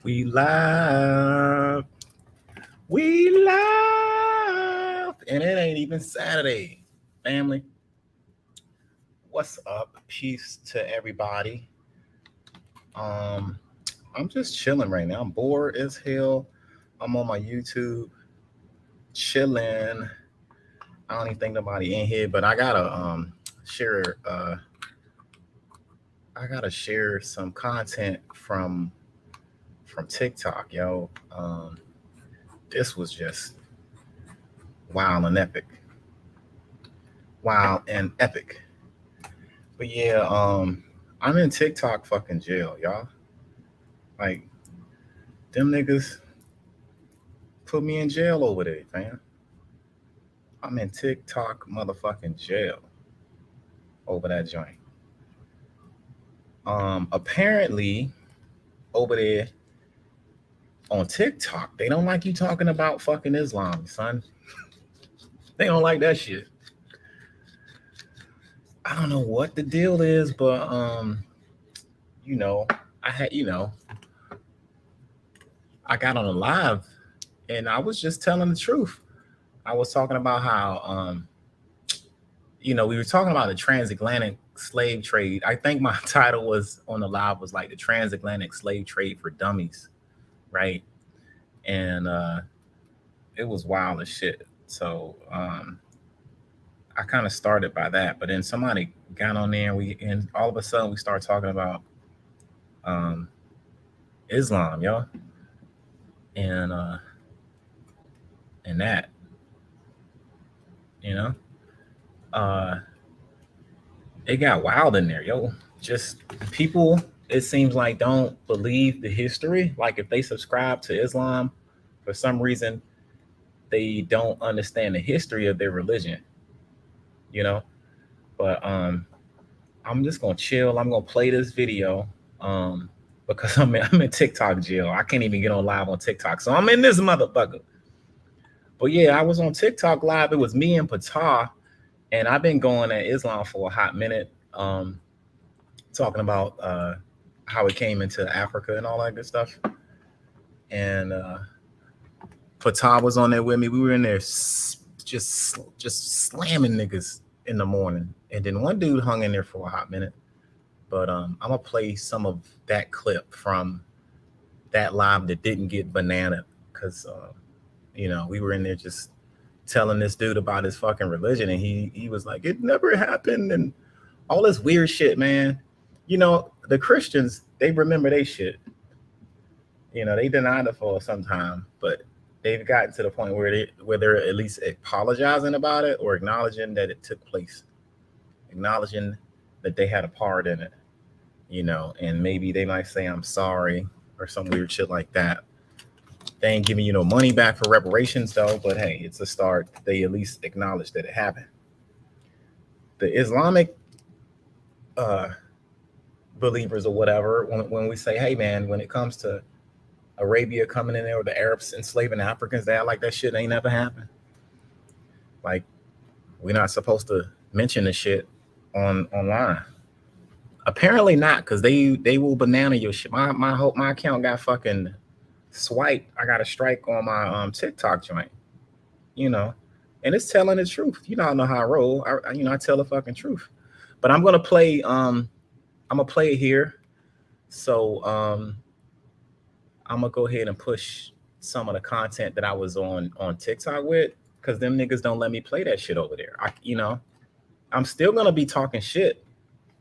We live. We live. And it ain't even Saturday. Family, what's up? Peace to everybody. Um, I'm just chilling right now. I'm bored as hell. I'm on my YouTube chilling. I don't even think nobody in here, but share I gotta share some content from TikTok, yo. This was just wild and epic. Wild and epic. But yeah, I'm in TikTok fucking jail, y'all. Like them niggas put me in jail over there, man. I'm in TikTok motherfucking jail over that joint. Apparently over there on TikTok, they don't like you talking about fucking Islam, son. They don't like that shit. I don't know what the deal is, but you know, I had, I got on a live and I was just telling the truth. I was talking about how we were talking about the transatlantic slave trade. I think my title was on the live was like the transatlantic slave trade for dummies, right? And it was wild as shit. So I kind of started by that, but then somebody got on there and and all of a sudden we started talking about um, Islam, yo, and and that, you know, uh, it got wild in there, yo. Just people, it seems like don't believe the history. Like if they subscribe to Islam, for some reason they don't understand the history of their religion, you know. But I'm just gonna chill. I'm gonna play this video um, because I'm in TikTok jail. I can't even get on live on TikTok, so I'm in this motherfucker. But yeah, I was on TikTok live. It was me and Patah, and I've been going at Islam for a hot minute, talking about how it came into Africa and all that good stuff. And Patah was on there with me. We were in there just slamming niggas in the morning, and then one dude hung in there for a hot minute. But I'm gonna play some of that clip from that live that didn't get banana because we were in there just telling this dude about his fucking religion, and he was like, it never happened, and all this weird shit, man. The Christians, they remember they shit. They denied it for some time, but they've gotten to the point where they're at least apologizing about it or acknowledging that it took place, acknowledging that they had a part in it, and maybe they might say I'm sorry or some weird shit like that. They ain't giving you no money back for reparations though, but hey, it's a start. They at least acknowledge that it happened. The Islamic uh, believers or whatever, when we say, hey man, when it comes to Arabia coming in there or the Arabs enslaving Africans, they act like that shit ain't never happened. Like we're not supposed to mention this shit online. Apparently not, because they will banana your shit. My account got fucking swiped. I got a strike on my TikTok joint, you know, and it's telling the truth. I know how I roll. I tell the fucking truth. But I'm gonna play it here. So I'm gonna go ahead and push some of the content that I was on TikTok with, because them niggas don't let me play that shit over there. I'm still gonna be talking shit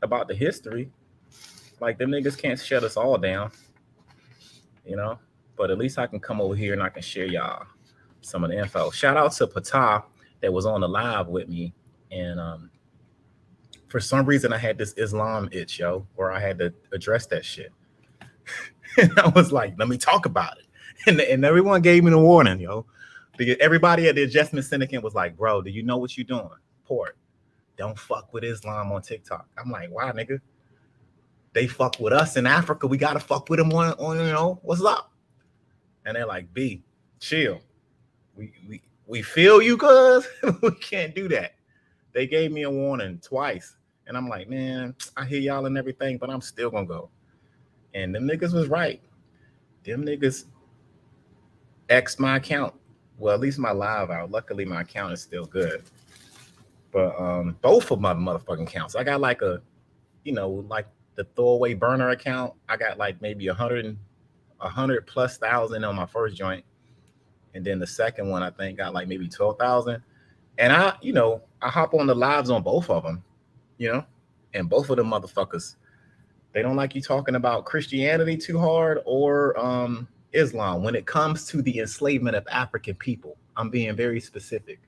about the history. Like them niggas can't shut us all down, you know. But at least I can come over here and I can share y'all some of the info. Shout out to Patah that was on the live with me, and for some reason I had this Islam itch, yo, where I had to address that shit. And I was like, let me talk about it. And everyone gave me the warning, yo. Because everybody at the adjustment syndicate was like, bro, do you know what you're doing? Port. Don't fuck with Islam on TikTok. I'm like, why, nigga? They fuck with us in Africa. We gotta fuck with them on what's up? And they're like, B, chill. We feel you, cuz we can't do that. They gave me a warning twice. And I'm like, man, I hear y'all and everything, but I'm still gonna go. And them niggas was right. them niggas X my account. Well, at least my live out. Luckily, my account is still good. But both of my motherfucking accounts, I got like a, like the throwaway burner account. I got like maybe 100,000+ on my first joint, and then the second one I think got like maybe 12,000. And I hop on the lives on both of them, and both of them motherfuckers, they don't like you talking about Christianity too hard or Islam. When it comes to the enslavement of African people, I'm being very specific.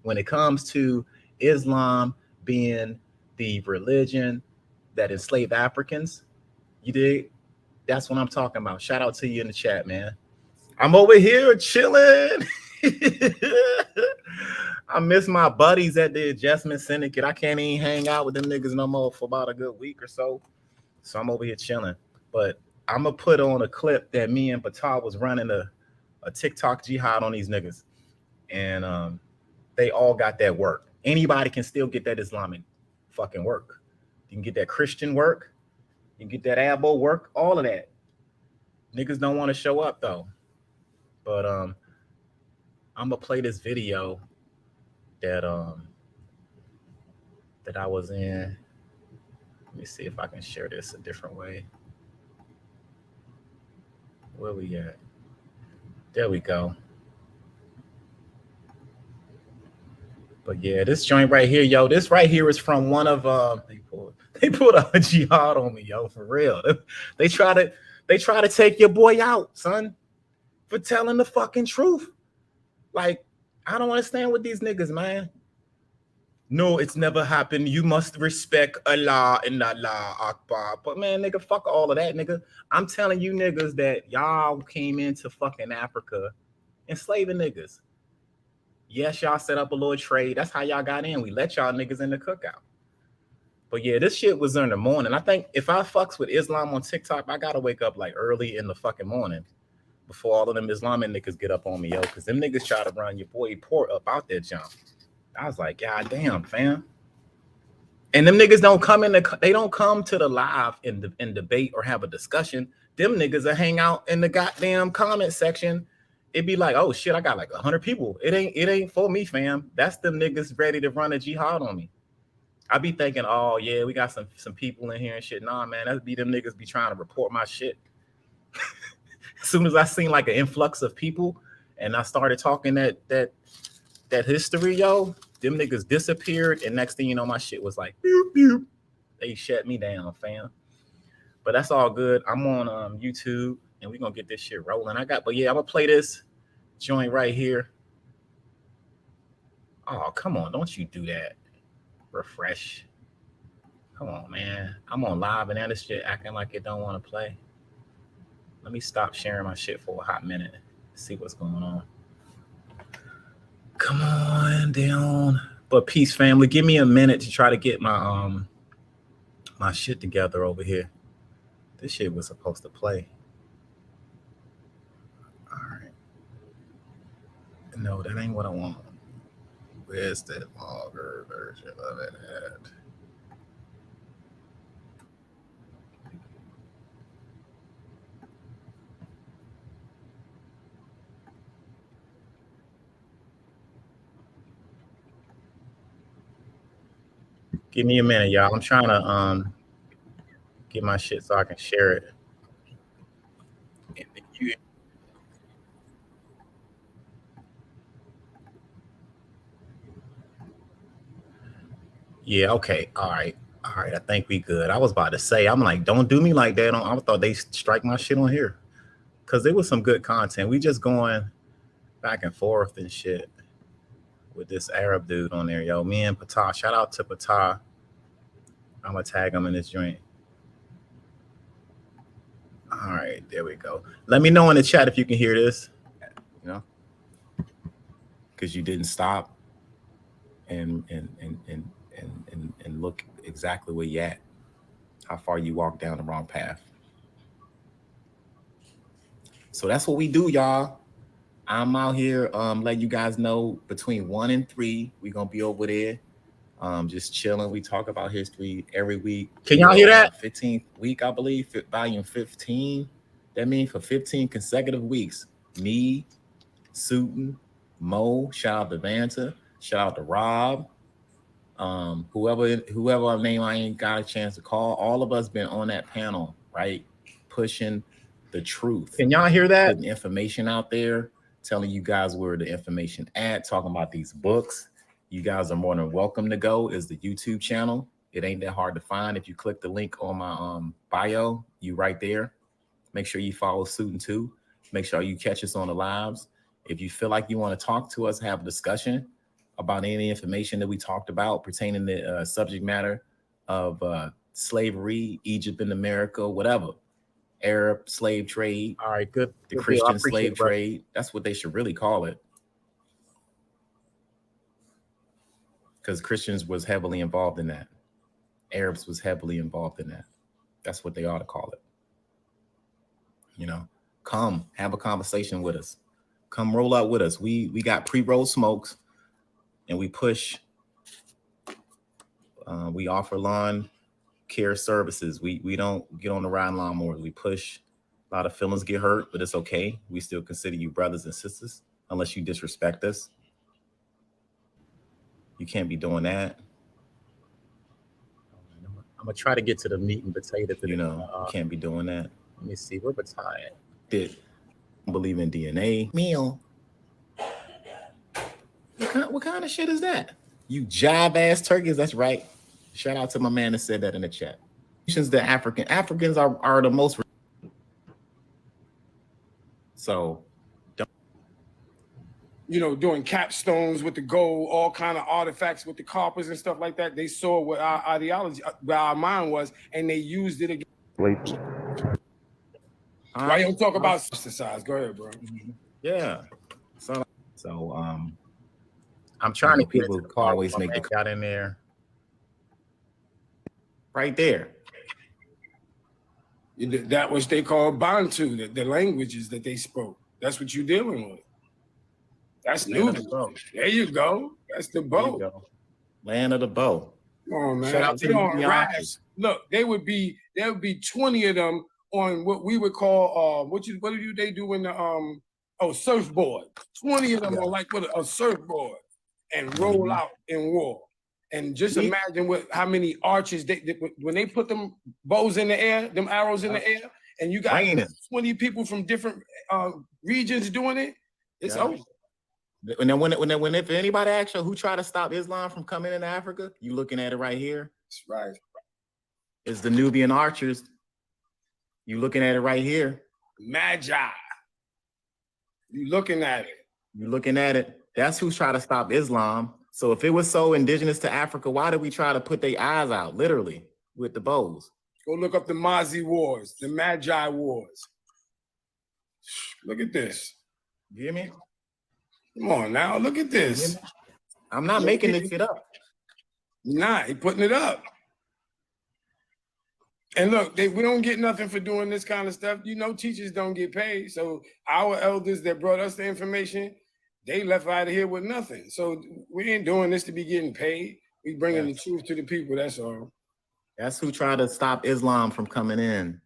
When it comes to Islam being the religion that enslaved Africans, you dig? That's what I'm talking about. Shout out to you in the chat, man. I'm over here chilling. I miss my buddies at the Adjustment Syndicate. I can't even hang out with them niggas no more for about a good week or so. So I'm over here chilling. But I'm going to put on a clip that me and Patal was running a TikTok jihad on these niggas. And they all got that work. Anybody can still get that Islamic fucking work. You can get that Christian work. You can get that Abo work. All of that. Niggas don't want to show up though. But I'm going to play this video that I was in. Let me see if I can share this a different way. Where we at? There we go. But yeah, this joint right here, yo, this right here is from one of they pulled a jihad on me, yo, for real. They try to take your boy out, son, for telling the fucking truth. Like, I don't understand with these niggas, man. No, it's never happened. You must respect Allah and Allah Akbar. But man, nigga, fuck all of that, nigga. I'm telling you niggas that y'all came into fucking Africa enslaving niggas. Yes, y'all set up a little trade. That's how y'all got in. We let y'all niggas in the cookout. But yeah, this shit was in the morning. I think if I fucks with Islam on TikTok, I gotta wake up like early in the fucking morning before all of them Islamic niggas get up on me, yo. Because them niggas try to run your boy Port up out that jump. I was like, God damn, fam. And them niggas don't come to the live in debate or have a discussion. Them niggas will hang out in the goddamn comment section. It'd be like, oh shit, I got like 100 people. It ain't for me, fam. That's them niggas ready to run a jihad on me. I be thinking, oh yeah, we got some people in here and shit. Nah, man, that'd be them niggas be trying to report my shit. As soon as I seen like an influx of people and I started talking that history, yo, them niggas disappeared, and next thing you know, my shit was like, boop, boop. They shut me down, fam. But that's all good. I'm on YouTube, and we're gonna get this shit rolling. But yeah, I'm gonna play this joint right here. Oh, come on, don't you do that. Refresh. Come on, man. I'm on live, and this shit acting like it don't want to play. Let me stop sharing my shit for a hot minute. See what's going on. Come on down. But peace, family. Give me a minute to try to get my my shit together over here. This shit was supposed to play. All right. No, that ain't what I want. Where's that longer version of it at? Give me a minute, y'all. I'm trying to get my shit so I can share it. Yeah, okay. All right. I think we good. I was about to say, I'm like, don't do me like that. I thought they strike my shit on here. Cause there was some good content. We just going back and forth and shit with this Arab dude on there, yo. Me and Patah. Shout out to Patah. I'm gonna tag him in this joint. All right, there we go. Let me know in the chat if you can hear this. You know, because you didn't stop and look exactly where you at. How far you walked down the wrong path. So that's what we do, y'all. I'm out here letting you guys know between 1 and 3, we're gonna be over there. Just chilling. We talk about history every week. Can y'all hear that? 15th week, I believe, volume 15. That means for 15 consecutive weeks, me, Suiton, Mo, shout out to Vanta, shout out to Rob, whoever name I ain't got a chance to call. All of us been on that panel, right? Pushing the truth. Can y'all hear that? Putting information out there, telling you guys where the information at, talking about these books. You guys are more than welcome to go. Is the YouTube channel. It ain't that hard to find. If you click the link on my bio, you right there. Make sure you follow Suiton too. Make sure you catch us on the lives. If you feel like you want to talk to us, have a discussion about any information that we talked about pertaining to subject matter of slavery, Egypt and America, whatever, Arab slave trade. All right, good. The Christian slave trade. That's what they should really call it. Because Christians was heavily involved in that. Arabs was heavily involved in that. That's what they ought to call it. You know, come have a conversation with us. Come roll out with us. We got pre-roll smokes, and we push. We offer lawn care services. We don't get on the riding lawnmower. We push. A lot of feelings get hurt, but it's okay. We still consider you brothers and sisters, unless you disrespect us. You can't be doing that. I'm gonna try to get to the meat and potatoes. You know, you can't be doing that. Let me see. Where Batai at? Did believe in DNA meal? What kind of shit is that? You jive ass turkeys. That's right. Shout out to my man that said that in the chat. The Africans are the most. So, you know, doing capstones with the gold, all kind of artifacts with the coppers and stuff like that. They saw what our ideology, what our mind was, and they used it again. Why you don't talk about exercise? Go ahead, bro. Yeah. So I'm trying to people always make the got in there. Right there. That which they call Bantu, the languages that they spoke. That's what you're dealing with. That's new. There you go. That's the bow. Land of the bow. Come on, man. Shout out to the Look, there would be 20 of them on what we would call what do they do in the surfboard. 20 of them are like with a surfboard and roll out in war. And just imagine how many archers when they put them bows in the air, them arrows in the air, and you got 20 people from different regions doing it, it's over. And then if anybody asks you who tried to stop Islam from coming into Africa, you looking at it right here. That's right. It's the Nubian archers. You looking at it right here. Magi. You looking at it. You looking at it. That's who's trying to stop Islam. So if it was so indigenous to Africa, why did we try to put their eyes out, literally, with the bows? Go look up the Mazi Wars, the Magi Wars. Look at this. You hear me? Come on now, look at this. I'm not making this shit up. Nah, he putting it up. And look, we don't get nothing for doing this kind of stuff. You know, teachers don't get paid. So our elders that brought us the information, they left out of here with nothing. So we ain't doing this to be getting paid. We bringing the truth to the people, that's all. That's who tried to stop Islam from coming in.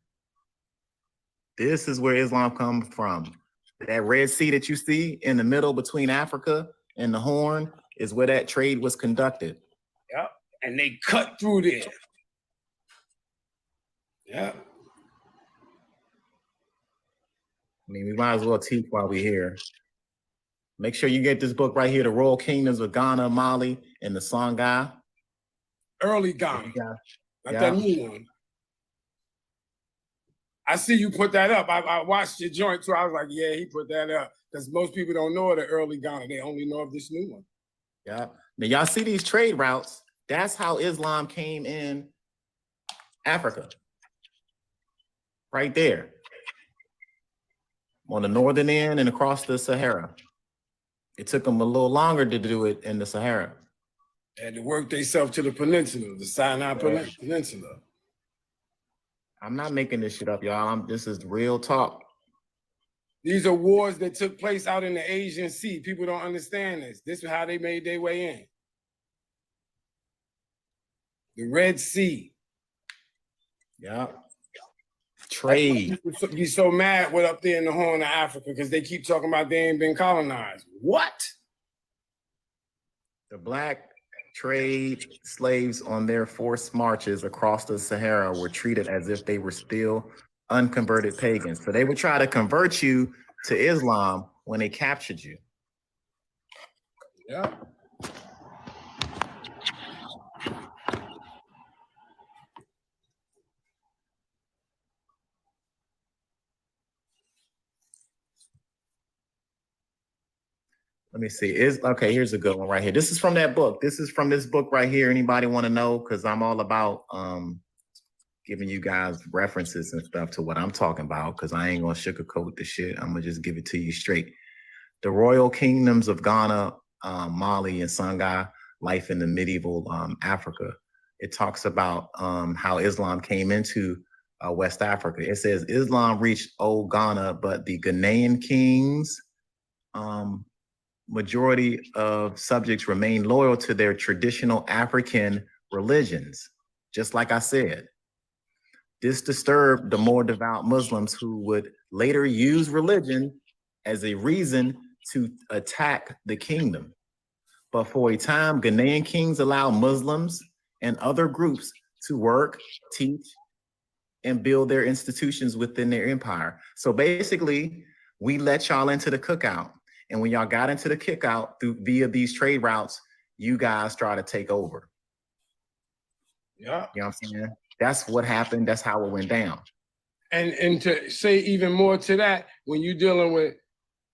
This is where Islam comes from. That Red Sea that you see in the middle between Africa and the Horn is where that trade was conducted. Yep, and they cut through there. Yeah. I mean, we might as well teach while we're here. Make sure you get this book right here, The Royal Kingdoms of Ghana, Mali, and the Songhai. Early Ghana. Not that new one. I see you put that up. I watched your joint too. I was like, yeah, he put that up. Because most people don't know the early Ghana. They only know of this new one. Yeah. Now, y'all see these trade routes. That's how Islam came in Africa. Right there. On the northern end and across the Sahara. It took them a little longer to do it in the Sahara. They had to work themselves to the peninsula, the Sinai Peninsula. I'm not making this shit up, y'all. This is real talk. These are wars that took place out in the Asian Sea. People don't understand this. This is how they made their way in. The Red Sea. Yeah. trade. People be so mad with up there in the Horn of Africa because they keep talking about they ain't been colonized. What? The black trade slaves on their forced marches across the Sahara were treated as if they were still unconverted pagans. So they would try to convert you to Islam when they captured you. Yeah. Let me see. Okay, here's a good one right here. This is from that book. This is from this book right here. Anybody want to know? Because I'm all about giving you guys references and stuff to what I'm talking about, because I ain't gonna sugarcoat the shit. I'm gonna just give it to you straight. The Royal Kingdoms of Ghana, Mali, and Songhai, Life in the Medieval Africa. It talks about how Islam came into West Africa. It says Islam reached old Ghana, but the Ghanaian kings, majority of subjects remain loyal to their traditional African religions. Just like I said, this disturbed the more devout Muslims who would later use religion as a reason to attack the kingdom. But for a time, Ghanaian kings allowed Muslims and other groups to work, teach, and build their institutions within their empire. So basically, we let y'all into the cookout. And when y'all got into the cookout via these trade routes, you guys try to take over. Yeah. You know what I'm saying? That's what happened. That's how it went down. And to say even more to that, when you're dealing with,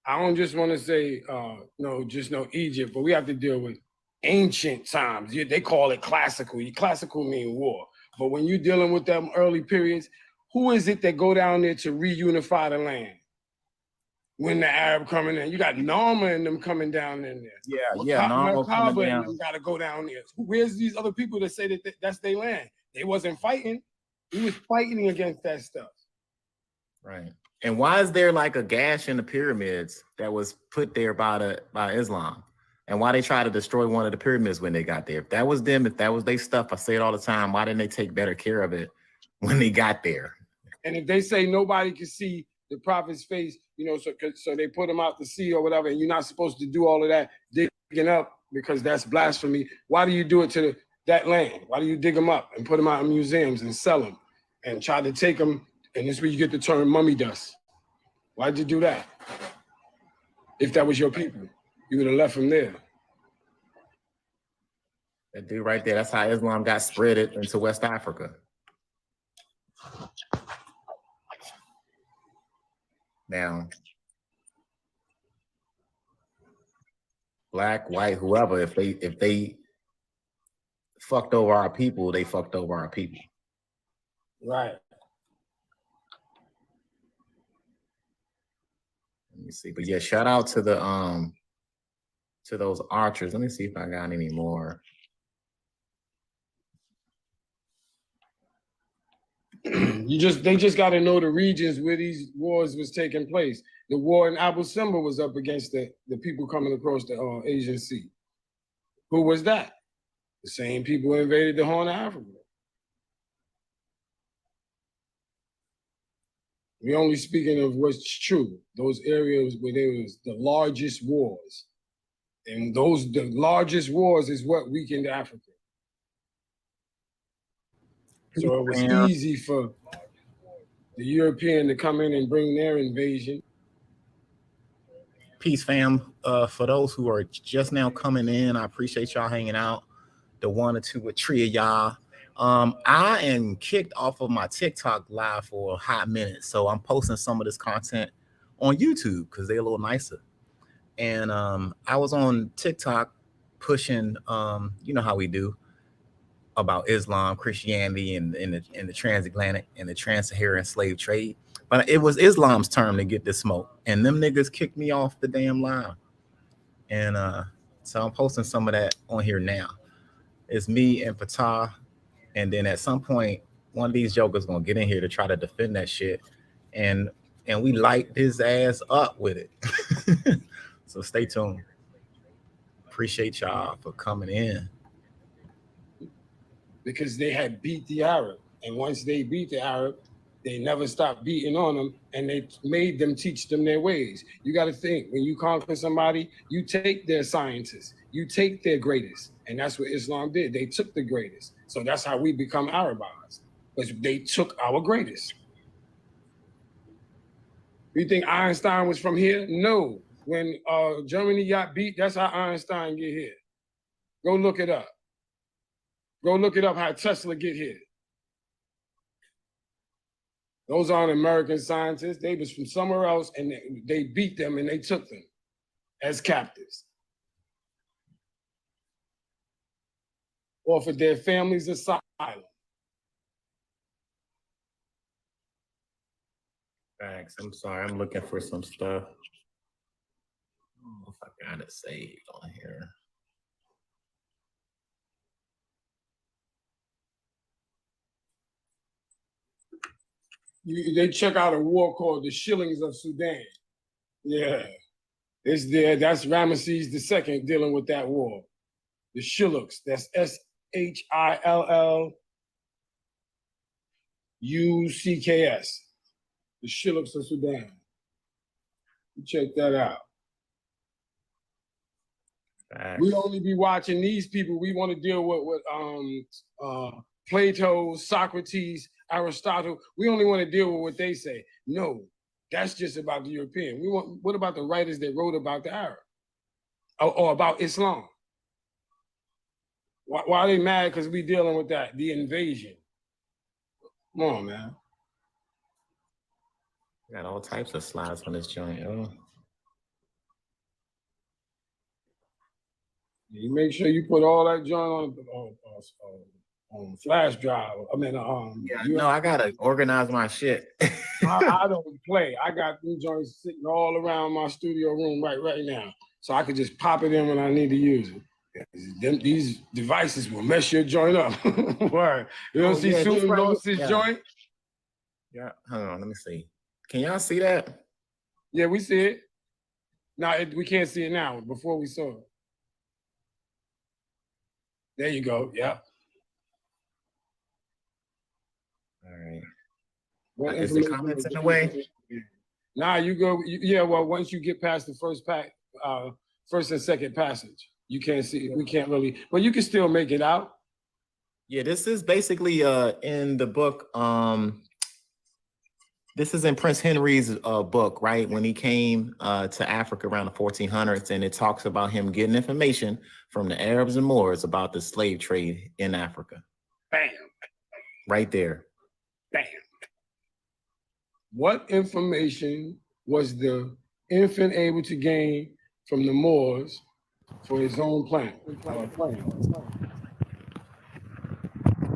I don't just want to say no Egypt, but we have to deal with ancient times. They call it classical. Classical mean war. But when you're dealing with them early periods, who is it that go down there to reunify the land? When the Arab coming in, you got Narma and them coming down in there. Narma coming down. And them got to go down there. Where's these other people that say that that's their land? They wasn't fighting. We was fighting against that stuff. Right. And why is there like a gash in the pyramids that was put there by Islam? And why they try to destroy one of the pyramids when they got there? If that was them, if that was their stuff, I say it all the time, why didn't they take better care of it when they got there? And if they say nobody can see the prophet's face, so they put him out to sea or whatever, and you're not supposed to do all of that digging up because that's blasphemy. Why do you do it to that land? Why do you dig them up and put them out in museums and sell them and try to take them? And this is where you get the term mummy dust. Why'd you do that? If that was your people, you would have left them there. That dude right there, that's how Islam got spread into West Africa. Now, black, white, whoever, if they fucked over our people, they fucked over our people. Right. Let me see. But yeah, shout out to the to those archers. Let me see if I got any more. They just got to know the regions where these wars was taking place. The war in Abu Simbel was up against the people coming across the Asian Sea. Who was that? The same people who invaded the Horn of Africa. We're only speaking of what's true. Those areas where there was the largest wars. And the largest wars is what weakened Africa. So it was easy for the European to come in and bring their invasion. Peace, fam. For those who are just now coming in, I appreciate y'all hanging out. The 1 or 2 or 3 of y'all. I am kicked off of my TikTok live for a hot minute, so I'm posting some of this content on YouTube because they're a little nicer. And I was on TikTok pushing, you know how we do, about Islam, Christianity, and the transatlantic and the trans-Saharan slave trade. But it was Islam's turn to get the smoke, and them niggas kicked me off the damn live. And so I'm posting some of that on here now. It's me and Fatah, and then at some point, one of these jokers gonna get in here to try to defend that shit, and we light his ass up with it. So stay tuned. Appreciate y'all for coming in. Because they had beat the Arab. And once they beat the Arab, They never stopped beating on them, and they made them teach them their ways. You got to think, when you conquer somebody, you take their scientists, you take their greatest, and that's what Islam did. They took the greatest. So that's how we become Arabized, because they took our greatest. You think Einstein was from here? No. When Germany got beat, that's how Einstein get here. Go look it up. Go look it up how Tesla get here. Those aren't American scientists. They was from somewhere else, and they beat them and they took them as captives. Offered their families asylum. Thanks. I'm sorry. I'm looking for some stuff. I don't know if I got it saved on here. They check out a war called the Shillings of Sudan. Yeah, it's there. That's Ramesses II dealing with that war. The Shillings. That's SHILLUCKS. The Shillings of Sudan. You check that out. Facts. We only be watching these people. We want to deal with Plato, Socrates, Aristotle. We only want to deal with what they say. No, that's just about the European. We want. What about the writers that wrote about the Arab or about Islam? Why are they mad? Because we dealing with that, the invasion. Come on, man. Got all types of slides on this joint. Oh. You make sure you put all that joint on flash drive. I mean, No, I gotta organize my shit. I don't play. I got these joints sitting all around my studio room right now, so I could just pop it in when I need to use it. These devices will mess your joint up. Word. You don't see Susan Rose's joint? Yeah. Hold on. Let me see. Can y'all see that? Yeah, we see it. Now we can't see it now. Before we saw it. There you go. Yeah. All right. What Is the comments in the way? Nah, you go. Yeah, well, once you get past the first and second passage, you can't see. We can't really, but you can still make it out. Yeah, this is basically in the book. This is in Prince Henry's book, right? When he came to Africa around the 1400s, and it talks about him getting information from the Arabs and Moors about the slave trade in Africa. Bam. Right there. Bam. What information was the infant able to gain from the Moors for his own plan?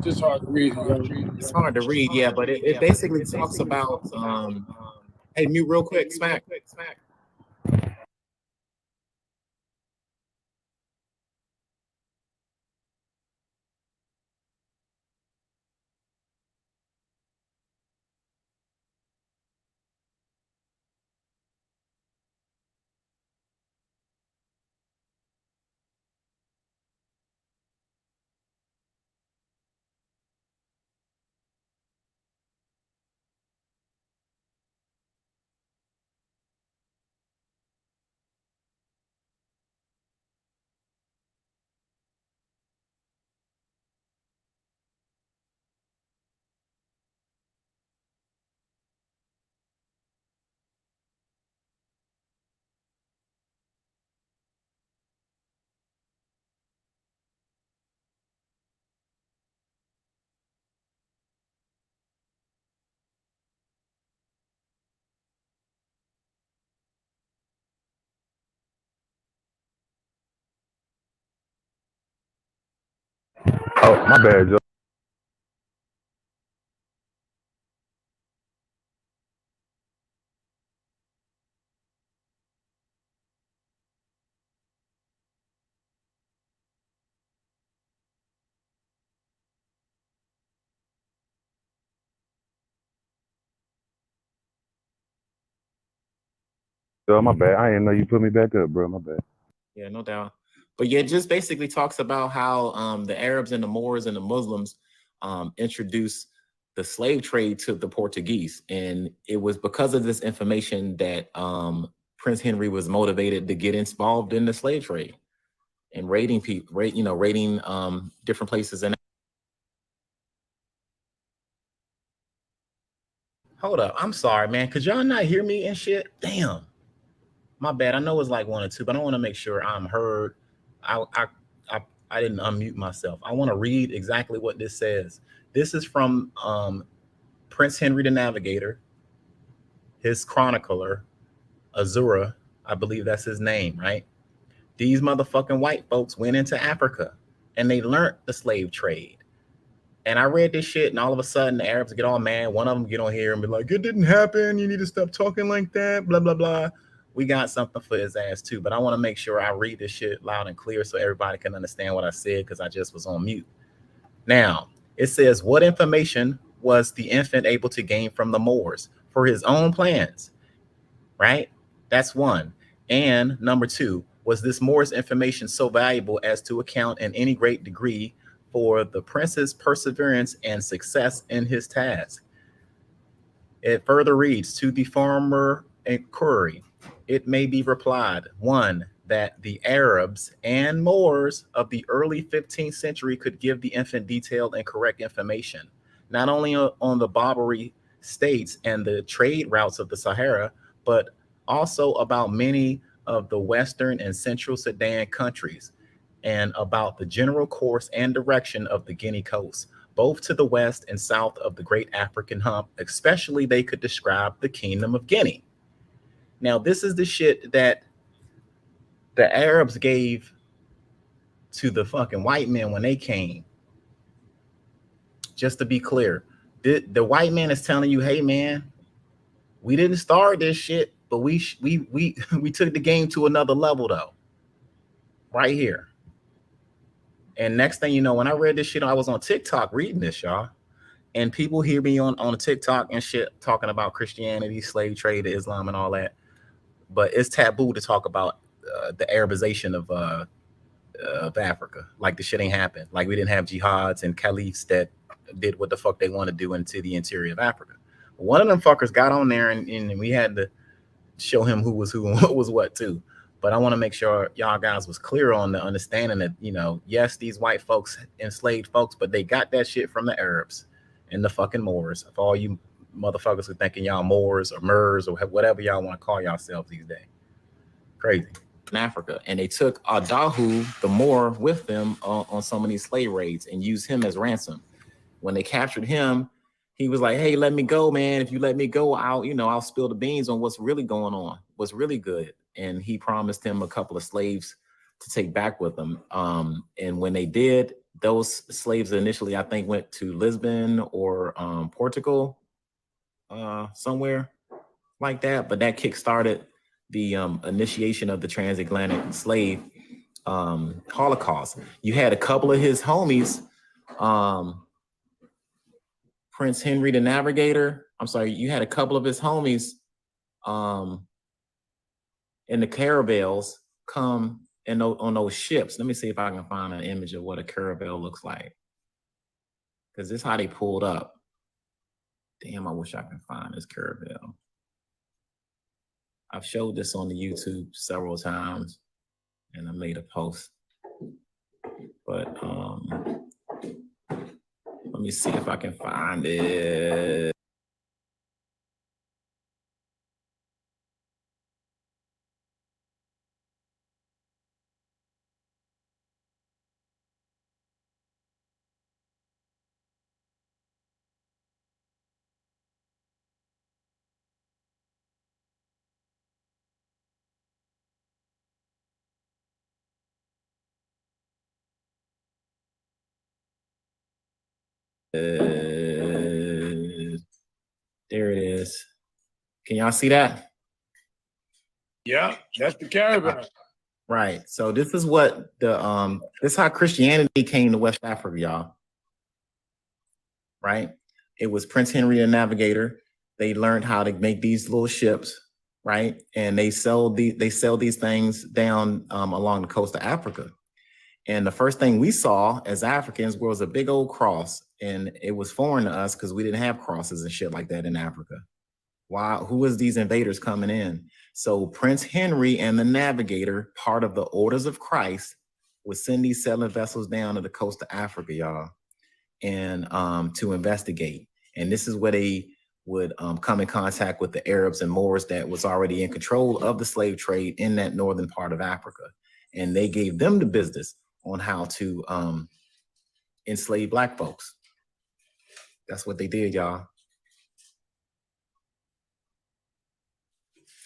Just hard to read. It's hard to read, yeah, but it basically talks about, hey, mute real quick, Smack. Oh, my bad, Joe. Joe, my bad. I didn't know you put me back up, bro. My bad. Yeah, no doubt. But yeah, it just basically talks about how the Arabs and the Moors and the Muslims introduced the slave trade to the Portuguese. And it was because of this information that Prince Henry was motivated to get involved in the slave trade and raiding people, raiding different places. And hold up, I'm sorry, man. Could y'all not hear me and shit? Damn, my bad. I know it's like 1 or 2, but I want to make sure I'm heard. I didn't unmute myself. I want to read exactly what this says. This is from Prince Henry the Navigator, his chronicler, Azura, I believe that's his name, right? These motherfucking white folks went into Africa and they learned the slave trade. And I read this shit, and all of a sudden the Arabs get all mad. One of them get on here and be like, it didn't happen. You need to stop talking like that, blah, blah, blah. We got something for his ass too, but I want to make sure I read this shit loud and clear so everybody can understand what I said, because I just was on mute. Now, it says, what information was the infant able to gain from the Moors for his own plans? Right? That's one. And number 2, was this Moor's information so valuable as to account in any great degree for the prince's perseverance and success in his task? It further reads, to the former inquiry, it may be replied, 1, that the Arabs and Moors of the early 15th century could give the infant detailed and correct information, not only on the Barbary states and the trade routes of the Sahara, but also about many of the Western and Central Sudan countries, and about the general course and direction of the Guinea coast, both to the west and south of the great African hump. Especially they could describe the Kingdom of Guinea. Now, this is the shit that the Arabs gave to the fucking white men when they came. Just to be clear, the white man is telling you, hey man, we didn't start this shit, but we took the game to another level though, right here. And next thing you know, when I read this shit, I was on TikTok reading this, y'all. And people hear me on TikTok and shit talking about Christianity, slave trade, Islam, and all that. But it's taboo to talk about the Arabization of Africa. Like the shit ain't happened. Like we didn't have jihads and caliphs that did what the fuck they want to do into the interior of Africa. One of them fuckers got on there and we had to show him who was who and what was what too. But I want to make sure y'all guys was clear on the understanding that, yes, these white folks enslaved folks, but they got that shit from the Arabs and the fucking Moors. For all you motherfuckers who thinking y'all Moors or Murs or whatever y'all want to call yourselves these days. Crazy. In Africa. And they took Adahu, the Moor, with them on some of these slave raids and used him as ransom. When they captured him, he was like, hey, let me go, man. If you let me go, I'll spill the beans on what's really going on, what's really good. And he promised him a couple of slaves to take back with them. And when they did, those slaves initially, I think, went to Lisbon or Portugal, somewhere like that. But that kickstarted the initiation of the transatlantic slave Holocaust. You had a couple of his homies, Prince Henry the Navigator. You had a couple of his homies in the caravels come and on those ships. Let me see if I can find an image of what a caravel looks like, because this is how they pulled up. Damn, I wish I could find this caravel. I've showed this on the YouTube several times, and I made a post. But let me see if I can find it. There it is. Can y'all see that? Yeah, that's the caravan. Right. So this is what this is how Christianity came to West Africa, y'all. Right. It was Prince Henry the Navigator. They learned how to make these little ships, right? And they sell these things down along the coast of Africa. And the first thing we saw as Africans was a big old cross. And it was foreign to us because we didn't have crosses and shit like that in Africa. Why? Who was these invaders coming in? So Prince Henry and the Navigator, part of the Orders of Christ, would send these sailing vessels down to the coast of Africa, y'all, and to investigate. And this is where they would come in contact with the Arabs and Moors that was already in control of the slave trade in that northern part of Africa. And they gave them the business on how to enslave Black folks. That's what they did, y'all.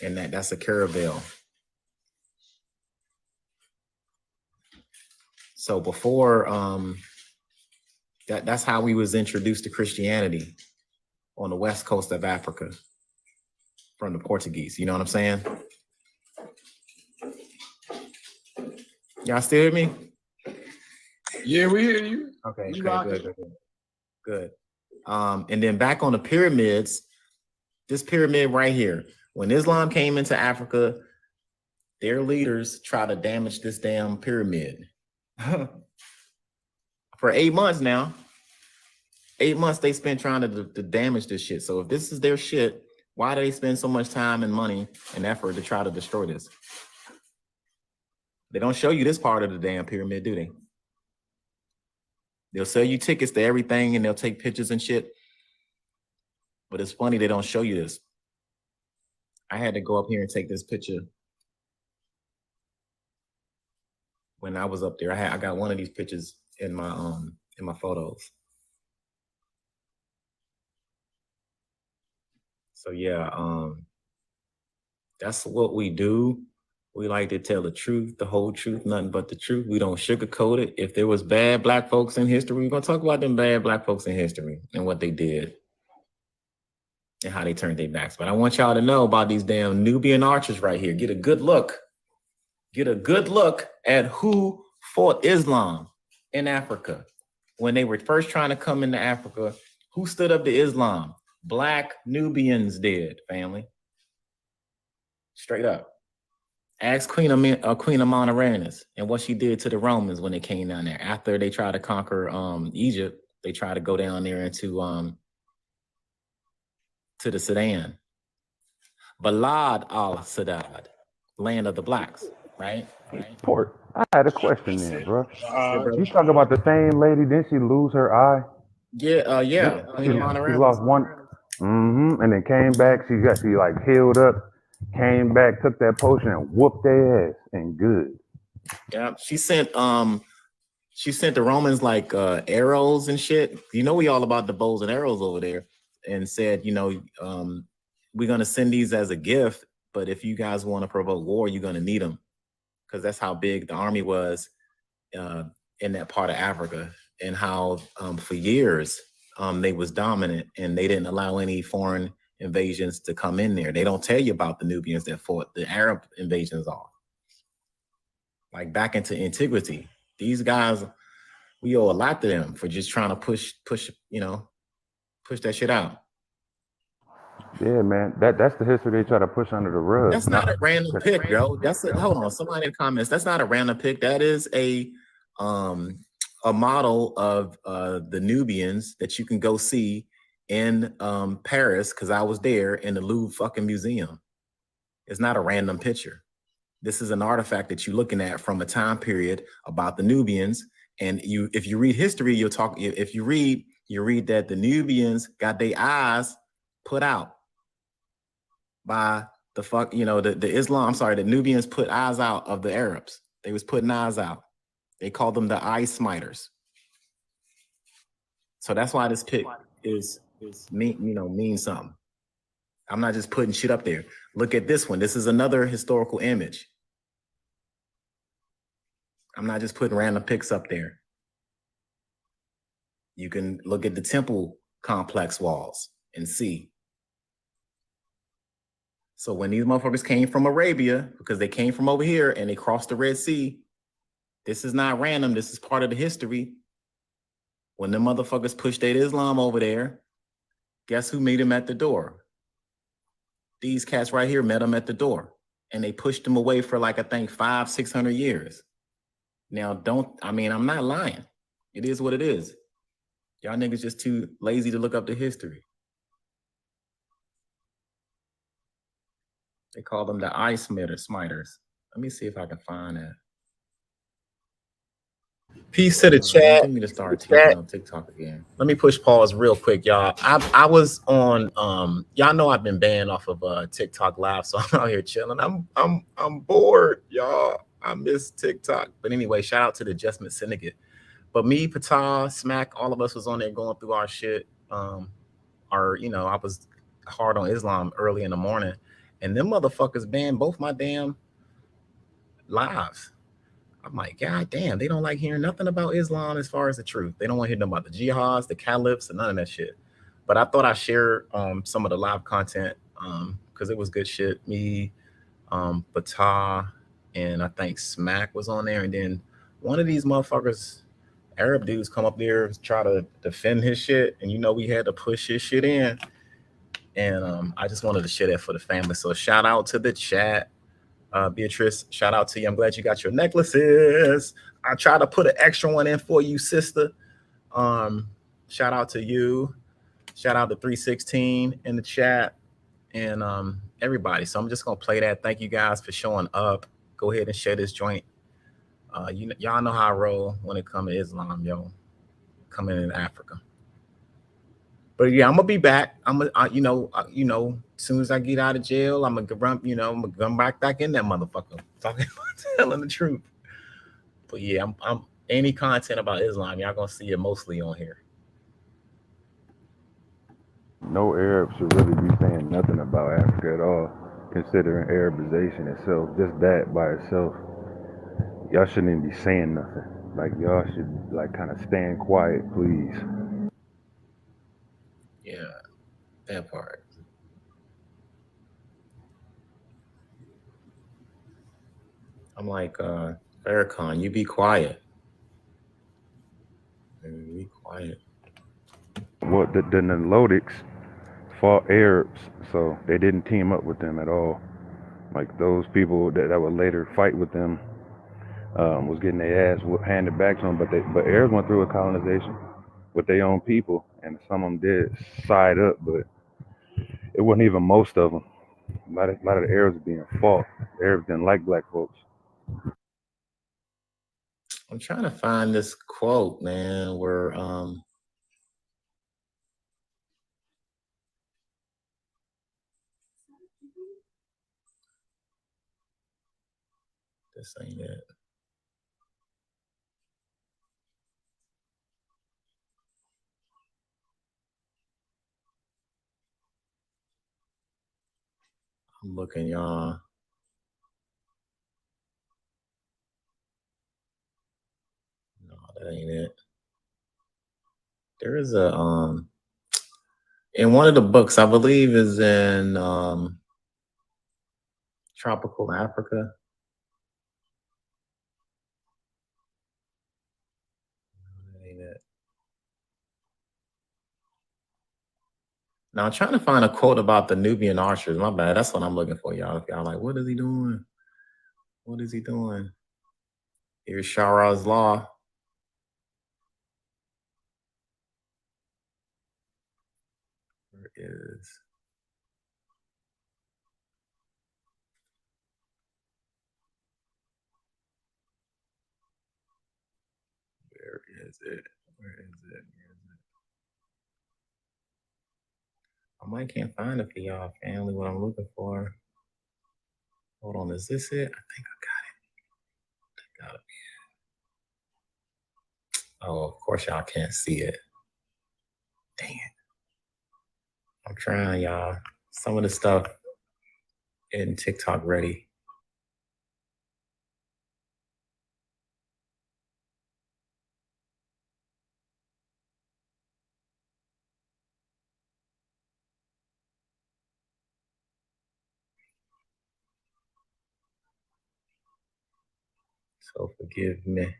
And that's a caravel. So before that's how we was introduced to Christianity on the west coast of Africa from the Portuguese. You know what I'm saying? Y'all still hear me? Yeah, we hear you. Okay, You rock good, it. good. And then back on the pyramids, this pyramid right here, when Islam came into Africa, their leaders tried to damage this damn pyramid. For 8 months now. 8 months they spent trying to damage this shit. So if this is their shit, why do they spend so much time and money and effort to try to destroy this? They don't show you this part of the damn pyramid, do they? They'll sell you tickets to everything and they'll take pictures and shit. But it's funny they don't show you this. I had to go up here and take this picture when I was up there. I got one of these pictures in my photos. So yeah, that's what we do. We like to tell the truth, the whole truth, nothing but the truth. We don't sugarcoat it. If there was bad Black folks in history, we're gonna talk about them bad Black folks in history and what they did and how they turned their backs. But I want y'all to know about these damn Nubian archers right here. Get a good look. Get a good look at who fought Islam in Africa. When they were first trying to come into Africa, who stood up to Islam? Black Nubians did, family. Straight up. Ask Queen Amanirenas and what she did to the Romans when they came down there. After they tried to conquer Egypt, they tried to go down there into to the Sudan. Balad al-Sadad, land of the Blacks, right? Port. I had a question there, bro. Uh, You talk about the same lady, didn't she lose her eye? Yeah, yeah. She Queen Amanirenas. lost one. And then came back. She like healed up, came back, took that potion and whooped their ass and good. Yeah, she sent the Romans like arrows and shit. You know, we all about the bows and arrows over there, and said, you know, we're gonna send these as a gift, but if you guys want to provoke war, you're gonna need them, because that's how big the army was in that part of Africa, and how for years they was dominant and they didn't allow any foreign invasions to come in there. They don't tell you about the Nubians that fought the Arab invasions off. Like back into antiquity. These guys, we owe a lot to them for just trying to push that shit out. Yeah, man. That's the history they try to push under the rug. That's not a random pick, bro. Hold on, somebody in the comments. That's not a random pick. That is a model of the Nubians that you can go see in Paris, because I was there in the Louvre fucking museum. It's not a random picture. This is an artifact that you're looking at from a time period about the Nubians. And if you read history, you read that the Nubians got their eyes put out by the Nubians put eyes out of the Arabs. They was putting eyes out. They called them the eye smiters. So that's why this pick means something. I'm not just putting shit up there. Look at this one. This is another historical image. I'm not just putting random picks up there. You can look at the temple complex walls and see. So when these motherfuckers came from Arabia, because they came from over here and they crossed the Red Sea, this is not random. This is part of the history. When the motherfuckers pushed their Islam over there, guess who met them at the door? These cats right here met them at the door, and they pushed them away for like, I think 500-600 years. Now, I'm not lying. It is what it is. Y'all niggas just too lazy to look up the history. They call them the eye smiters. Let me see if I can find that. Peace to the chat. Get me to start chat. on TikTok again. Let me push pause real quick, y'all. I was on y'all know I've been banned off of TikTok live, so I'm out here chilling. I'm bored, y'all. I miss TikTok. But anyway, shout out to the Adjustment Syndicate. But me, Patah, Smack, all of us was on there going through our shit. I was hard on Islam early in the morning, and them motherfuckers banned both my damn lives. I'm like, God damn, they don't like hearing nothing about Islam as far as the truth. They don't want to hear nothing about the jihads, the caliphs, and none of that shit. But I thought I shared some of the live content because it was good shit. Me, Patah, and I think Smack was on there. And then one of these motherfuckers, Arab dudes, come up there try to defend his shit. And we had to push his shit in. And I just wanted to share that for the family. So shout out to the chat. Beatrice, shout out to you. I'm glad you got your necklaces. I try to put an extra one in for you, sister. Shout out to you. Shout out to 316 in the chat and everybody. So I'm just gonna play that. Thank you guys for showing up. Go ahead and share this joint. Y'all know how I roll when it comes to Islam, yo. Coming in Africa. But yeah, I'm gonna be back. As soon as I get out of jail, I'm gonna run. I'm gonna come back in that motherfucker, talking about telling the truth. But yeah, I'm any content about Islam, y'all gonna see it mostly on here. No Arab should really be saying nothing about Africa at all, considering Arabization itself. Just that by itself, y'all shouldn't even be saying nothing. Like y'all should kind of stand quiet, please. Yeah, that part. I'm like, Farrakhan, you be quiet. Be quiet. Well, the Nilotics fought Arabs, so they didn't team up with them at all. Like those people that would later fight with them was getting their ass handed back to them. But Arabs went through a colonization with their own people, and some of them did side up, but it wasn't even most of them. A lot of the Arabs being fought. The Arabs didn't like black folks. I'm trying to find this quote, man, where this ain't it. I'm looking, y'all. No, that ain't it. There is a in one of the books, I believe is in Tropical Africa. That ain't it. Now I'm trying to find a quote about the Nubian archers. My bad. That's what I'm looking for, y'all. If y'all like, what is he doing? What is he doing? Here's Shara's law. Where is? Where is it? Where is it? I might can't find it for y'all, family, what I'm looking for. Hold on, is this it? I think I got it. Oh, of course y'all can't see it. Dang it. I'm trying, y'all. Some of the stuff in TikTok ready. So forgive me.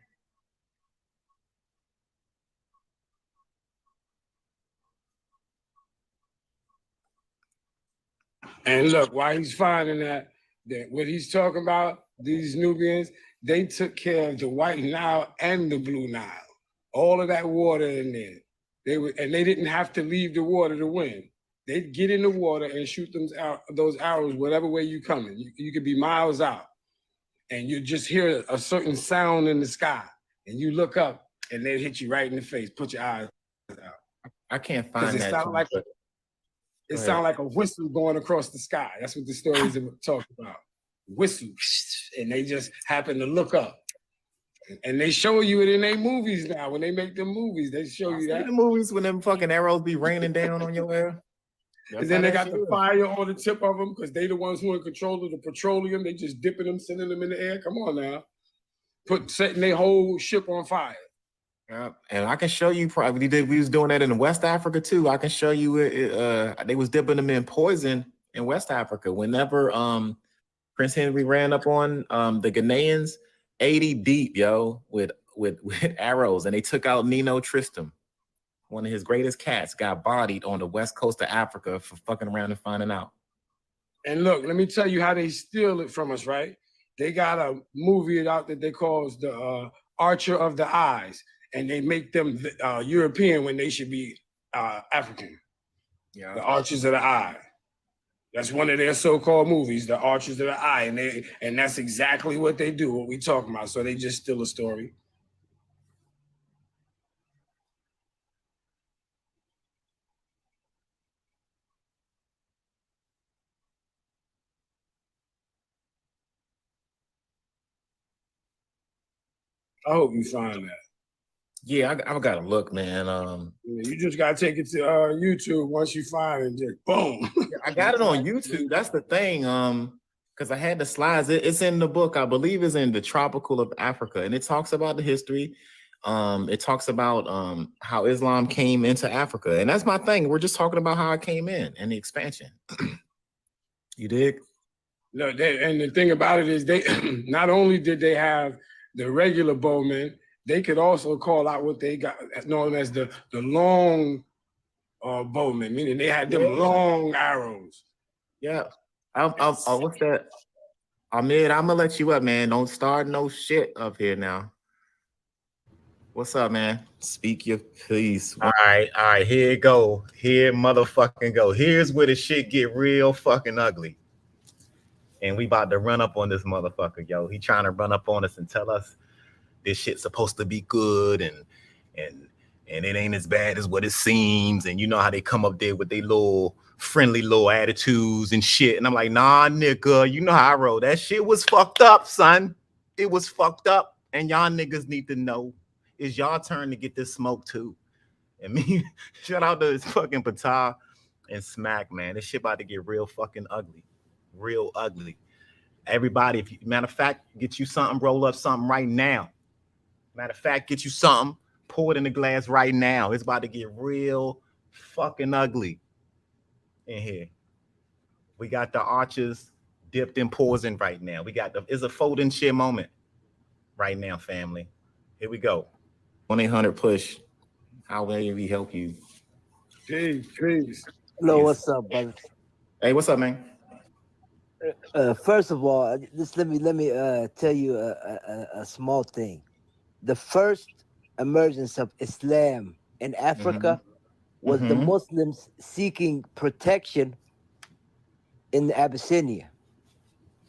And look, while he's finding that what he's talking about, these Nubians, they took care of the White Nile and the Blue Nile. All of that water in there. They didn't have to leave the water to win. They'd get in the water and shoot those arrows whatever way you coming. You could be miles out, and you just hear a certain sound in the sky, and you look up, and they hit you right in the face. Put your eyes out. I can't find that. It sounds like a whistle going across the sky. That's what the stories talk about. Whistle, and they just happen to look up. And they show you it in their movies now. When they make them movies, they show you that. The movies when them fucking arrows be raining down on your air. And then they got the fire on the tip of them because they the ones who are in control of the petroleum. They just dipping them, sending them in the air. Come on now. Setting their whole ship on fire. Yeah, and I can show you probably we was doing that in West Africa too. I can show you they was dipping them in poison in West Africa. Whenever Prince Henry ran up on the Ghanaians, 80 deep, yo, with arrows, and they took out Nino Tristram. One of his greatest cats got bodied on the west coast of Africa for fucking around and finding out. And look, let me tell you how they steal it from us, right? They got a movie out that they call the Archer of the Eyes, and they make them European when they should be African. Yeah, the Archers of the Eye. That's one of their so-called movies, the Archers of the Eye, and that's exactly what they do, what we talking about. So they just steal a story. I hope you find that. Yeah, I gotta look, man. You just gotta take it to YouTube once you find it. Just boom. I got it on YouTube. That's the thing. Because I had the slides. It's in the book. I believe it's in The Tropical of Africa, and it talks about the history. It talks about how Islam came into Africa, and that's my thing. We're just talking about how it came in and the expansion. You dig? No, and the thing about it is they not only did they have the regular bowmen, they could also call out what they got known as the long bowmen, meaning they had them long arrows. Yeah. What's that? Ahmed, I'm gonna let you up, man. Don't start no shit up here now. What's up, man? Speak your piece. All right, here it go. Here motherfucking go. Here's where the shit get real fucking ugly. And we about to run up on this motherfucker, yo. He trying to run up on us and tell us this shit's supposed to be good and it ain't as bad as what it seems. And you know how they come up there with their little friendly little attitudes and shit. And I'm like, nah, nigga, you know how I roll. That shit was fucked up, son. It was fucked up. And y'all niggas need to know it's y'all turn to get this smoke too. And me, shout out to this fucking Patah and Smack, man. This shit about to get real fucking ugly. Real ugly. Everybody, if you, matter of fact, get you something, roll up something right now. Matter of fact, get you something, pour it in the glass right now. It's about to get real fucking ugly in here. We got the archers dipped in poison right now. We got it's a folding shit moment right now, family. Here we go. 1-800-PUSH. How may we help you? Peace. Hello, what's up, brother? Hey, what's up, man? First of all, just let me tell you a small thing. The first emergence of Islam in Africa was the Muslims seeking protection in Abyssinia,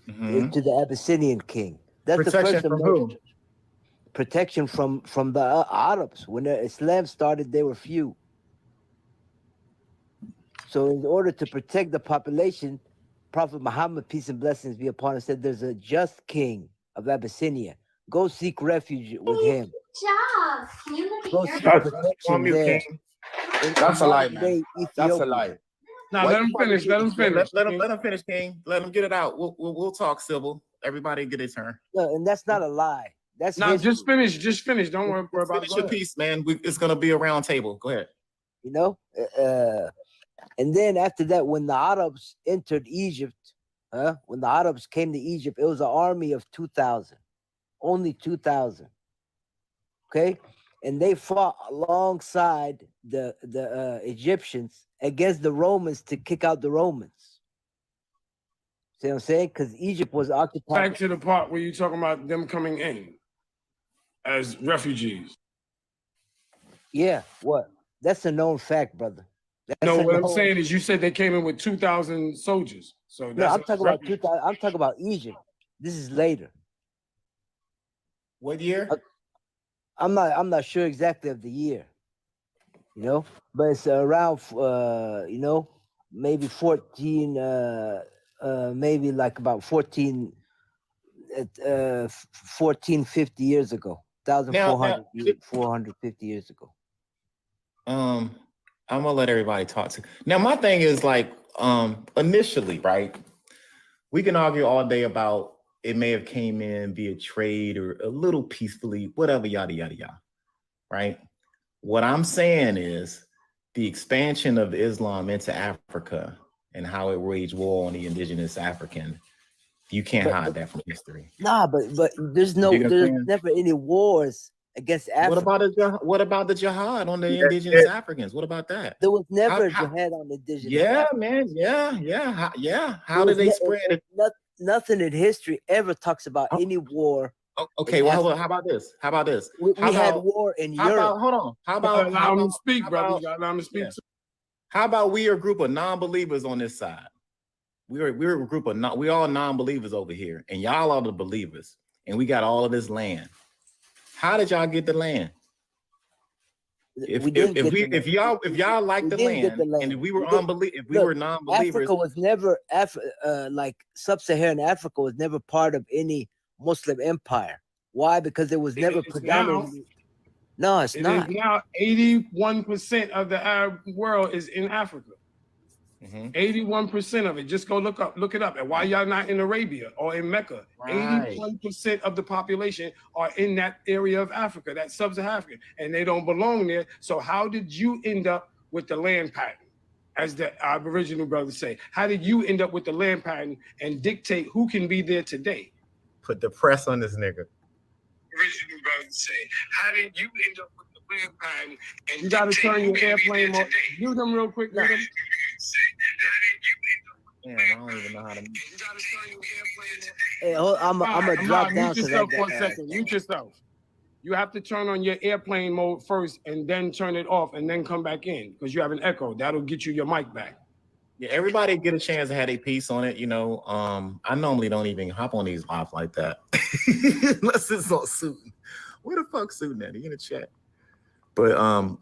to the Abyssinian king. That's Protection the first from who? Protection from the Arabs. When Islam started, they were few. So in order to protect the population, Prophet Muhammad, peace and blessings be upon him, said there's a just king of Abyssinia. Go seek refuge with him. Good job. Can you look Go at seek your protection there. That's a lie, man. That's a Ethiopia. lie. Now let him finish. Let him finish. Let him finish, King. Let him get it out. We'll talk civil. Everybody get his turn. No, and that's not a lie. That's Now history. just finish. Don't worry about Finish your piece, man. It's gonna be a round table. Go ahead. You know, and then after that, when the Arabs entered Egypt, when the Arabs came to Egypt, it was an army of 2,000, only 2,000. Okay, and they fought alongside the Egyptians against the Romans to kick out the Romans. See what I'm saying? Because Egypt was occupied. Back to the part where you're talking about them coming in as refugees. Yeah, what? That's a known fact, brother. That's No, a what I'm known- saying is you said they came in with 2,000 soldiers. So No, that's I'm talking about refugees. 2000. I'm talking about Egypt. This is later. What year? I'm not sure exactly of the year, you know, but it's around you know, maybe 14 maybe like about 1450 years ago. 450 years ago. I'm gonna let everybody talk to. Now, my thing is like, initially, right? We can argue all day about it may have came in via trade or a little peacefully, whatever, yada yada yada, right? What I'm saying is the expansion of Islam into Africa and how it waged war on the indigenous African. You can't hide that from history. Nah, but there's You dig what I'm there's saying? never any wars against Africa. What about the jihad on the indigenous Africans? What about that? There was never How- a jihad on the indigenous. Yeah, Africa. man. Yeah. How did they spread it? Nothing in history ever talks about any war. Okay, well, hold on. How about this? We How had about- war in How Europe. about, hold on. How about, Allow how them about, to speak, how brother. about- You gotta allow them to speak. Yeah. How about we are a group of non-believers on this side? We're a group of we all non-believers over here, and y'all are the believers, and we got all of this land. How did y'all get the land? If y'all like the land, and if we were non-believers, Africa was never like sub-Saharan Africa was never part of any Muslim empire. Why? Because it was never is predominantly. No, it's It not. is now 81% of the Arab world is in Africa. 81% of it. Just go look it up. And why y'all not in Arabia or in Mecca? Right. 81% of the population are in that area of Africa, that sub-Saharan Africa, and they don't belong there. So how did you end up with the land pattern? As the Aboriginal brothers say, how did you end up with the land pattern and dictate who can be there today? Put the press on this nigga. Original brothers say, how did you end up with the land pattern and you gotta turn your airplane on? Mute them real quick. Mute them. damn, I don't even know how to. Hey, I'm gonna drop down Mute because yourself for a second. Mute yourself. You have to turn on your airplane mode first and then turn it off and then come back in because you have an echo. That'll get you your mic back. Yeah, everybody get a chance to have a piece on it. You know, I normally don't even hop on these live like that. Unless it's on Suitin. Where the fuck Suitin at? He in the chat. But I'm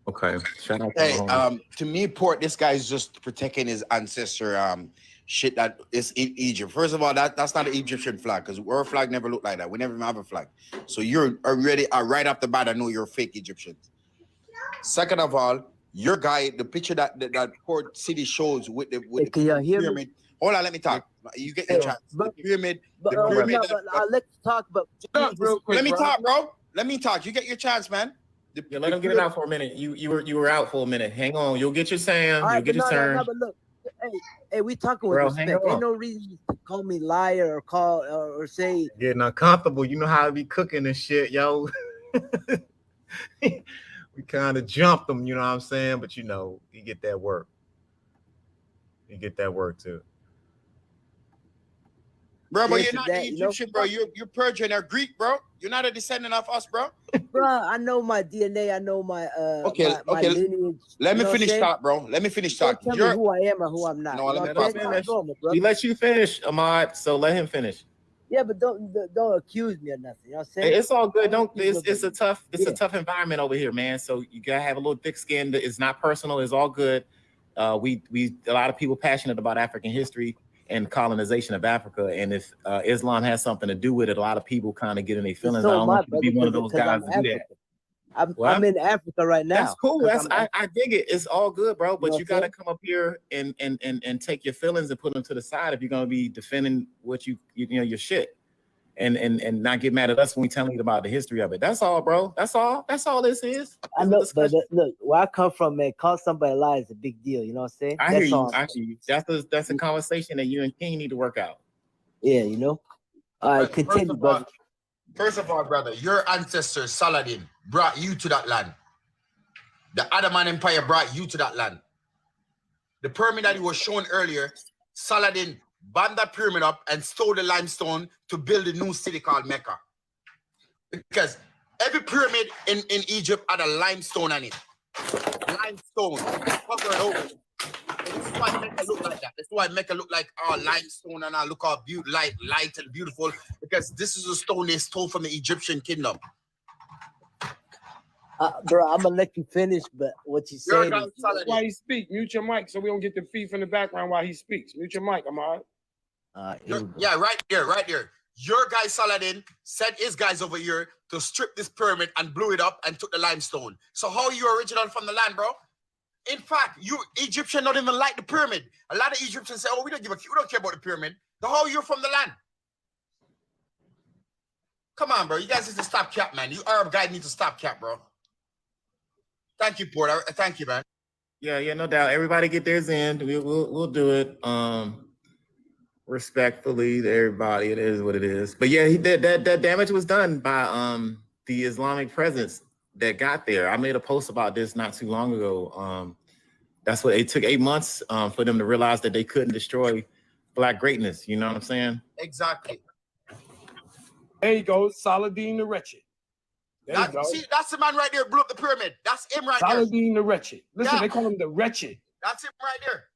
okay. Shout out to Hey, my homie. to me, Port, this guy's just protecting his ancestor shit that is in Egypt. First of all, that's not an Egyptian flag because our flag never looked like that. We never even have a flag. So you're already right off the bat, I know you're a fake Egyptian. Second of all, your guy, the picture that Port City shows with the Can y'all hear me? pyramid. Hold on, let me talk. You get your chance. but- The pyramid. But, The pyramid no, that- but let's talk. But Real quick, let me bro. talk, bro. Let me talk. You get your chance, man. Yeah, let him get it out for a minute. You were out for a minute. Hang on. You'll get your Sam. all You'll right, get but your no, turn. but look, hey, we talking with Bro, hang respect. on. Ain't no reason to call me liar or call or say. Getting uncomfortable. You know how I be cooking and shit, yo. We kind of jumped them, you know what I'm saying? But you know, you get that work. You get that work too. Bro, but Yes, you're not that, you know? Egyptian, bro. You're Persian or Greek, bro. You're not a descendant of us, bro. Bruh, I know my DNA. I know my Okay, my okay. lineage. Let you me know what I'm finish saying? talk, bro. Let me finish Don't talk. tell me You're who I am or who I'm not. No, You know let me what I'm talk. saying? Finish. Normal, bro. We let you finish, Ahmad. So let him finish. Yeah, but don't accuse me of nothing. You know what I'm saying? It's all good. Don't. Keep It's a tough. It's Yeah. a tough environment over here, man. So you gotta have a little thick skin. It's not personal. It's all good. We a lot of people passionate about African history and colonization of Africa, and if Islam has something to do with it, a lot of people kind of get in their feelings. I So don't my want you to be one of brother, those 'cause guys I'm to do that. African. I'm What? in Africa right now. That's cool. 'cause I dig it. It's all good, bro. But know you what I'm got to come up here and take your feelings and put them to the side if you're gonna be defending what you know your shit, and not get mad at us when we telling you about the history of it. That's all, bro. That's all. That's all this is. I It's a know, but discussion. look, where I come from, man, call somebody a lie is a big deal. You know what I'm saying? I hear That's you. all. I hear you. That's a conversation that you and King need to work out. Yeah, you know. All right, First continue, of all, brother. First of all, brother, your ancestor Saladin brought you to that land. The Ottoman Empire brought you to that land. The pyramid that you was shown earlier, Saladin bombed that pyramid up and stole the limestone to build a new city called Mecca. Because every pyramid in Egypt had a limestone on it. Limestone covered over. And this is why Mecca look like that. That's why Mecca look like limestone and look how light and beautiful. Because this is a stone they stole from the Egyptian kingdom. Bro, I'm gonna let you finish, but what you Your saying guy is, That's why Saladin. he speak. Mute your mic so we don't get the feed from the background while he speaks. Mute your mic, Ahmad. here we go. Yeah, right there. Your guy Saladin sent his guys over here to strip this pyramid and blew it up and took the limestone. So how are you original from the land, bro? In fact, you Egyptian don't even like the pyramid. A lot of Egyptians say, "Oh, we don't care about the pyramid." The how you're from the land? Come on, bro. You guys need to stop cap, man. You Arab guys need to stop cap, bro. Thank you, Porter. Thank you, man. Yeah, no doubt. Everybody get theirs in. We'll do it. Respectfully to everybody. It is what it is. But yeah, he did that damage was done by the Islamic presence that got there. I made a post about this not too long ago. That's what it took 8 months for them to realize that they couldn't destroy Black greatness. You know what I'm saying? Exactly. There you go, Saladin the Wretched. There you go. See, that's the man right there who blew up the pyramid. That's him right there. Saladin the Wretched. Listen, Yeah. they call him the Wretched. That's him right there.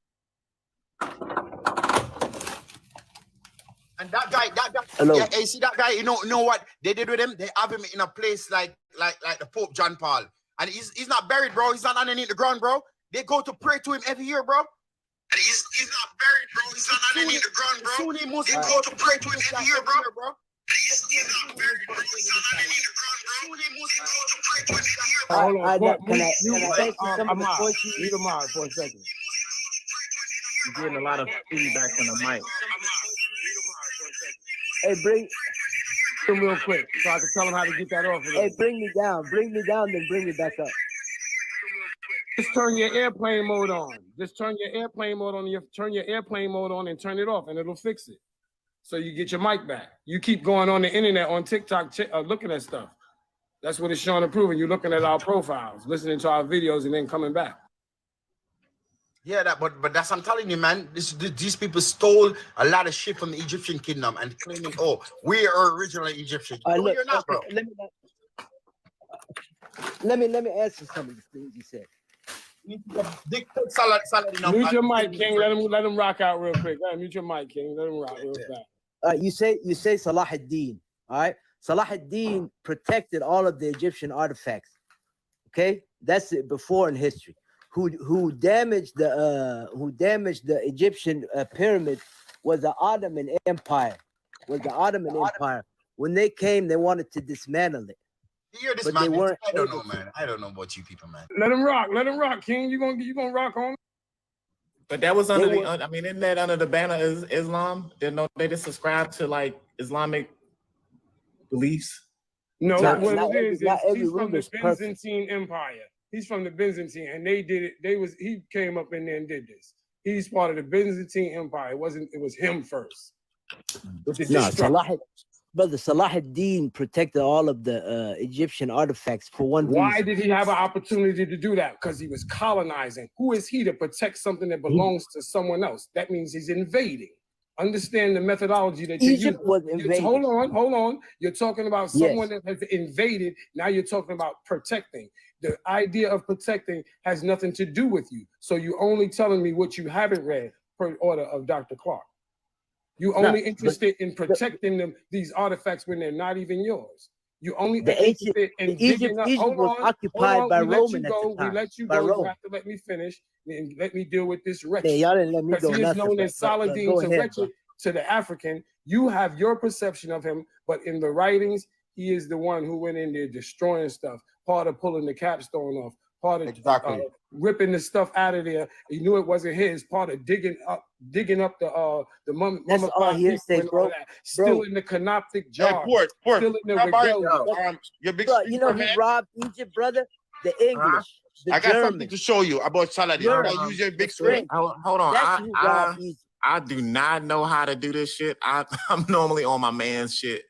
And that guy, Hello. yeah, you see that guy, you know what they did with him? They have him in a place like the Pope John Paul. And he's not buried, bro. He's not underneath the ground, bro. They go to pray to him every year, bro. And he's not buried, bro. He's not underneath the ground, bro. Sunni Muslims go to pray to him every year, bro. He's not buried, bro. He's not underneath the ground, bro. Sunni Muslims go to pray to him every year, bro. Hold on. Can I say some of the Ahmad, points you- leave Ahmad for a second. You're getting a lot of feedback from the mic. Hey, bring Him real quick so I can tell him how to get that off of him. bring me down, then bring me back up. Just turn your airplane mode on. Just turn your airplane mode on. Turn your airplane mode on and turn it off, and it'll fix it. So you get your mic back. You keep going on the internet, on TikTok, looking at stuff. That's what it's showing and proving. You're looking at our profiles, listening to our videos, and then coming back. Yeah, but that's I'm telling you, man. These people stole a lot of shit from the Egyptian kingdom and claiming, oh, we are originally Egyptian. No, Look, you're not, bro. okay, let me answer some of the things you said. Saladin. Mute your mic, King. Let him rock out real quick. Mute your mic, King. Let him rock real fast. You say Salah ad-Din. All right, Salah ad-Din protected all of the Egyptian artifacts. Okay, that's it before in history. Who damaged the Egyptian pyramid was the Ottoman Empire. When they came, they wanted to dismantle it. You're this But man. they weren't I don't able know, man. I don't know about you people, man. Let him rock, King. You gonna rock on? But that was under They the, I mean, isn't that under the banner of Islam? They just subscribe to like Islamic beliefs. No, Not- what not it every- is not every he's from ruler the is perfect. Byzantine Empire. He's from the Byzantine, and they did it. He came up in there and did this. He's part of the Byzantine Empire. It was him first. With the No, destruction. Salah ad-Din protected all of the Egyptian artifacts for one Why reason. did he have an opportunity to do that? Because he was colonizing. Who is he to protect something that belongs to someone else? That means he's invading. Understand the methodology that you use. Egypt was invaded. Hold on. You're talking about Yes. someone that has invaded. Now you're talking about protecting. The idea of protecting has nothing to do with you. So you're only telling me what you haven't read per order of Dr. Clark. You only interested in protecting these artifacts when they're not even yours. You only The interested ancient- in Egypt- digging up. Egypt Hold was on, occupied hold on. by We let Roman you at go. the time, We let you by go. You Rome. have to let me finish and let me deal with this wretch. Man, y'all didn't let me Because go he is nothing. known but- as Saladin go to ahead, wretched to the African. You have your perception of him, but in the writings, he is the one who went in there destroying stuff, part of pulling the capstone off, part of Exactly. ripping the stuff out of there. He knew it wasn't his, part of digging up the That's all mummified hearsay, people and all bro. that. Still in the canoptic jar. Port. Still in the regalia. Your big Bro, you know who man. robbed Egypt, brother? The English, the I got something Germans. to show you about Saladin. You're- I use your big the screen. French. Hold on. That's who robbed Egypt. I do not know how to do this shit. I'm normally on my man's shit,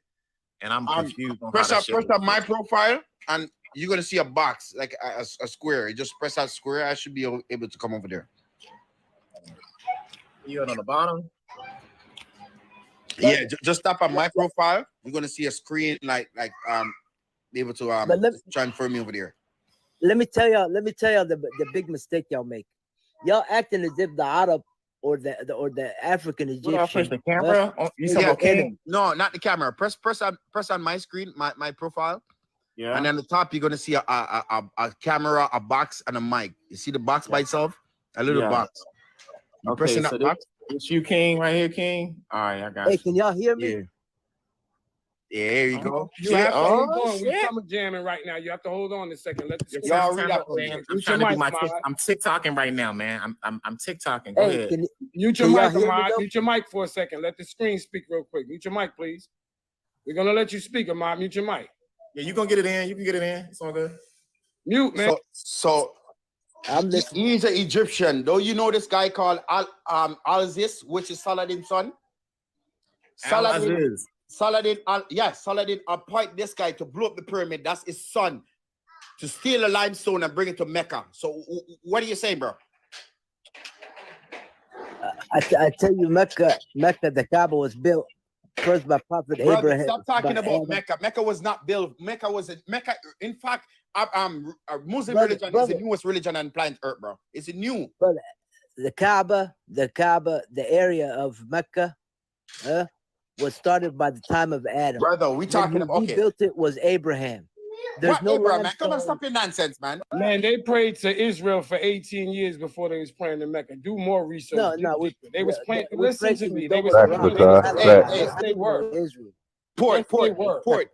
and I'm confused on Press how up that shit my profile, and you're gonna see a box like a square. You just press that square. I should be able to come over there. You on the bottom? Yeah, just tap on my profile. We're gonna see a screen be able to But transfer me over there. let me tell y'all the big mistake y'all make. Y'all acting as if the Arab or the African What I push Egyptian. the camera? Oh, you talking Yeah, about King? no, not the camera. Press on my screen, my profile, Yeah. and then the top you're gonna see a camera, a box, and a mic. You see the box by itself, a little Yeah. box. You press Okay, in that so box. it's you, King, right here, King. All right, I got Hey, you. can y'all hear me? Yeah. Yeah, there you go. You have to hold Oh, on. We're shit. summer jamming right now. You have to hold on a second. Let the Y'all read up on me. I'm Mute trying your to do mic, my Ahmad. I'm TikToking right now, man. I'm TikToking. Go Hey, ahead. can Mute your Can y'all mic, hear me, Ahmad. though? Mute your mic for a second. Let the screen speak real quick. Mute your mic, please. We're gonna let you speak, Ahmad. Mute your mic. Yeah, you gonna get it in. You can get it in. It's all good. Mute, man. So I'm listening. he's an Egyptian. Though you know this guy called Al-Aziz, which is Saladin's son. Al-Aziz. Saladin appoint this guy to blow up the pyramid. That's his son, to steal the limestone and bring it to Mecca. So what do you say, bro? I tell you, Mecca, the Kaaba was built first by Prophet Brother, Abraham. stop talking by about Adam. Mecca. Mecca was not built. Mecca. In fact, Muslim Brother, religion is brother. the newest religion on planet Earth, bro. It's a new. The Kaaba, the area of Mecca, was started by the time of Adam. Brother, we talking When about he okay. built it was Abraham. There's What, no Abraham, man? Come on, limestone. stop your nonsense, man. Man, they prayed to Israel for 18 years before they was praying to Mecca. Do more research. No, Dig no, deeper. They was praying. we Listen pray to to me. the They was Dome of Facts, praying. Ra. Fatah. Hey, Facts. Yes, they were. Israel. Yes, they were. Port.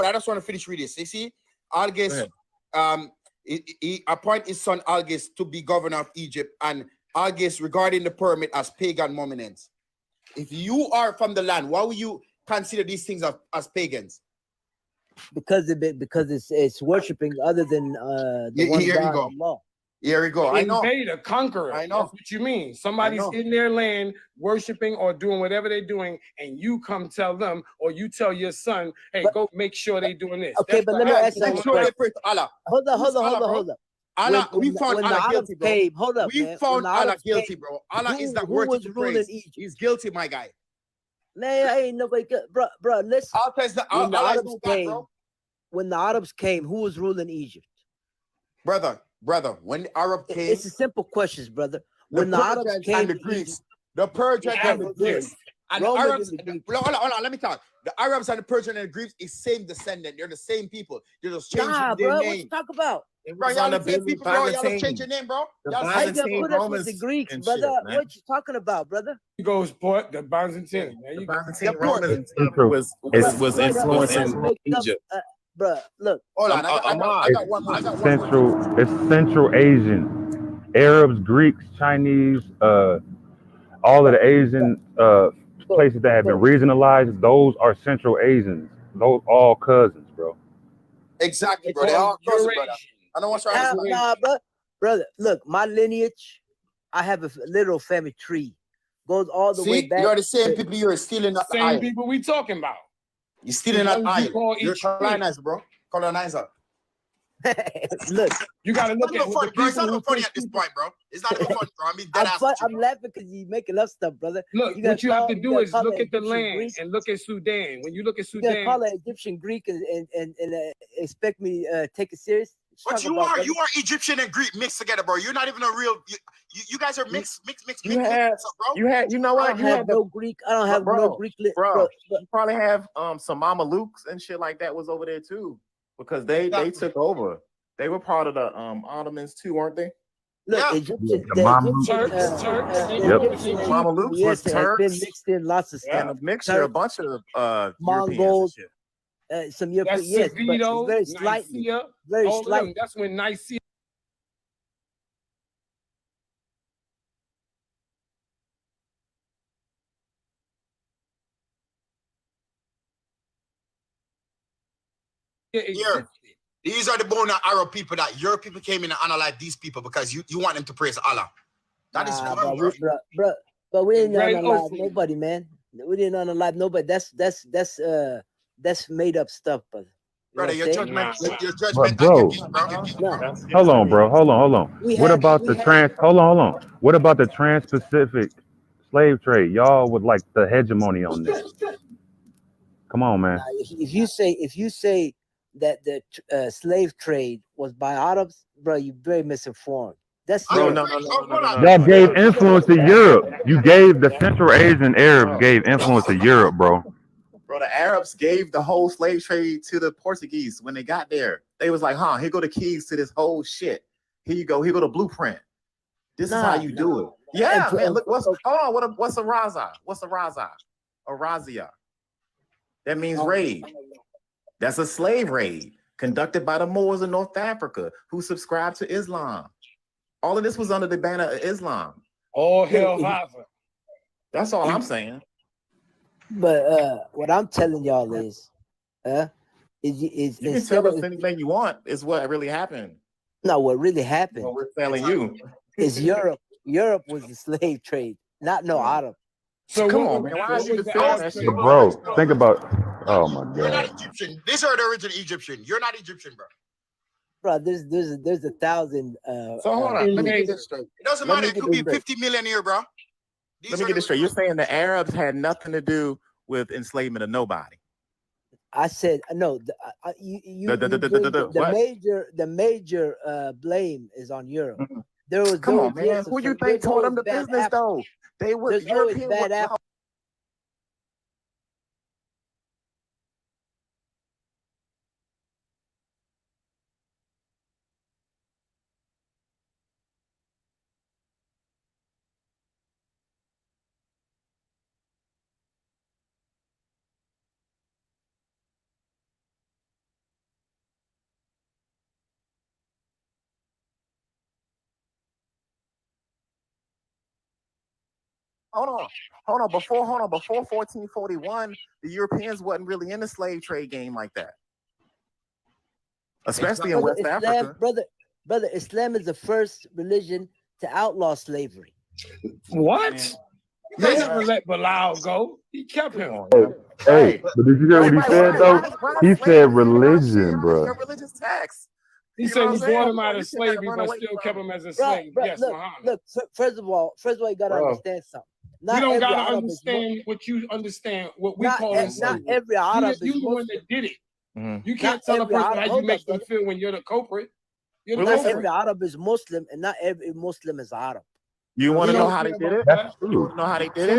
I just want to finish reading this. You see, Algis, he appoint his son Algis to be governor of Egypt, and Algis regarding the pyramid as pagan monuments. If you are from the land, why would you consider these things as pagans? Because it's worshiping other than the one Here you God, go. Allah. Here we go. I know. Invader, conqueror. I know. That's what you mean. Somebody's know. in their land worshiping or doing whatever they're doing, and you come tell them, or you tell your son, "Hey, But- go make sure they doing this." Okay, That's but what let me happened. ask you Make a sure they question. pray to Allah. Hold up. Allah, we found when Allah the Arabs guilty, bro. came, hold up, We man. found When the Allah Arabs guilty, came, bro. Allah is not who worthy was to ruling praise. Egypt? He's guilty, my guy. Man, ain't nobody, bro. Listen. Allah is not. When the Allah is Arabs not God, came, bro. when the Arabs came, who was ruling Egypt? Brother. When the Arab came, It's a simple questions, brother. the When the Arabs Persians came and the to Greeks, Egypt, the Persians and the Romans, Greeks, and the Romans Arabs. and the Greeks. Hold on, let me talk. The Arabs and the Persians and the Greeks is same descendant. They're the same people. They're just changing Nah, their bro, what you name. talk about? It Bro, was y'all on the the same people, bro. Y'all just change Byzantine. your name, bro. The Y'all How you same gonna Byzantine put us with Romans the Greeks, and brother? shit, man. What you talking about, brother? He goes, "Port the Byzantine." There The you go. Byzantine Yeah, Romans and stuff True. was Bruh, influencing you make up, Egypt. bruh. Look, Hold on, I got one more. It's Central Asian, Arabs, Greeks, Chinese, all of the Asian places that have been regionalized. Those are Central Asians. Those all cousins, bro. Exactly, They bro. They call all it close, brother. Eurasian. I know what's wrong. nah, brother. Look, my lineage, I have a literal family tree, goes all the way See, back. you're the same people. You're stealing that Same iron. people we talking about. You're stealing The that ones you iron. call You're each colonizer, bro. Colonizer. Look, You got to It's look not at even what funny, the bro. It's people not who even funny push at this people. point, bro. It's not even funny, bro. I'm being dead ass. I'm laughing because you making up stuff, brother. Look, You gotta what you have call- to you do gotta is call look it at the Egyptian land Greek. and look at Sudan. When you look at You gotta Sudan, call it Egyptian Greek and expect me take it serious? But you are Egyptian and Greek mixed together, bro. You're not even a real. You guys are mixed, You had, bro. you had, you know I what? don't You have had no Greek. I don't have bro, no Greek. bro. You probably have some Mamelukes and shit like that was over there too, because they took over. They were part of the Ottomans too, weren't they? Look, Yeah. Egyptian, The Mamelukes. Turks, Yep. Mamelukes was yes, has been Turks. mixed in lots of And stuff. a mixture, a bunch of Europeans Mongols, and shit. some European, that's yes, but Sevito, very slightly, Nicaea, very all of them. slightly. That's when Nicaea. Here, these are the born Arab people that your people came in and analyzed these people because you want them to praise Allah. That is Nah, wrong, bro. But we didn't Right, unalive open. nobody, man. We didn't unalive nobody. That's made up stuff, brother. You know brother. what Your I'm saying? judgment, your judgment, bro. against, bro. No, Hold on, bro. Hold on. we What have about the trans? Hold on. What about the trans-Pacific slave trade. Y'all would like the hegemony on this. Come on, man. Now, if you say that the slave trade was by Arabs, bro, you're very misinformed. That's Bro, Europe. Y'all gave influence to Europe. You gave the Central Asian Arabs gave influence to Europe, bro. Bro, the Arabs gave the whole slave trade to the Portuguese when they got there. They was like, here go the keys to this whole shit. Here you go. Here go the blueprint. This is how you do it. Yeah, man. Look, what's a raza? What's a raza? A razia. That means raid. That's a slave raid conducted by the Moors in North Africa who subscribed to Islam. All of this was under the banner of Islam. All hell Hoffa. That's all I'm saying. But what I'm telling y'all is You can tell us anything you want. Is what really happened. No, what really happened What we're telling you is Europe. Europe was the slave trade, not no Arab. So come on, man. Why is you defending that shit? Bro, think about. Oh my You're not God. Egyptian. These are the original Egyptian. You're not Egyptian, bro. Bro, there's 1,000. So hold on. Let me get this straight. It doesn't Let matter. me It get could be this straight. 50 million here, bro. Let me get this straight. You're saying the Arabs had nothing to do with enslavement of nobody. I said no. The major blame is on Europe. Mhm. There was Come on, there man. was Who you some- think there's told them always the bad business apples. though? They were There's always European. bad apples. Hold on. Before 1441, the Europeans wasn't really in the slave trade game like that. Especially in West Africa. Brother, Islam is the first religion to outlaw slavery. What? They never let Bilal go. He kept him. Hey, but did you hear what he said though? He said religion, bro. Religious text. He You said know he what I'm saying? brought him out You of shouldn't have slavery, run but away still from kept him. him as a Bro, slave. Yes, Muhammad. look. First of all, you gotta Bro. understand something. You Not don't every gotta Arab is understand what you understand, what we not, call not enslavement. every Arab You is the one Muslim. that did it. Mhm. You can't Not tell a every person Arab- how you hold make up, them brother. feel when you're the culprit. You're the Well, Not listen. culprit. every Arab is Muslim, and not every Muslim is Arab. You want to We know don't how they care did about it? that. You want to know how they did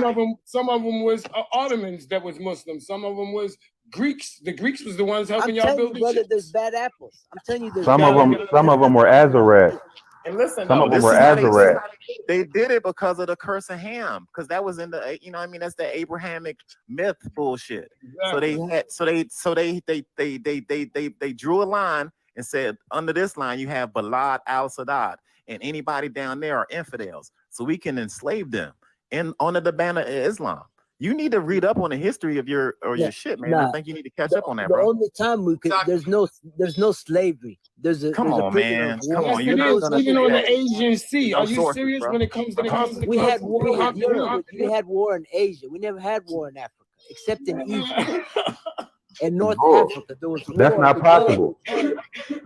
Some of them was Ottomans that was Muslim. Some of them was Greeks. The Greeks was the ones I'm helping y'all telling you, build the brother, ships. there's bad apples. I'm telling you, there's Some bad of them were Azareth. And listen, Some though, of them this were is how Azareth. they did it because of the curse of Ham, because that was in the, you know what I mean, that's the Abrahamic myth bullshit. So they had, they drew a line and said, under this line you have Balad al-Sadat, and anybody down there are infidels, so we can enslave them in under the banner of Islam. You need to read up on the history of your shit, man. I think you need to catch up on that, The bro. only time we could there's no slavery. There's a Come on, prisoner man. of war. Come on, Yes, you're it not is. gonna Even do on that. the Asian Sea. No Are you sources, serious bro. when it comes to the Constitution? We had war with Europe. We had war in Asia. We never had war in Africa, except in Egypt and North Bro, Africa. There was war. That's not possible.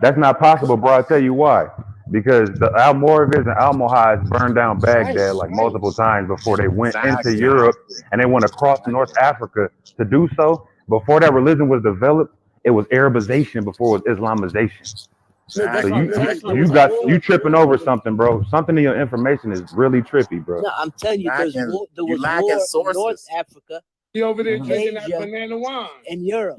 That's not possible, bro. I'll tell you why. Because the Almoravids and Almohads burned down Baghdad like multiple times before they went into Europe, and they went across North Africa to do so. Before that religion was developed, it was Arabization before it was Islamization. So you tripping over something, bro. Something in your information is really trippy, bro. No, I'm telling you, there was war in North Africa, He over there drinking Asia, that banana wine. and Europe.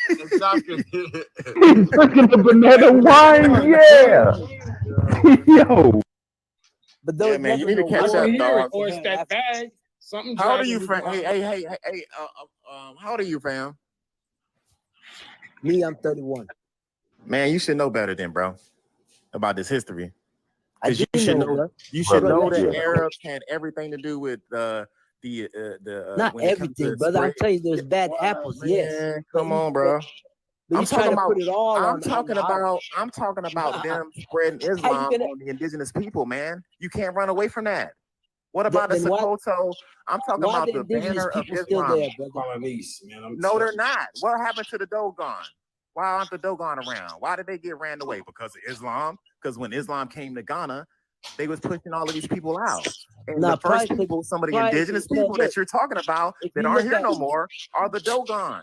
He's drinking the banana wine, yeah. Yo. But there was man, you never need to no catch war up, in Hear dog. it, or it's North that Africa. bag. Something. How old are dragging you, me fam? behind. Hey, how old are you, fam? Me, I'm 31. Man, you should know better than, bro, about this history. I You didn't should know, know. bro. You should Bro, know that that shit- Arabs had everything to do with Not when it comes to everything, brother. I'm spread- telling you, there's bad apples. Yes. Man, come on, bro. But I'm you trying talking to about. put it all I'm on. talking about them spreading Islam gonna- on the indigenous people, man. You can't run away from that. What about Then the why- Sokoto? I'm talking Why about the the indigenous banner of people still Islam. there, brother? Colonies, man. I'm No, they're not. What happened to the Dogon? Why aren't the Dogon around? Why did they get ran away? Because of Islam. Because when Islam came to Ghana, they was pushing all of these people out. And Nah, the first price. people, some of the price- indigenous look, people look, that you're talking about if that you aren't look here at- no more are the Dogon.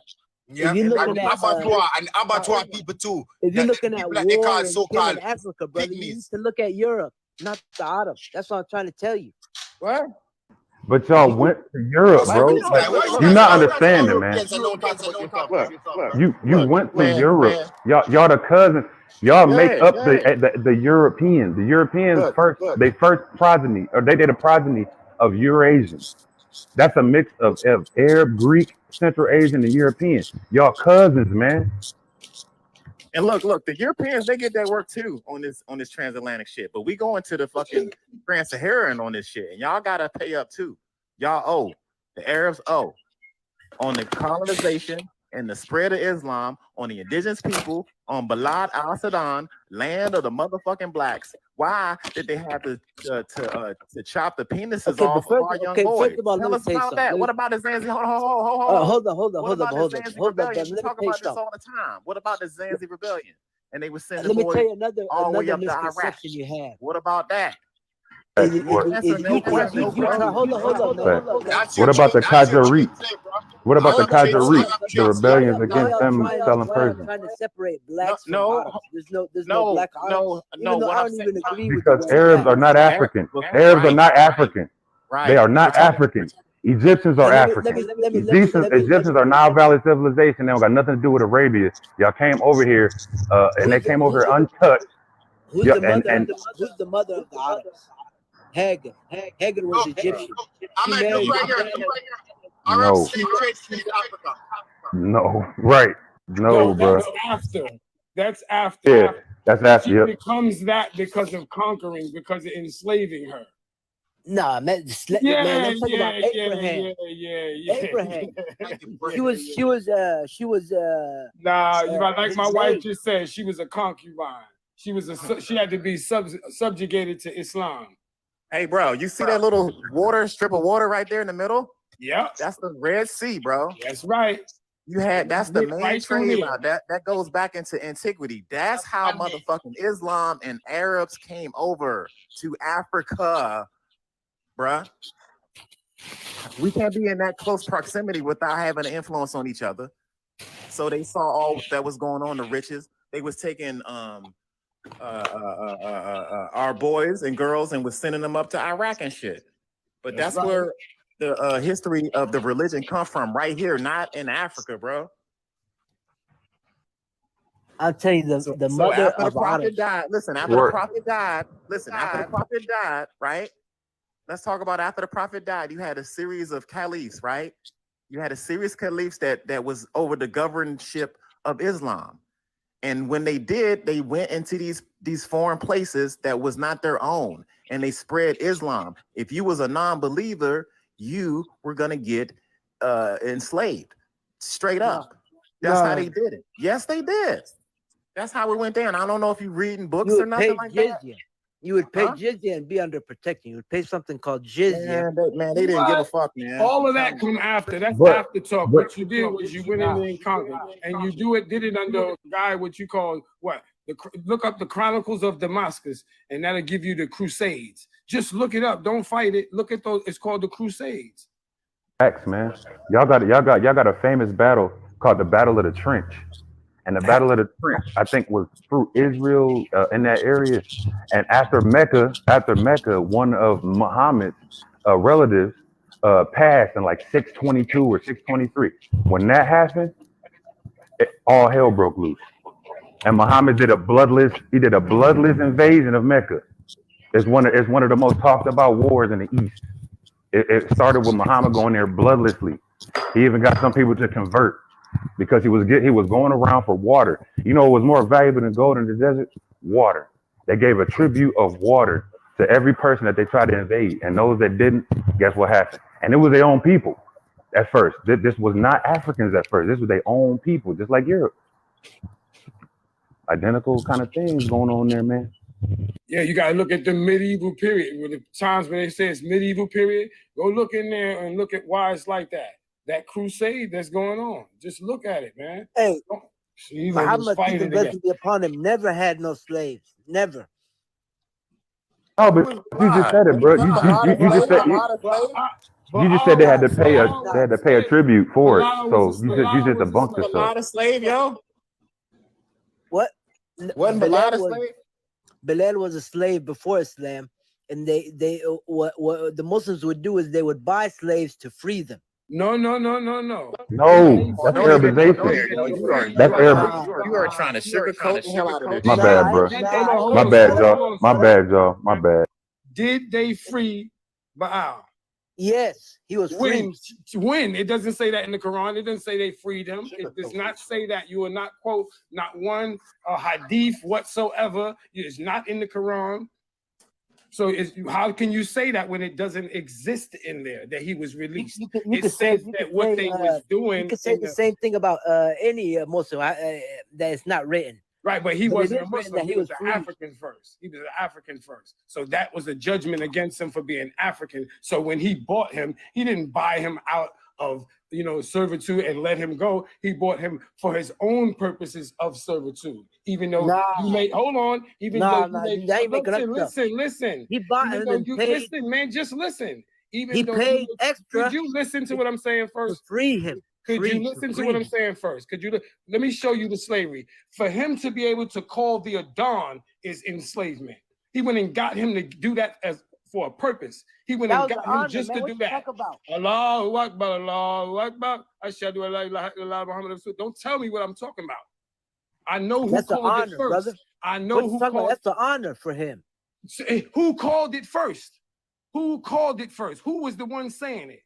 Yeah, If you're looking at, abattoir and abattoir people too. if you're The looking at people war that they call and so-called killing Africa, brother, you need pygmies. to look at Europe, not the Arabs. That's what I'm trying to tell you. What? But y'all went to Europe, Why bro. we Like, don't- you're not understanding, man. You Look, went to man, Europe. Y'all the cousins. Y'all Yeah, make up yeah. the Europeans. The Europeans Look, first. look. They first progeny, or they did a progeny of Eurasians. That's a mix of Arab, Greek, Central Asian, and European. Y'all cousins, man. And look, the Europeans, they get that work too on this transatlantic shit. But we going to the fucking trans-Saharan on this shit. And y'all gotta pay up too. Y'all owe. The Arabs owe on the colonization and the spread of Islam on the indigenous people, on Balad al-Sudan, land of the motherfucking blacks. Why did they have to chop the penises Okay, off but of our young boys? first of all, let Tell me us tell you about something. that. What about the Zanzi? Hold Hold What about the on, Zanzi brother. Rebellion? We Let me talk tell you about this something. all the time. What about the Zanzi Rebellion? And they were sending Let me boys tell you another all the way up to Iraq. misconception you have. What about that? That's If what. Answer no question, you try, bro. hold on, man. Fact. Hold on. What about the Qajarit? What about the Hold on, hold on. Qajarit? The rebellions Why against y'all them trying- selling why y'all Persian. trying to separate blacks No, from Arabs? There's no black Arabs. no. Even though What I I'm don't saying, even agree with the Because word Arabs black. are not African. Right, Arabs are not African. right. They are not We're talking- African. Egyptians are African. Egyptians are Nile Valley civilization. They don't got nothing to do with Arabia. Y'all came over here, and they came over here untouched. Who's Yeah, the mother? and- Who's the mother of the Arabs? Hagar. Hagar was Egyptian. I'm She like, married- look right here. No. Arabs slave trade in Africa. No, right? No, bro. That's after. That's after. Yeah, that's She after. Yep. becomes that because of conquering, because of enslaving her. Nah, man. Let's talk about Abraham. Yeah. Abraham. She was. Nah, you know, like my wife enslaved. just said, she was a concubine. She had to be subjugated to Islam. Hey, bro, you see that little strip of water right there in the middle? Yep, That's the Red Sea, bro. that's right. That's the main Right through trade here. route. That goes back into antiquity. That's how motherfucking Islam and Arabs came over to Africa, bruh. We can't be in that close proximity without having an influence on each other. So they saw all that was going on, the riches. They was taking our boys and girls and was sending them up to Iraq and shit. But that's right. where the history of the religion come from, right here, not in Africa, bro. I'll tell you the mother after the of prophet Arabs. died, after the prophet died, right? Let's talk about after the prophet died. You had a series of caliphs, right? You had a series of caliphs that was over the governorship of Islam. And when they did, they went into these foreign places that was not their own, and they spread Islam. If you was a non-believer, you were gonna get enslaved, straight up. That's how they did it. Yes, they did. That's how it went down. I don't know if you're reading books You or would nothing pay like that. jizya. You would pay Huh? jizya and be under protection. You would pay something called jizya. Man, they didn't give a fuck, man. All of that come after. That's But- after talk. What you did was you went in there and conquered, and you did it under a guy what you call what? Look up the Chronicles of Damascus, and that'll give you the Crusades. Just look it up. Don't fight it. Look at those. It's called the Crusades. Facts, man. Y'all got a famous battle called the Battle of the Trench. And the Battle of the Trench, I think, was through Israel in that area. And after Mecca, one of Muhammad's relatives passed in like 622 or 623. When that happened, all hell broke loose. And Muhammad did a bloodless invasion of Mecca. It's one of the most talked about wars in the East. It started with Muhammad going there bloodlessly. He even got some people to convert because he was going around for water. You know what was more valuable than gold in the desert? Water. They gave a tribute of water to every person that they tried to invade. And those that didn't, guess what happened? And it was their own people at first. This was not Africans at first. This was their own people, just like Europe. Identical kind of things going on there, man. Yeah, you gotta look at the medieval period. With the times when they say it's medieval period, go look in there and look at why it's like that. That crusade that's going on. Just look at it, man. Hey, See, Muhammad, peace and blessings be upon him, never had no slaves. Never. Oh, but you just said it, bro. You just said you just said they had to pay a tribute for it. So you just debunked yourself. Bilal a slave, yo. What? Wasn't Bilal a slave? Bilal was a slave before Islam, and what the Muslims would do is they would buy slaves to free them. No. No, that's Arabization. That's Arabic. You are trying to sugarcoat the hell out of this. My bad, bro. My bad, y'all. My bad, y'all. My bad. Did they free Baal? Yes, he was free. When? It doesn't say that in the Quran. It doesn't say they freed him. It does not say that. You will not quote not one hadith whatsoever. It's not in the Quran. So how can you say that when it doesn't exist in there that he was released? You could say that what they was doing. You could say the same thing about any Muslim that is not written. Right, but he But wasn't it a is written Muslim. that He he was was an free. African first. He was an African first. So that was a judgment against him for being African. So when he bought him, he didn't buy him out of servitude and let him go. He bought him for his own purposes of servitude. Even though you may hold on, even though you may listen. He bought him and paid. Listen, man, just listen. Even He though paid extra. Could you listen to what I'm saying first? To free him. Could you listen to what I'm saying first? Could you let me show you the slavery? For him to be able to call the Adon is enslavement. He went and got him to do that as for a purpose. He went and got him just to do that. Allahu Akbar, Allahu Akbar. Ashhadu an la ilaha illallah Muhammad Rasul. Don't tell me what I'm talking about. I know who called it first. Brother. I know who called it. That's an honor for him. Who called it first? Who called it first? Who was the one saying it?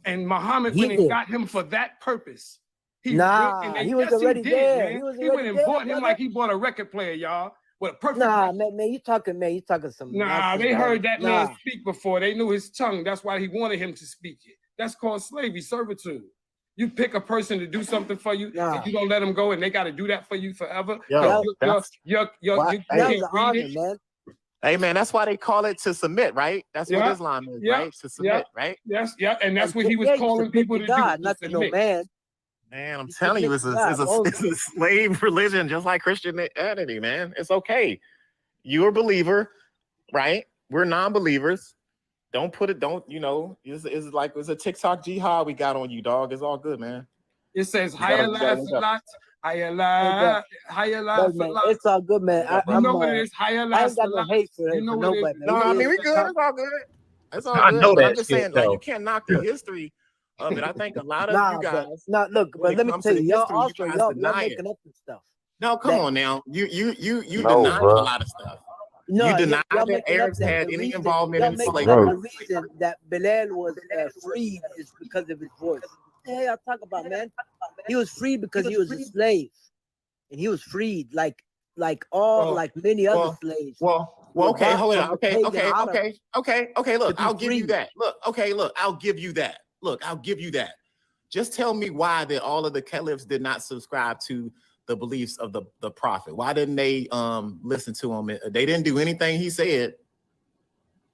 And Muhammad went and got him for that purpose. He was already there. He went and bought him like he bought a record player, y'all. With a perfect. Man, you talking some. They heard that man speak before. They knew his tongue. That's why he wanted him to speak it. That's called slavery, servitude. You pick a person to do something for you, and you don't let them go, and they got to do that for you forever. You can't read it. Man. Hey man, that's why they call it to submit, right? That's what Islam is, right? To submit, right? Yes, and that's what he was calling people to God, do. Not to no man. Man, I'm telling you, it's a slave religion, just like Christianity, man. It's okay. You're a believer, right? We're non-believers. It's like it's a TikTok jihad we got on you, dog. It's all good, man. It says Hayala. It's all good, man. You know what it is? I ain't got no hate for nobody. No, I mean we good. It's all good. It's all good. I know that. I'm just saying, like, you can't knock the history of it. I think a lot of you guys. Look, but let me tell you, y'all making up some stuff. No, come on now. You deny a lot of stuff. No, you deny that Arabs had any involvement in slavery. The reason that Bilal was freed is because of his voice. Hey, I'll talk about, man. He was freed because he was a slave, and he was freed like many other slaves. Okay, hold on. Okay. Look, I'll give you that. I'll give you that. Just tell me why that all of the caliphs did not subscribe to the beliefs of the prophet. Why didn't they listen to him? They didn't do anything he said.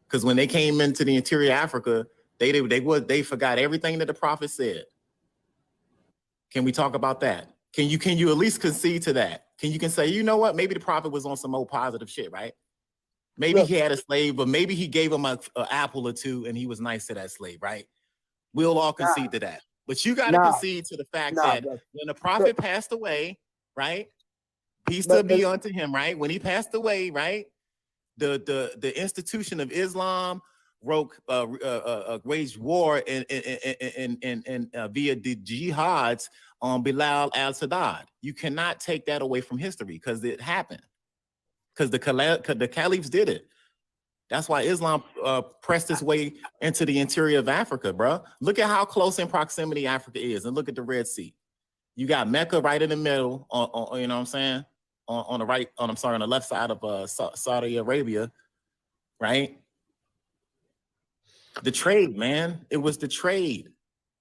Because when they came into the interior Africa, they forgot everything that the prophet said. Can we talk about that? Can you at least concede to that? You can say, you know what? Maybe the prophet was on some old positive shit, right? Maybe he had a slave, but maybe he gave him an apple or two and he was nice to that slave, right? We'll all concede to that. But you got to concede to the fact that when the prophet passed away, right? Peace to be unto him, right? When he passed away, right? The institution of Islam waged war and via the jihads on Bilal al-Sadat. You cannot take that away from history because it happened. Because the caliphs did it. That's why Islam pressed its way into the interior of Africa, bro. Look at how close in proximity Africa is, and look at the Red Sea. You got Mecca right in the middle, you know what I'm saying? On the left side of Saudi Arabia, right? The trade, man. It was the trade.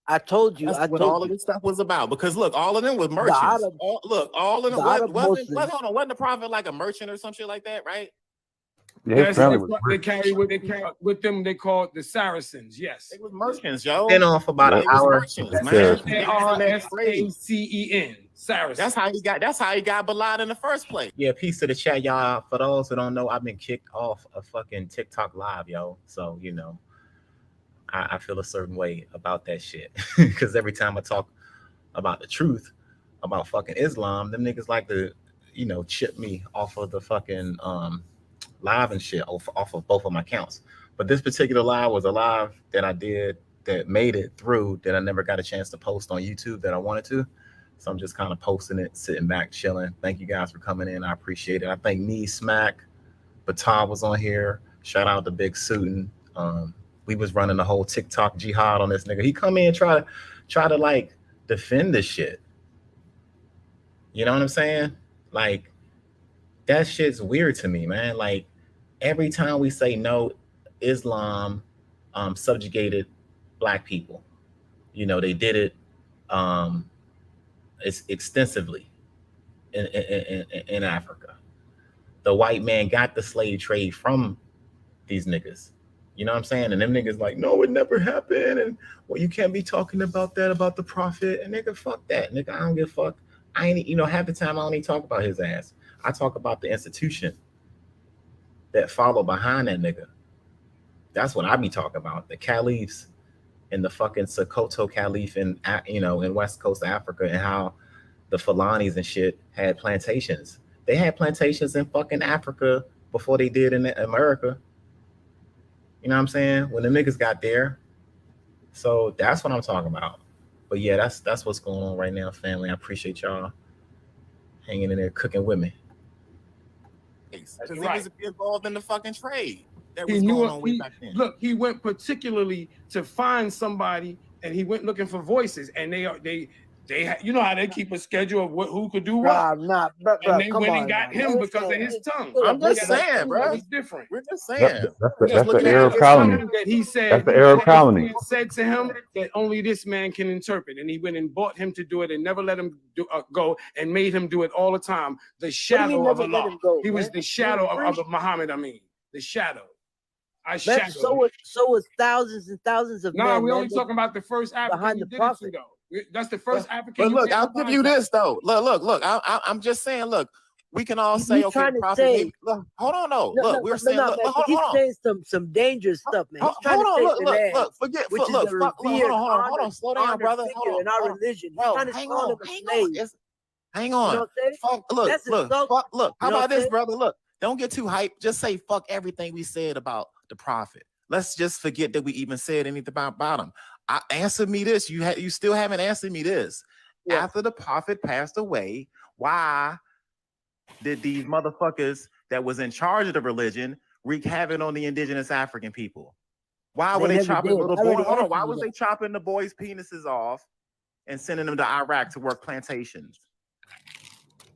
I told you. That's what all of this stuff was about. Because look, all of them were merchants. All of them wasn't the prophet like a merchant or some shit like that, right? Yeah, his Yes, family that's was what they rich. carry. What they carry with them, they call it the Saracens. Yes. They was merchants, yo. Been on for about Yep. an They was hour. merchants, That's man. Saracens. They was in that trade. SARACEN. Saracens. That's how he got Bilal in the first place. Yeah, peace to the chat, y'all. For those who don't know, I've been kicked off a fucking TikTok live, yo. So, you know, I feel a certain way about that shit. Because every time I talk about the truth about fucking Islam, them niggas like to, you know, chip me off of the fucking live and shit off of both of my accounts. But this particular live was a live that I did that made it through that I never got a chance to post on YouTube that I wanted to. So I'm just kind of posting it, sitting back, chilling. Thank you guys for coming in. I appreciate it. I think me, Smack, Batar was on here. Shout out to Big Suitin. We was running the whole TikTok jihad on this nigga. He come in and try to like defend this shit. You know what I'm saying? Like, that shit's weird to me, man. Like, every time we say no, Islam subjugated black people. You know, they did it it's extensively in Africa. The white man got the slave trade from these niggas. You know what I'm saying? And them niggas like, no, it never happened. And well, you can't be talking about that, about the prophet. And nigga, fuck that. Nigga, I don't give a fuck. I ain't, you know, half the time I don't even talk about his ass. I talk about the institution that follow behind that nigga. That's what I be talking about. The caliphs and the fucking Sokoto Caliph in, you know, in West Coast Africa, and how the Fulanis and shit had plantations. They had plantations in fucking Africa before they did in America. You know what I'm saying? When the niggas got there. So that's what I'm talking about. But yeah, that's what's going on right now, family. I appreciate y'all hanging in there, cooking with me. Because right. niggas be involved in the fucking trade. That He was knew going on way he, back then. look, he went particularly to find somebody, and he went looking for voices, and they you know how they keep a schedule of who could do what. Bro, And they come went on and got now. him because of his tongue. I'm just They got- saying, bro. It was different. We're just That's saying. that's the looking at Arab it, colony. That he said That's the Arab that was colony. being said to him that only this man can interpret, and he went and bought him to do it and never let him go, and made him do it all the time. The shadow of Allah. He was the shadow of Muhammad. I mean, the shadow. So was thousands and thousands of men. No, we're man. only talking about the first African behind you the did prophet. it to, though. That's the first African. But you look, did I'll it give to. you this though. Look. I'm just saying. Look, we can all You say, okay, trying to prophet. say- Maybe, look, hold on, no. Look, we're saying, man, look, he's hold on. saying some dangerous stuff, man. He's trying Hold to on, say look, Bilal, forget, which is look, a fuck, revered, hold on, slow down, honored brother. figure Hold on, in our religion. He's bro, trying to hang call on, him a slave. hang on. You know what I'm saying? Fuck, look, That's look, insult- fuck, look. How you know about what I'm this, saying? brother? Look, don't get too hyped. Just say fuck everything we said about the prophet. Let's just forget that we even said anything about him. Answer me this. You still haven't answered me this. Yeah. After the prophet passed away, why did these motherfuckers that was in charge of the religion wreak havoc on the indigenous African people? Why were They they never chopping did. little I already boys? Hold on. answered Why you was that. they chopping the boys' penises off and sending them to Iraq to work plantations?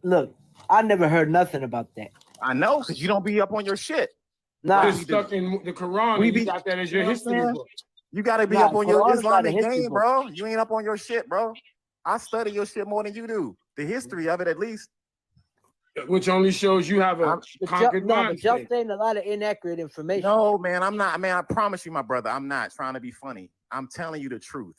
Look, I never heard nothing about that. I know, because you don't be up on your shit. Nah, It's stuck in the Quran, We and be- you got that as your you know what I'm history saying? book. You gotta be Nah, up on your Quran is not a Islamic history game, book. bro. You ain't up on your shit, bro. I study your shit more than you do. The history of it, at least. Which only shows you have a I'm- conquered but mind y'all state. saying a lot of inaccurate information. No, man, I'm not. Man, I promise you, my brother, I'm not trying to be funny. I'm telling you the truth.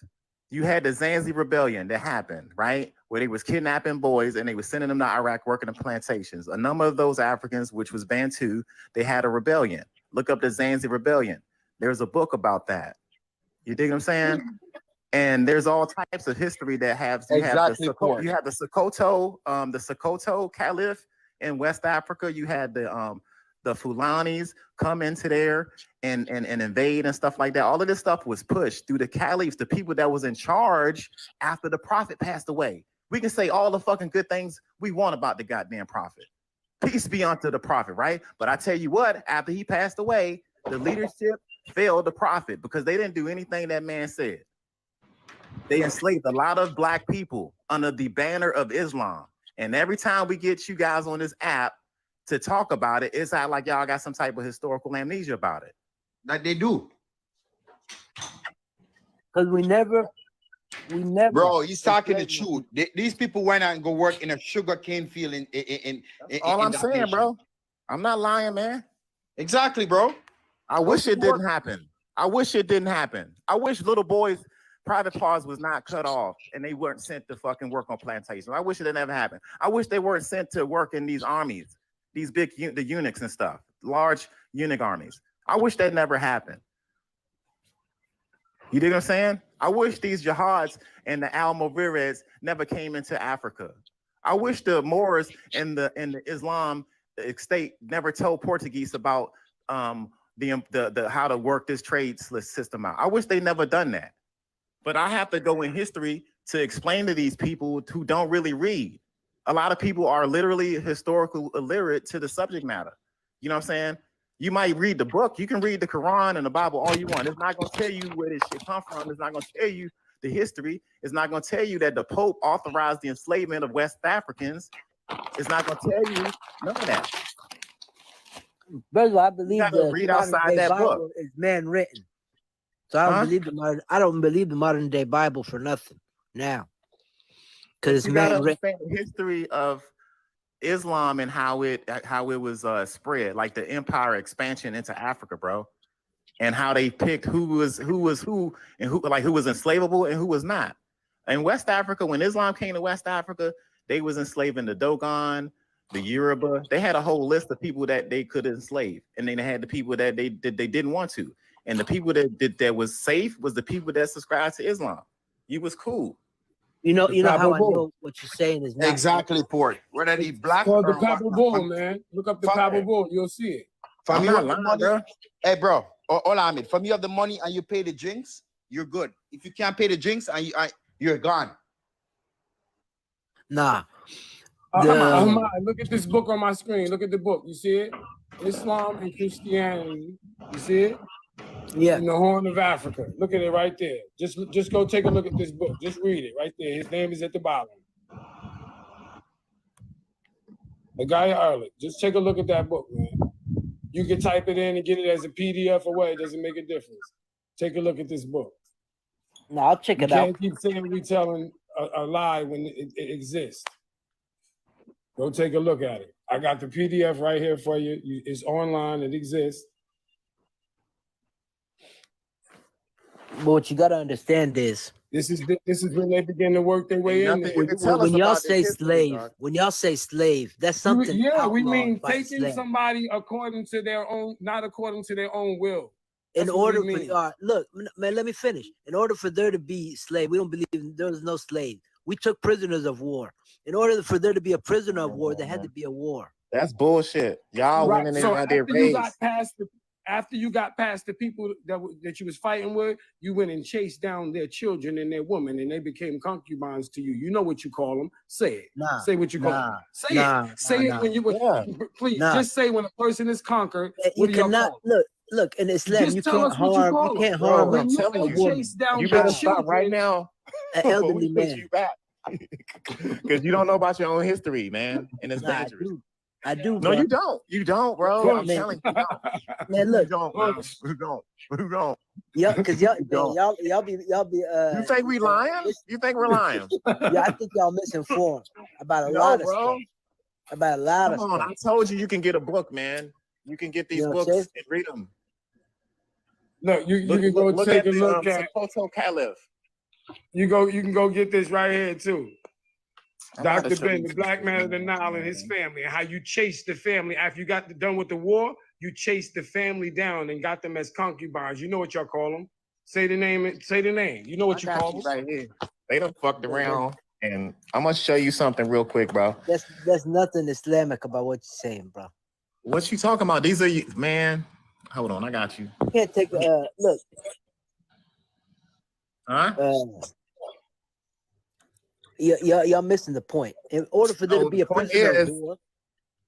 You had the Zanzi rebellion that happened, right? Where they was kidnapping boys and they was sending them to Iraq working in plantations. A number of those Africans, which was Bantu, they had a rebellion. Look up the Zanzi rebellion. There's a book about that. You dig what I'm saying? And there's all types of history that have you Exactly, have Court. the Sokoto Caliph in West Africa. You had the Fulanis come into there and invade and stuff like that. All of this stuff was pushed through the caliphs, the people that was in charge after the prophet passed away. We can say all the fucking good things we want about the goddamn prophet. Peace be unto the prophet, right? But I tell you what, after he passed away, the leadership failed the prophet because they didn't do anything that man said. They enslaved a lot of black people under the banner of Islam. And every time we get you guys on this app to talk about it, it's like y'all got some type of historical amnesia about it. That they do. Because we never. Bro, he's talking the truth. These people went out and go work in a sugar cane field in All I'm that saying, nation. bro. I'm not lying, man. Exactly, bro. I wish it didn't happen. I wish it didn't happen. I wish little boys' private parts was not cut off and they weren't sent to fucking work on plantations. I wish it never happened. I wish they weren't sent to work in these armies, these big the eunuchs and stuff, large eunuch armies. I wish that never happened. You dig what I'm saying? I wish these jihads and the Almoravids never came into Africa. I wish the Moors and the Islam state never told Portuguese about the how to work this trade system out. I wish they never done that. But I have to go in history to explain to these people who don't really read. A lot of people are literally historical illiterate to the subject matter. You know what I'm saying? You might read the book. You can read the Quran and the Bible all you want. It's not going to tell you where this shit come from. It's not going to tell you the history. It's not going to tell you that the Pope authorized the enslavement of West Africans. It's not going to tell you none of that. Brother, I believe gotta read outside that Bible book. is man written. So I don't Huh? believe I don't believe the modern day Bible for nothing now. Because it's You gotta man written. understand the history of Islam and how it was spread, like the empire expansion into Africa, bro, and how they picked who was who and who was enslavable and who was not. In West Africa, when Islam came to West Africa, they was enslaving the Dogon, the Yoruba. They had a whole list of people that they could enslave, and then they had the people that they didn't want to. And the people that was safe was the people that subscribed to Islam. You was cool. You know how I Bible. know what you're saying is not Exactly, Port. Whether he black Called the or Pablo what. Bull, man. Look up the Fuck Pablo it. Bull. You'll see it. From I'm you not have the lying, money, bro. hey, bro. All I mean, from you have the money and you pay the drinks, you're good. If you can't pay the drinks and you're gone. nah. Ahmad, look at this book on my screen. Look at the book. You see it? Islam and Christianity. You see it? Yeah. In the Horn of Africa. Look at it right there. Just go take a look at this book. Just read it right there. His name is at the bottom. The guy Ehrlich. Just take a look at that book, man. You can type it in and get it as a PDF or what. It doesn't make a difference. Take a look at this book. No, I'll check You it out. can't keep saying we telling a lie when it exists. Go take a look at it. I got the PDF right here for you. It's online. It exists. But what you gotta understand is This is when they begin to work their way in Nothing there. you can tell us when y'all about this say history, slave, dog. when y'all say slave, that's something. Yeah, we outlawed mean by taking Islam. somebody according to their own, not according to their own will. In That's what order we for mean. look, man, let me finish. In order for there to be slave, we don't believe there was no slave. We took prisoners of war. In order for there to be a prisoner of war, there had to be a war. That's bullshit. Y'all Right. went in So there, their after you got past the people that you was fighting with, you went and chased down their children and their women, and they became concubines to you. You know what you call them. Say it. Nah, Say what you call them. Say nah, it. Say nah, it when you Yeah. please Nah. just say when a person is conquered. You What do y'all cannot call them? look in Islam. Just You tell can't us what you harm. call You them. can't Bro, harm I'm When you telling went you, and woman, chased down you their better stop right children, now. an before elderly we push man. you back. Because you don't know about your own history, man. And it's Nah, I dangerous. do. I do, No, bro. you don't. You don't, bro. Look. I'm telling you, you don't. Man, look, You don't, man. You don't. You don't. y'all, cause y'all, You man, don't. y'all be. You think we lying? You think we're lying? Yeah, I think y'all misinformed about a No, lot of bro. stuff. About a lot of Come on. stuff. I told you can get a book, man. You can get these You know what I'm books saying? and read them. look, you can go Look take at a look the at. Sokoto Caliph. You can go get this right here too. I'm about to Dr. show Ben, you the black some man of shit, the Nile and his family, and how you chased the family after you got done with the war. You chased the family down and got them as concubines. You know what y'all call them. Say the name. Say the name. You know what you I got call you them. right here. They done fucked around, and I'm gonna show you something real quick, bro. There's nothing Islamic about what you're saying, bro. What you talking about? These are you, man. Hold on, I got you. You can't take look. Huh? Y'all missing the point. In order for there No, to be the a point prisoner of is, war,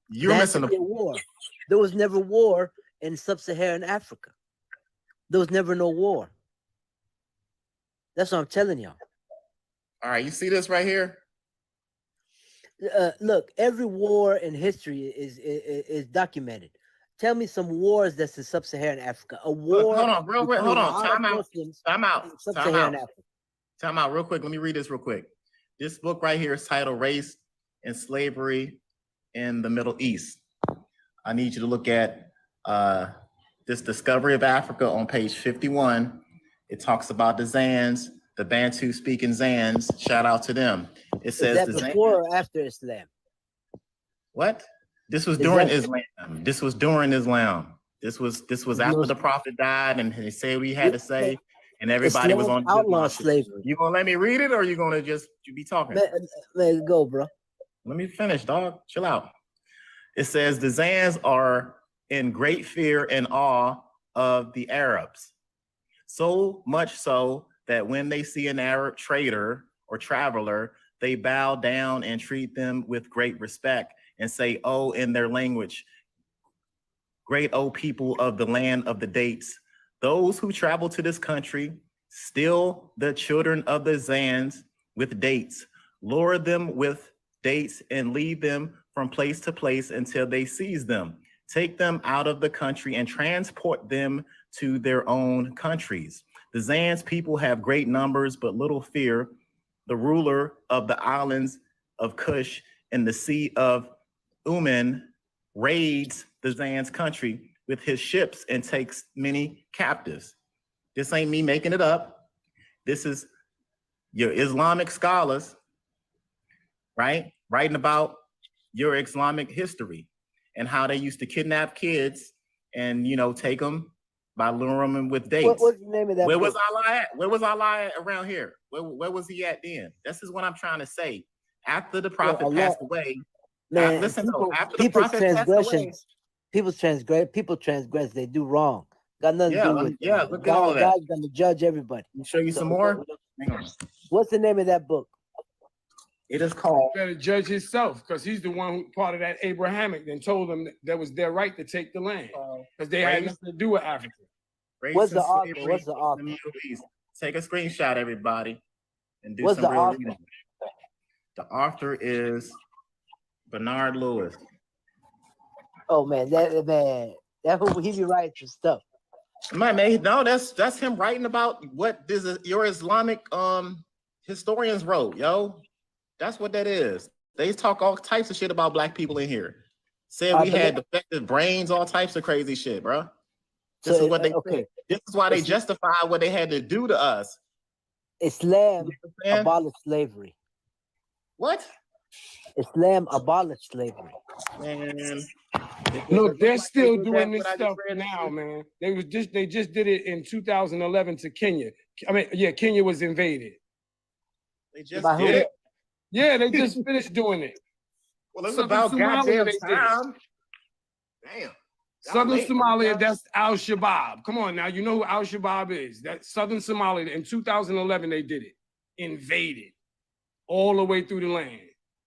You're there had missing to the be a war. There was never war in sub-Saharan Africa. There was never no war. That's what I'm telling y'all. All right, you see this right here? Look, every war in history is documented. Tell me some wars that's in sub-Saharan Africa. A war. Look, hold on, real quick. Hold between on. Arab Time out. Muslims Time out. in Time sub-Saharan out. Africa. Time out real quick. Let me read this real quick. This book right here is titled Race and Slavery in the Middle East. I need you to look at this discovery of Africa on page 51. It talks about the Zans, the Bantu speaking Zans. Shout out to them. It Is says that the Zans. before or after Islam? What? This was Is during that- Islam. This was during Islam. This was after the prophet died, and he said we had to say, and everybody was Islam on outlaw slavery. You gonna let me read it, or you gonna just be talking? Let it go, bro. Let me finish, dog. Chill out. It says the Zans are in great fear and awe of the Arabs, so much so that when they see an Arab trader or traveler, they bow down and treat them with great respect and say, "Oh," in their language, "Great, O people of the land of the dates." Those who travel to this country steal the children of the Zans with dates, lure them with dates, and lead them from place to place until they seize them, take them out of the country, and transport them to their own countries. The Zans people have great numbers, but little fear. The ruler of the islands of Kush and the Sea of Uman raids the Zans country with his ships and takes many captives. This ain't me making it up. This is your Islamic scholars, right? Writing about your Islamic history and how they used to kidnap kids and, take them by luring them with dates. What's the name of that? Where was book? Allah at? Where was Allah at around here? Where was he at then? This is what I'm trying to say. After the prophet Allah- passed away, Man, listen, people, after the people's prophet passed away, transgressions, people transgress, they do wrong. Got nothing to do with look at all of that. God's gonna judge everybody. Let me show you So, some more. Hang on. What's the name of that book? It is called Better judge himself, because he's the one who part of that Abrahamic and told them that was their right to take the land, because they had Race- nothing to do with Africa. Race What's and the author? Slavery What's the in author? Middle East. Take a screenshot, everybody, and do What's some the real author? reading. The author is Bernard Lewis. Oh man, he be writing some stuff. Man, no, that's him writing about what your Islamic historians wrote, yo. That's what that is. They talk all types of shit about black people in here. Said we had defective brains, all types of crazy shit, bro. This is what they okay. said. This is why they justify what they had to do to us. Islam You know what I'm saying? abolished slavery. What? Islam abolished slavery. Man. Look, they're still did doing that, this what I just stuff read to now, you. man. They just did it in 2011 to Kenya. Kenya was invaded. They just By who? did it. Yeah, they just finished doing it. Well, it's Southern about Somalia, goddamn they did. time. Damn. Southern late. Somalia, that's Al Shabaab. Come on now, you know who Al Shabaab is. That's Southern Somalia. In 2011, they did it. Invaded all the way through the land.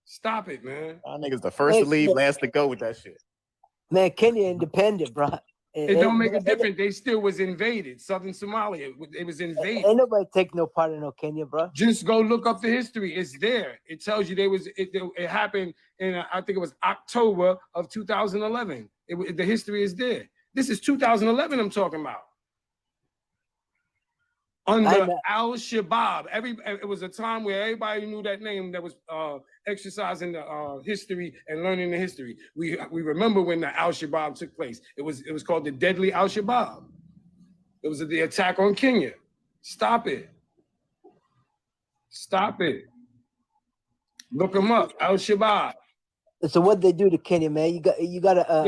Stop it, man. Y'all niggas the first to leave, last to go with that shit. Man, Kenya independent, bro. It don't make a difference. They still was invaded. Southern Somalia, it was invaded. Ain't nobody take no part in no Kenya, bro. Just go look up the history. It's there. It tells you it happened in I think it was October of 2011. The history is there. This is 2011 I'm talking about. Under Al Shabaab, it was a time where everybody knew that name that was exercising the history and learning the history. We remember when the Al Shabaab took place. It was called the Deadly Al Shabaab. It was the attack on Kenya. Stop it. Stop it. Look them up. Al Shabaab. So what they do to Kenya, man? You got to.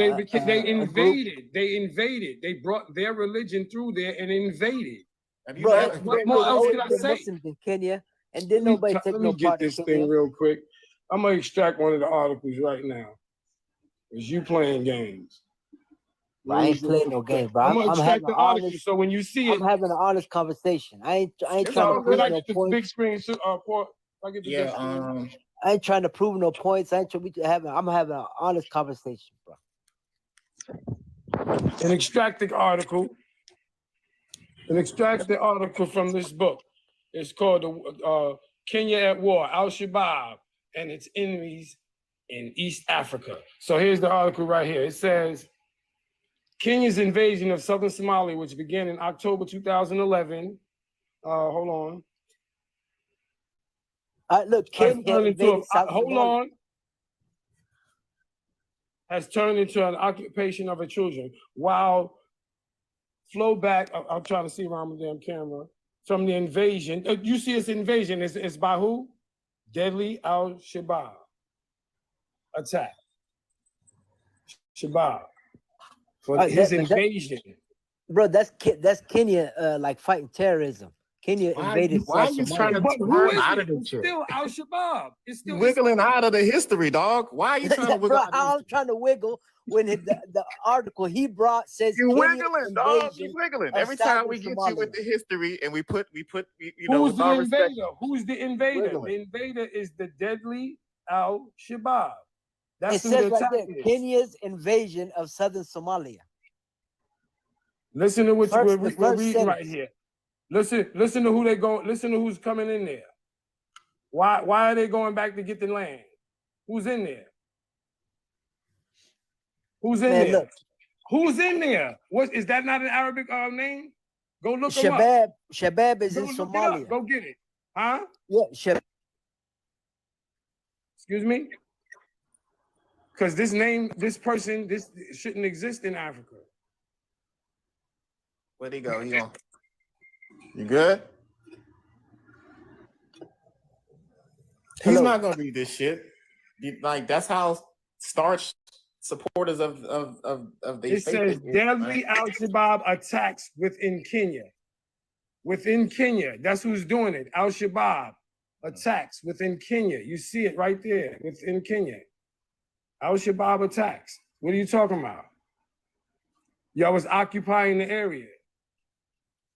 They invaded. They invaded. They brought their religion through there and invaded. Bro, What more else can I say? Muslims in Kenya, and then nobody take no Let me get part in this Kenya. thing real quick. I'm gonna extract one of the articles right now. Is you playing games? I ain't playing no game, bro. I'm gonna I'm extract having the an article honest. so when you see it, I'm having an honest conversation. I ain't trying it's to all prove good. I no get the points. big screen. I get the big screen. I ain't trying to prove no points. I'm having an honest conversation, bro. And extract the article. And extract the article from this book. It's called Kenya at War, Al Shabaab and its enemies in East Africa. So here's the article right here. It says, Kenya's invasion of southern Somalia, which began in October 2011. Hold on. Look, Kenya invaded South hold Somalia. on. has turned into an occupation of a children. While flow back, I'm trying to see around the damn camera, from the invasion. You see its invasion, it's by who? Deadly al-Shabaab attack. Shabaab. For his invasion. Bro, that's Kenya like fighting terrorism. Kenya invaded why are South you Somalia. trying to But who turn is out it? of this It's shit? still al-Shabaab. It's still Wiggling out of the history, dog. Why are you trying to wiggle Bro, out of I'm this? trying to wiggle when the article he brought says You Kenya wiggling, dog. invasion You wiggling. of Every time southern we get you with Somalia. the history and we put you know, Who's with the all respect, invader? Who's the invader? Wiggling. The invader is the deadly al-Shabaab. It That's who says the right attack there, is. Kenya's invasion of southern Somalia. Listen to what First- we're the first reading right sentence. here. Listen to who they go. Listen to who's coming in there. Why are they going back to get the land? Who's in there? Who's in Man, there? look, Who's in there? What is that? Not an Arabic name? Go look them up. Shabab is Go in look it up. Somalia. Go get it. Huh? Yeah, Excuse me? Because this person, this shouldn't exist in Africa. where'd he go? He on. You good? He's Hello. not gonna read this shit. Like that's how starch supporters of the It says deadly al-Shabaab attacks within Kenya. Within Kenya, that's who's doing it. Al-Shabaab attacks within Kenya. You see it right there within Kenya. Al-Shabaab attacks. What are you talking about? Y'all was occupying the area.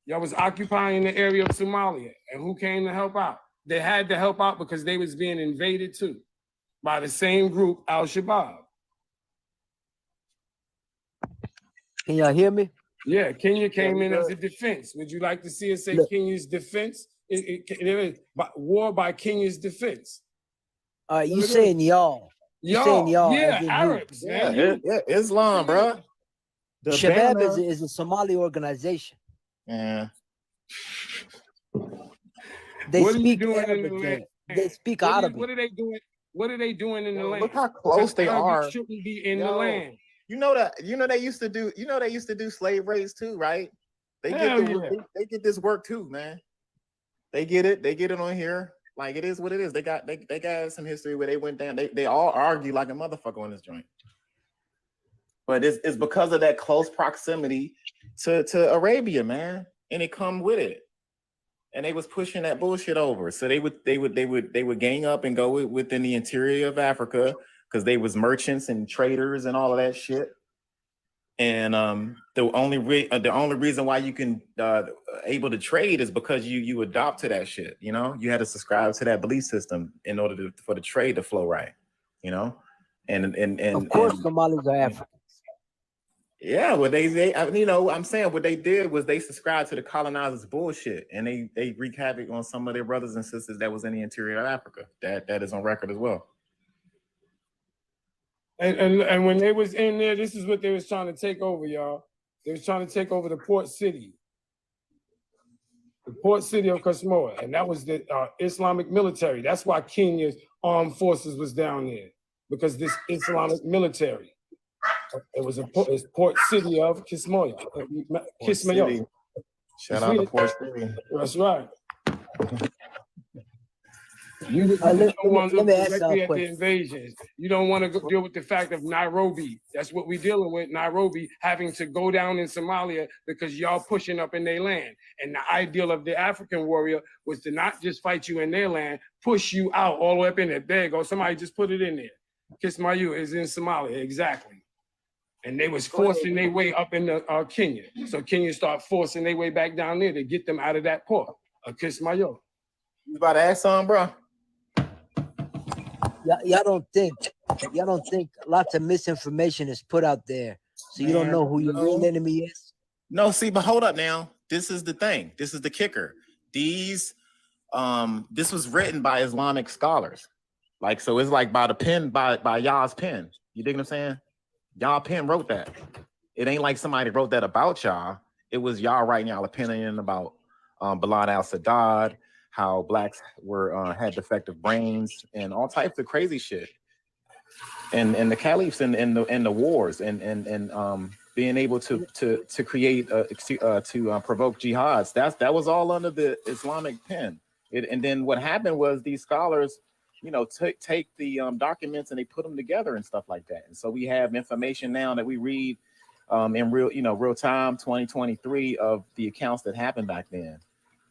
Y'all was occupying the area of Somalia. And who came to help out? They had to help out because they was being invaded too by the same group, Al-Shabaab. Can y'all hear me? Yeah, Kenya came we in as good. a defense. Would you like to see it say Look. Kenya's defense? There is war by Kenya's defense. All right, you Look at saying y'all. You saying y'all yeah, as in who? Arabs, Yeah, man. Islam, bro. The Shabab banner- is a Somali organization. yeah. They What are you speak doing in Arabic the there. land? They speak What Arabic. are they doing? What are they doing in the Yo, land? look how close they Arabic are. shouldn't be in the Yo. land. You know they used to do slave raids too, right? They Hell get yeah. they get this work too, man. They get it on here. Like it is what it is. They got some history where they went down. They all argue like a motherfucker on this joint. But it's because of that close proximity to Arabia, man. And it come with it. And they was pushing that bullshit over. So they would gang up and go within the interior of Africa because they was merchants and traders and all of that shit. And the only reason why you can able to trade is because you adopt to that shit. You know, you had to subscribe to that belief system in order for the trade to flow right. You know, and Of course, Somalis are African. yeah, what I'm saying what they did was they subscribed to the colonizers' bullshit, and they wreak havoc on some of their brothers and sisters that was in the interior of Africa. That is on record as well. And when they was in there, this is what they was trying to take over, y'all. They was trying to take over the port city. The port city of Kismayo, and that was the Islamic military. That's why Kenya's armed forces was down there, because this Islamic military. It was it's port city of Kismayo. Kismayo. Shout out to Port City. That's right. You let don't want to me look ask y'all directly a at the question. invasions. You don't want to deal with the fact of Nairobi. That's what we're dealing with. Nairobi having to go down in Somalia because y'all pushing up in their land. And the ideal of the African warrior was to not just fight you in their land, push you out all the way up in there. There you go. Somebody just put it in there. Kismayo is in Somalia, exactly. And they was forcing their way up into Kenya. So Kenya start forcing their way back down there to get them out of that port of Kismayo. You about to ask something, bro? Y'all don't think lots of misinformation is put out there, so you don't Man, know who your real enemy is. No, see, but hold up now. This is the thing. This is the kicker. This was written by Islamic scholars. Like, so it's like by the pen, by y'all's pen. You dig what I'm saying? Y'all pen wrote that. It ain't like somebody wrote that about y'all. It was y'all writing y'all opinion about Bilal al-Sadat, how blacks were had defective brains and all types of crazy shit. and the caliphs and the wars and being able to create to provoke jihads. That was all under the Islamic pen. And then what happened was these scholars, you know, take the documents and they put them together and stuff like that. And so we have information now that we read in real time, 2023, of the accounts that happened back then.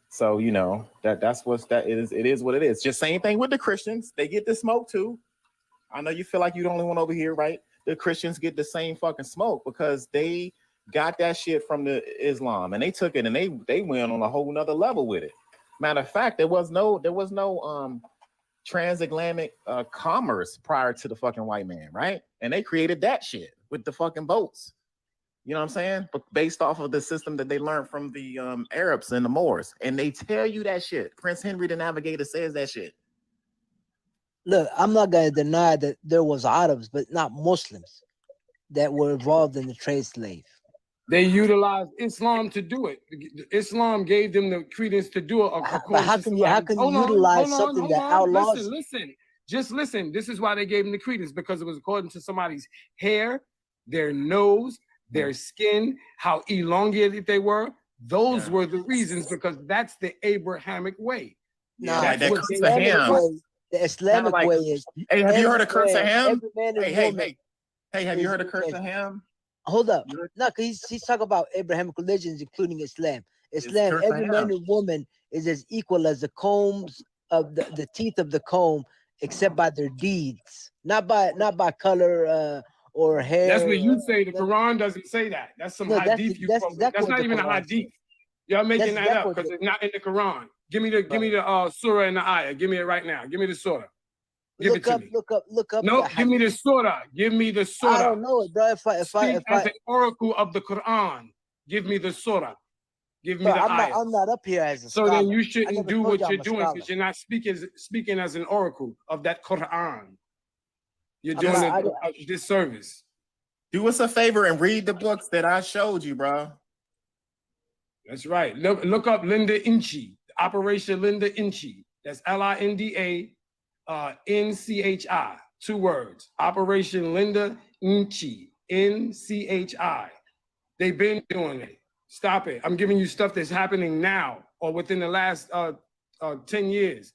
So you know that's what that is. It is what it is. Just same thing with the Christians. They get the smoke too. I know you feel like you're the only one over here, right? The Christians get the same fucking smoke because they got that shit from the Islam and they took it and they went on a whole nother level with it. Matter of fact, there was no transatlantic commerce prior to the fucking white man, right? And they created that shit with the fucking boats. You know what I'm saying? But based off of the system that they learned from the Arabs and the Moors. And they tell you that shit. Prince Henry the Navigator says that shit. Look, I'm not going to deny that there was Arabs, but not Muslims that were involved in the trade slave. They utilized Islam to do it. Islam gave them the credence to do it. But how can you utilize something that outlaws? Listen. This is why they gave them the credence, because it was according to somebody's hair, their nose, their skin, how elongated they were. Those were the reasons, because that's the Abrahamic way. No, The Islamic way is. Hey, have you heard of Kurtz Ham? Hey, have you heard of Kurtz Ham? Hold up. No, because he's talking about Abrahamic religions, including Islam. Islam, every man and woman is as equal as the combs of the teeth of the comb, except by their deeds, not by color or hair. That's what you say. The Quran doesn't say that. That's some hadith you quote. That's not even a hadith. Y'all making that up because it's not in the Quran. Give me the surah and the ayah. Give me it right now. Give me the surah. Give it to me. Look up. No, give me the surah. Give me the surah. I don't know it, bro. If I as an oracle of the Quran, give me the surah. Give me the ayah. I'm not up here as a scholar. So then you shouldn't do what you're doing because you're not speaking as an oracle of that Quran. You're doing a disservice. Do us a favor and read the books that I showed you, bro. That's right. Look up Linda Inchi, Operation Linda Inchi. That's LINDA NCHI. 2 words. Operation Linda Inchi. NCHI. They've been doing it. Stop it. I'm giving you stuff that's happening now or within the last 10 years.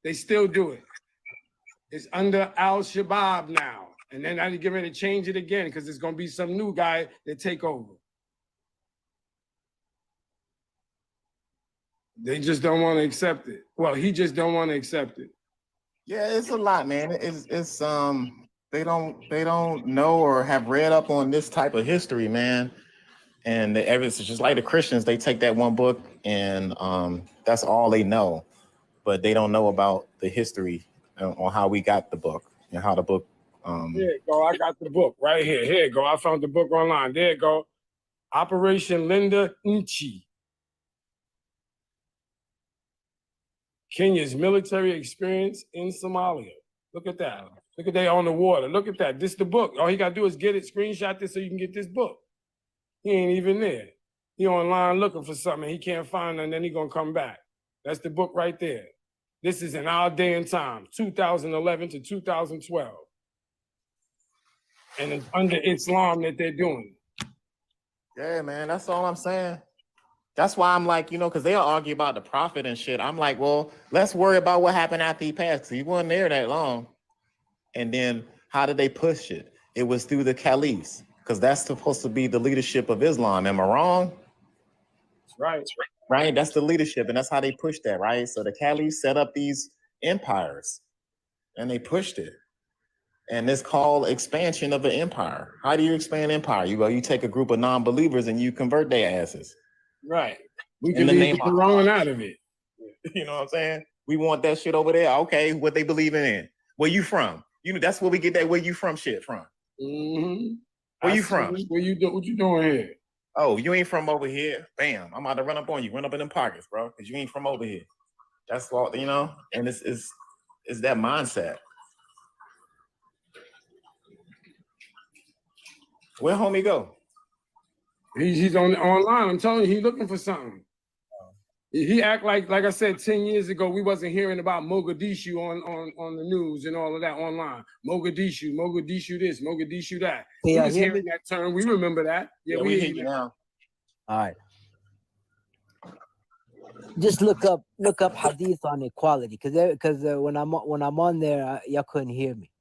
They still do it. It's under Al-Shabaab now. And then I'm getting ready to change it again because there's going to be some new guy that take over. They just don't want to accept it. Well, he just don't want to accept it. Yeah, it's a lot, man. It's they don't know or have read up on this type of history, man. And it's just like the Christians, they take that one book and that's all they know, but they don't know about the history on how we got the book and how the book. Here you go. I got the book right here. Here you go. I found the book online. There you go. Operation Linda Inchi. Kenya's military experience in Somalia. Look at that. Look at they on the water. Look at that. This is the book. All he got to do is get it, screenshot this so you can get this book. He ain't even there. He online looking for something. He can't find it, and then he going to come back. That's the book right there. This is in our day and time, 2011 to 2012. And it's under Islam that they're doing. Yeah, man, that's all I'm saying. That's why I'm like, because they'll argue about the prophet and shit. I'm like, well, let's worry about what happened after he passed. He wasn't there that long. And then how did they push it? It was through the caliphs, because that's supposed to be the leadership of Islam. Am I wrong? That's right. Right? That's the leadership, and that's how they pushed that, right? So the caliphs set up these empires, and they pushed it. And it's called expansion of an empire. How do you expand empire? You take a group of non-believers and you convert their asses. Right. We can leave the Quran out of it. You know what I'm saying? We want that shit over there. Okay, what they believing in. Where you from? That's where we get that where you from shit from. Mm-hmm. Where you from? What you doing here? Oh, you ain't from over here. Bam. I'm about to run up on you. Run up in them pockets, bro. Because you ain't from over here. That's what, and it's that mindset. Where homie go? He's online. I'm telling you, he's looking for something. He act like I said 10 years ago, we wasn't hearing about Mogadishu on the news and all of that online. Mogadishu this, Mogadishu that. Can We y'all was hear hearing me? that term. We remember that. Yeah, we hear you. now. All right. Just look up hadith on equality, because when I'm on there, y'all couldn't hear me.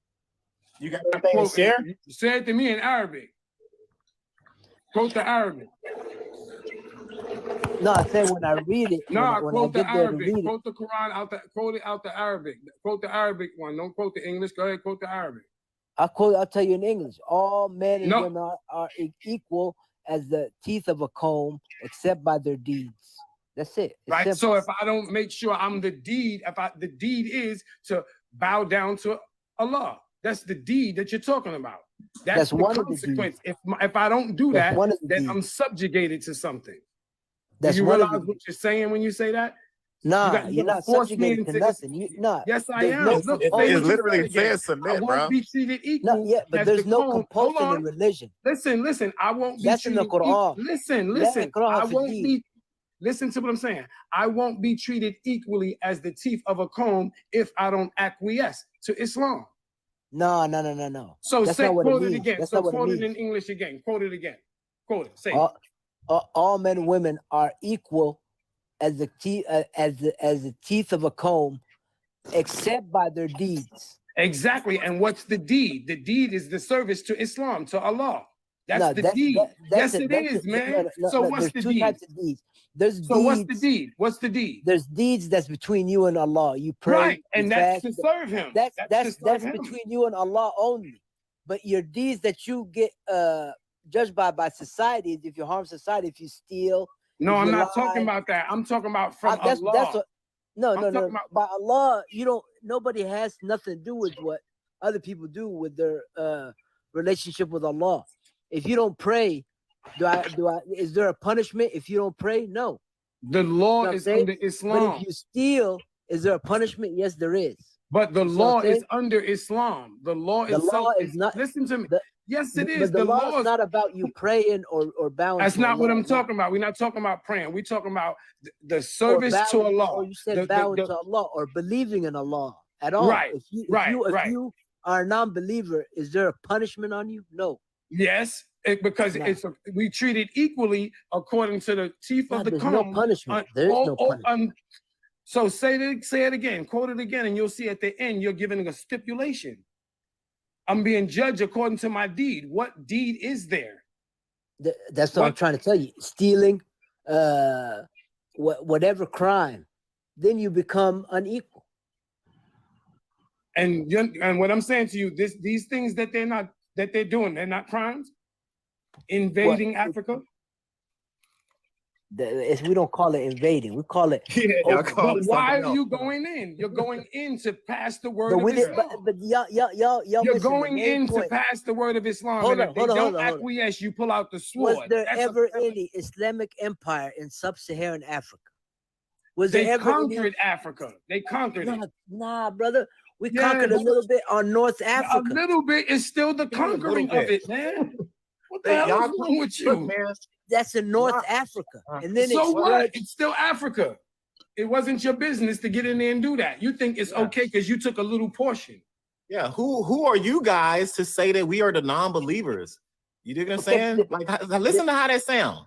You got anything to share? Say it to me in Arabic. Quote the Arabic. No, I said when I read it. No, when quote the get there to Arabic. read it, Quote the Quran quote it out the Arabic. Quote the Arabic one. Don't quote the English. Go ahead, quote the Arabic. I'll tell you in English. All men and No. women are equal as the teeth of a comb, except by their deeds. That's it. It's Right. simple. So if I don't make sure I'm the deed, the deed is to bow down to Allah. That's the deed that you're talking about. That's the one of the consequence. If I don't do That's that, one of the then deeds. I'm subjugated to something. That's Do you one of realize the what you're saying when you say that? Nah, you you're gotta not force me subjugated to into nothing. Yes, I There's am. no, Look, look, it- say it what you literally said again. says submit, I won't bro. be treated equal. No, yeah, but as there's the no comb. compulsion Hold in on. religion. Listen. I won't be That's in the treated Quran. Listen. ikraha I fi won't din. be. Listen to what I'm saying. I won't be treated equally as the teeth of a comb if I don't acquiesce to Islam. No. So That's say not what quote it it means. again. That's So not what it quote it means. in English again. Quote it again. Quote it. Say it. All men and women are equal as the teeth of a comb, except by their deeds. Exactly. And what's the deed? The deed is the service to Islam, to Allah. That's No, the deed. Yes, it is, man. So what's there's the two deed? types of deeds. There's So what's the deeds. deed? What's the deed? There's deeds that's between you and Allah. You pray, Right, you and that's fast. to serve Him. That's to serve Him. between you and Allah only. But your deeds that you get judged by society, if you harm society, if you steal. No, if I'm you not talking lie, about that. I'm talking about from that's Allah. what. No. talking about- By Allah, nobody has nothing to do with what other people do with their relationship with Allah. If you don't pray, is there a punishment if you don't pray? No. The law You know is what I'm under But Islam, if you steal, is there a punishment? Yes, there is. but the You see what law I'm is saying? under Islam. The law The itself law is not. Listen to me. the- Yes, it But is. the The law law is is not about you praying or bowing. That's to not what Allah. I'm talking about. We're not talking about praying. We're talking about the Or service to bowing, Allah. or you said The- bowing the- to Allah or believing in Allah at all. Right, If you right. you are a non-believer, is there a punishment on you? No. Yes, because No. we treat it equally according to the teeth No, of the there's no comb. punishment. There's no punishment. So say it again, quote it again, and you'll see at the end you're giving a stipulation. I'm being judged according to my deed. What deed is there? That's what I'm What- trying to tell you. Stealing, whatever crime, then you become unequal. And what I'm saying to you, these things that they're doing, they're not crimes. Invading Africa. We don't call it invading. We call it. Y'all call But it why something are you else. going in? You're going in to pass the word But of we didn't. Islam. But y'all You're missing the going main in to point. pass the word of Islam. Hold And on, if they hold on, don't hold on, hold on. acquiesce, you pull out the sword. Was there That's a- ever any Islamic empire in sub-Saharan Africa? Was They there ever conquered Africa. They conquered it. Nah, brother. We Yeah, conquered a but- little bit on North A Africa. little bit is still the conquering of it, man. What the hell Y'all- is wrong with Look, you? man, That's in North Nah. Africa, and then So it what? spread. It's still Africa. It wasn't your business to get in there and do that. You think it's Yeah. okay because you took a little portion. yeah, who are you guys to say that we are the non-believers? You dig what I'm Okay, saying? Like, listen to how that sound.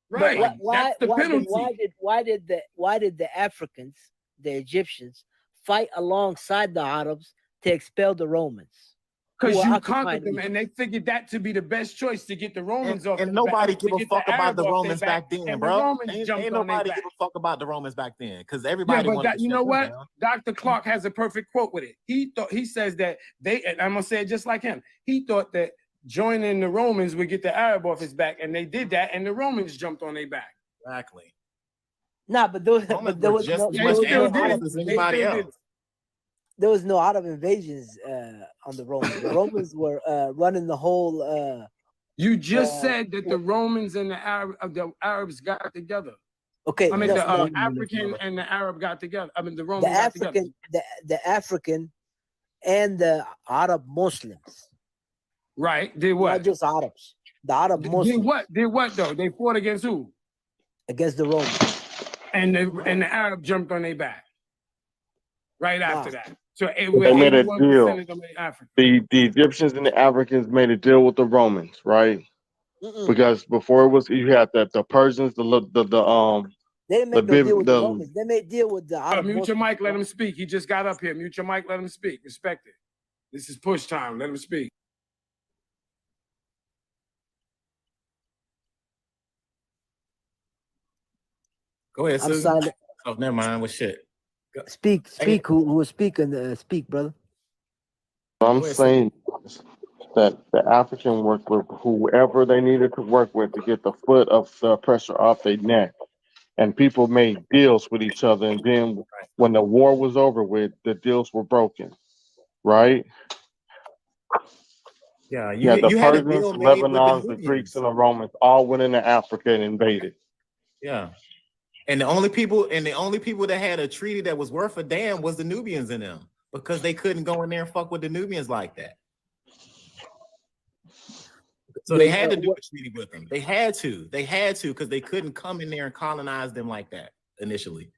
Right. Why, why, That's the why, penalty. why did the Africans, the Egyptians, fight alongside the Arabs to expel the Romans? Because who you are conquered occupying them, Egypt? and they figured that to be the best choice to get the Romans off. And their nobody back, to give a get fuck about Arabs the off their Romans back then, and the bro. Romans Ain't jumped on their nobody back. give a fuck about the Romans back then, because Yeah, everybody but wanted to you know shut what? them down. Dr. Clark has a perfect quote with it. He says that and I'm gonna say it just like him. He thought that joining the Romans would get the Arab off his back, and they did that, and the Romans jumped on their back. Exactly. Nah, but there was Romans there were was just no as They much still animals did. as They anybody still did. else. there was no Arab invasions on the Romans. The Romans were running the whole. You just Uh, said that the Romans and the Arabs got together. Okay, I mean, no, the no, African and the Arab got together. I mean, the the Romans got together. African, the African, and the Arab Muslims, Right? Did not what? just Arabs. The Arab Did Muslims what? Did what though? They fought against who? against the Romans. and the Arab jumped on their back right after that. So it They made a 81% deal. of them in Africa. The Egyptians and the Africans made a deal with the Romans, right? Because before it was you had the Persians, They didn't make no deal with the Romans. They made deal with the Arab Mute your Muslims, mic, let bro. him speak. He just got up here. Mute your mic, let him speak. Respect it. This is push time. Let him speak. Go ahead, I'm Susan. silent. Oh, never mind. Well, shit. Speak. Who was speaking? Speak, brother. I'm Go ahead, saying that the African worked with whoever they needed to work with to get the foot of the pressure off their neck. And people made deals with each other. And then when the war was over with, the deals were broken, right? Yeah, Yeah, the you had a Persians, deal the made with the Lebanons, the Greeks, Nubians. and the Romans all went into Africa and invaded. Yeah. And the only people that had a treaty that was worth a damn was the Nubians in them, because they couldn't go in there and fuck with the Nubians like that. So they had to do a treaty with them. They had to because they couldn't come in there and colonize them like that initially.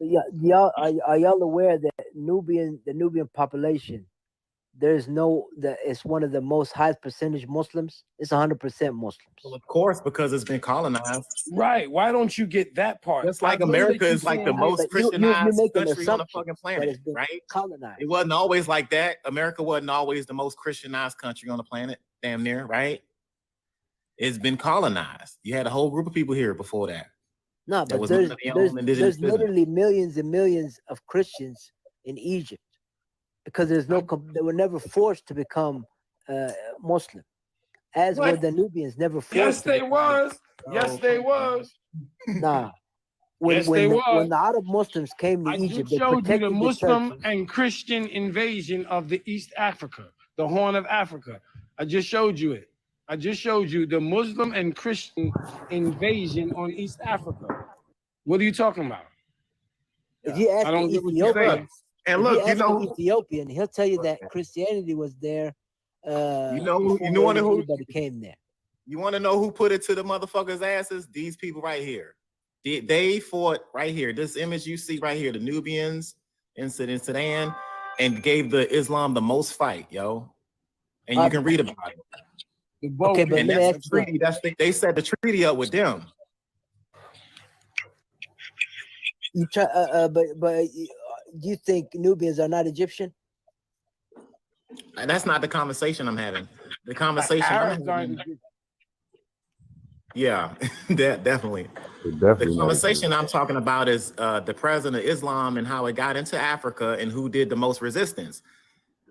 Yeah, are y'all aware that the Nubian population, it's one of the most highest percentage Muslims. It's 100% Muslims. Well, of course, because it's been colonized. Right. Why don't you get that part? Just like America is like the most Christianized country on the fucking planet, right? Colonized. It wasn't always like that. America wasn't always the most Christianized country on the planet, damn near, right? It's been colonized. You had a whole group of people here before that. No, but there's literally millions and millions of Christians in Egypt because they were never forced to become Muslim, as were the Nubians never forced. Yes, they was. Yes, they was. Nah. Yes, they was. When the Arab Muslims came to Egypt, they showed you protected the Muslim churches. and Christian invasion of the East Africa, the Horn of Africa. I just showed you it. I just showed you the Muslim and Christian invasion on East Africa. What are you talking about? If you ask an Ethiopian, and look, an Ethiopian, he'll tell you that Christianity was there. Everybody came there. You want to know who put it to the motherfuckers' asses? These people right here. They fought right here. This image you see right here, the Nubians in Sudan, and gave the Islam the most fight, yo. And you can read about it. Okay, but and that's the treaty. They set the treaty up with them. You try, but do you think Nubians are not Egyptian? And that's not the conversation I'm having. The conversation I'm having. Yeah, definitely. The conversation I'm talking about is the president of Islam and how it got into Africa and who did the most resistance.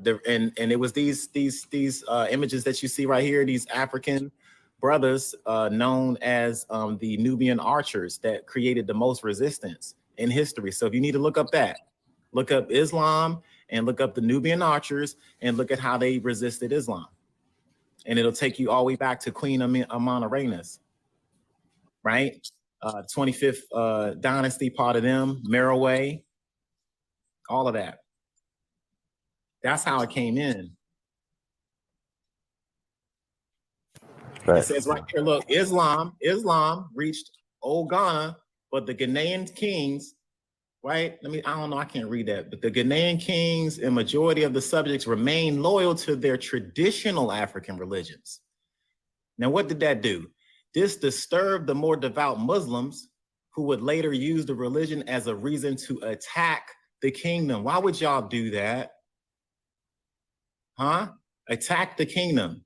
And it was these images that you see right here, these African brothers known as the Nubian archers that created the most resistance in history. So if you need to look up that, look up Islam and look up the Nubian archers and look at how they resisted Islam. And it'll take you all the way back to Queen Amon-Ra, right? 25th dynasty, part of them, Merowe, all of that. That's how it came in. It says right here, look, Islam reached old Ghana, but the Ghanaian kings, right? I don't know, I can't read that, but the Ghanaian kings and majority of the subjects remain loyal to their traditional African religions. Now, what did that do? This disturbed the more devout Muslims who would later use the religion as a reason to attack the kingdom. Why would y'all do that? Huh? Attack the kingdom.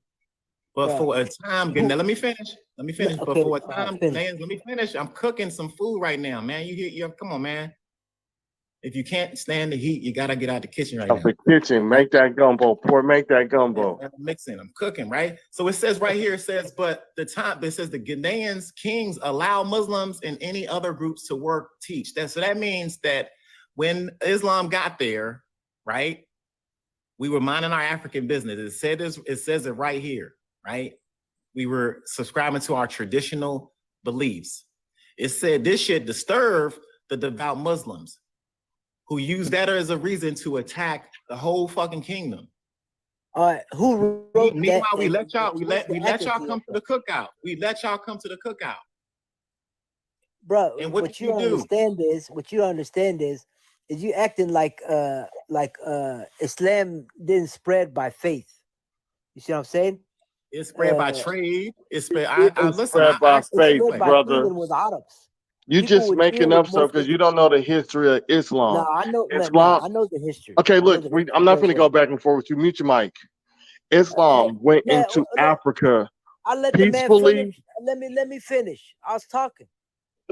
But for a time, now let me finish. Okay, but for a time, let me finish. I'm cooking some food right now, man. Come on, man. If you can't stand the heat, you gotta get out the kitchen right now. The kitchen, make that gumbo. Make that gumbo. I'm mixing. I'm cooking, right? So it says right here, it says the Ghanaians kings allow Muslims and any other groups to work, teach. So that means that when Islam got there, right? We were minding our African business. It says it right here, right? We were subscribing to our traditional beliefs. It said this shit disturbed the devout Muslims who used that as a reason to attack the whole fucking kingdom. All right, who wrote that? Meanwhile, we and let y'all what's the accuracy come of to that? the cookout. We let y'all come to the cookout. Bro, And what what did you you don't do? understand is you acting like Islam didn't spread by faith. You see what I'm saying? It's spread by Uh, trade. It's spread. It's Listen. spread by asked It's you faith, spread anyway. by brother. dealing with Arabs. You People just would deal making with up stuff because you don't know the history of No, Islam. I know. No, Islam. I know the history. Okay, I know look, the I'm history not very going to go well. back and forth with you. Mute your mic. Islam went Man, into look, Africa I let the man peacefully. finish. Let me finish. I was talking.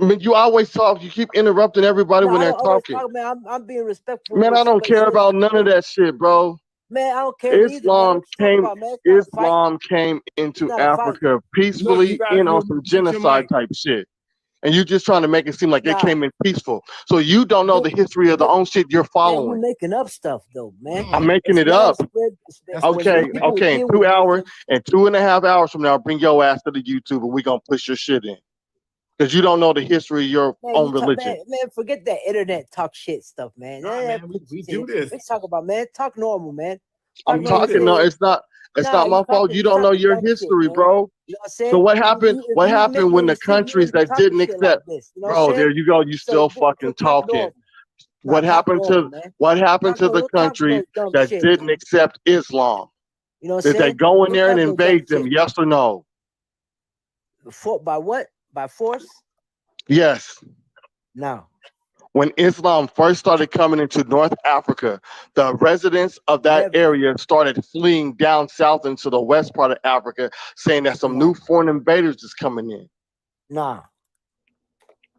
I mean, you always talk. You keep interrupting everybody No, when I they're don't always talking. talk, man. I'm being respectful. Man, When I don't somebody care says about something, none of that shit, bro. man, I don't care neither, man. Islam What you talking came. about, man? It's not a fight. Islam came It's into not a fight. Africa Look, peacefully you guys and on mute some your genocide mic. type shit. And you just trying to make it seem like it Nah, came in peaceful. So you don't know the history of the own shit you're man, you following. making up stuff though, man. I'm making it Islam up. spread. That's what When you Okay, make. people would okay. In deal 2 with hours Muslims, and 2.5 hours from now, bring your ass to the YouTube and we gonna push your shit in. Because you don't know the history of your man, own you talk, religion. man, forget that internet talk shit stuff, man. Nah, Yeah, man, we do this. let's talk about, man. Talk normal, man. Talk I'm We do normal. talking. this. No, Say, it's not nah, my fault. You you don't know talking your dumb shit, history, man. bro. You know what I'm saying? So what happened? If What you make happened me when the receive, you countries wouldn't be that talking didn't shit like accept? this. You know what I'm Bro, saying? there you go. You So still fucking talk talking. normal. Nah, What talk happened normal, to man. what happened Talk to the normal. Don't talk countries no dumb that shit, didn't man. accept Islam? You know what I'm Did they saying? go in Don't there and talk no dumb invade them? shit. Yes or no? By what? By force? Yes. No. When Islam first started coming into North Africa, the residents of that Never. area started fleeing down south into the west part of Africa, saying that some Nah. new foreign invaders is coming in. Nah.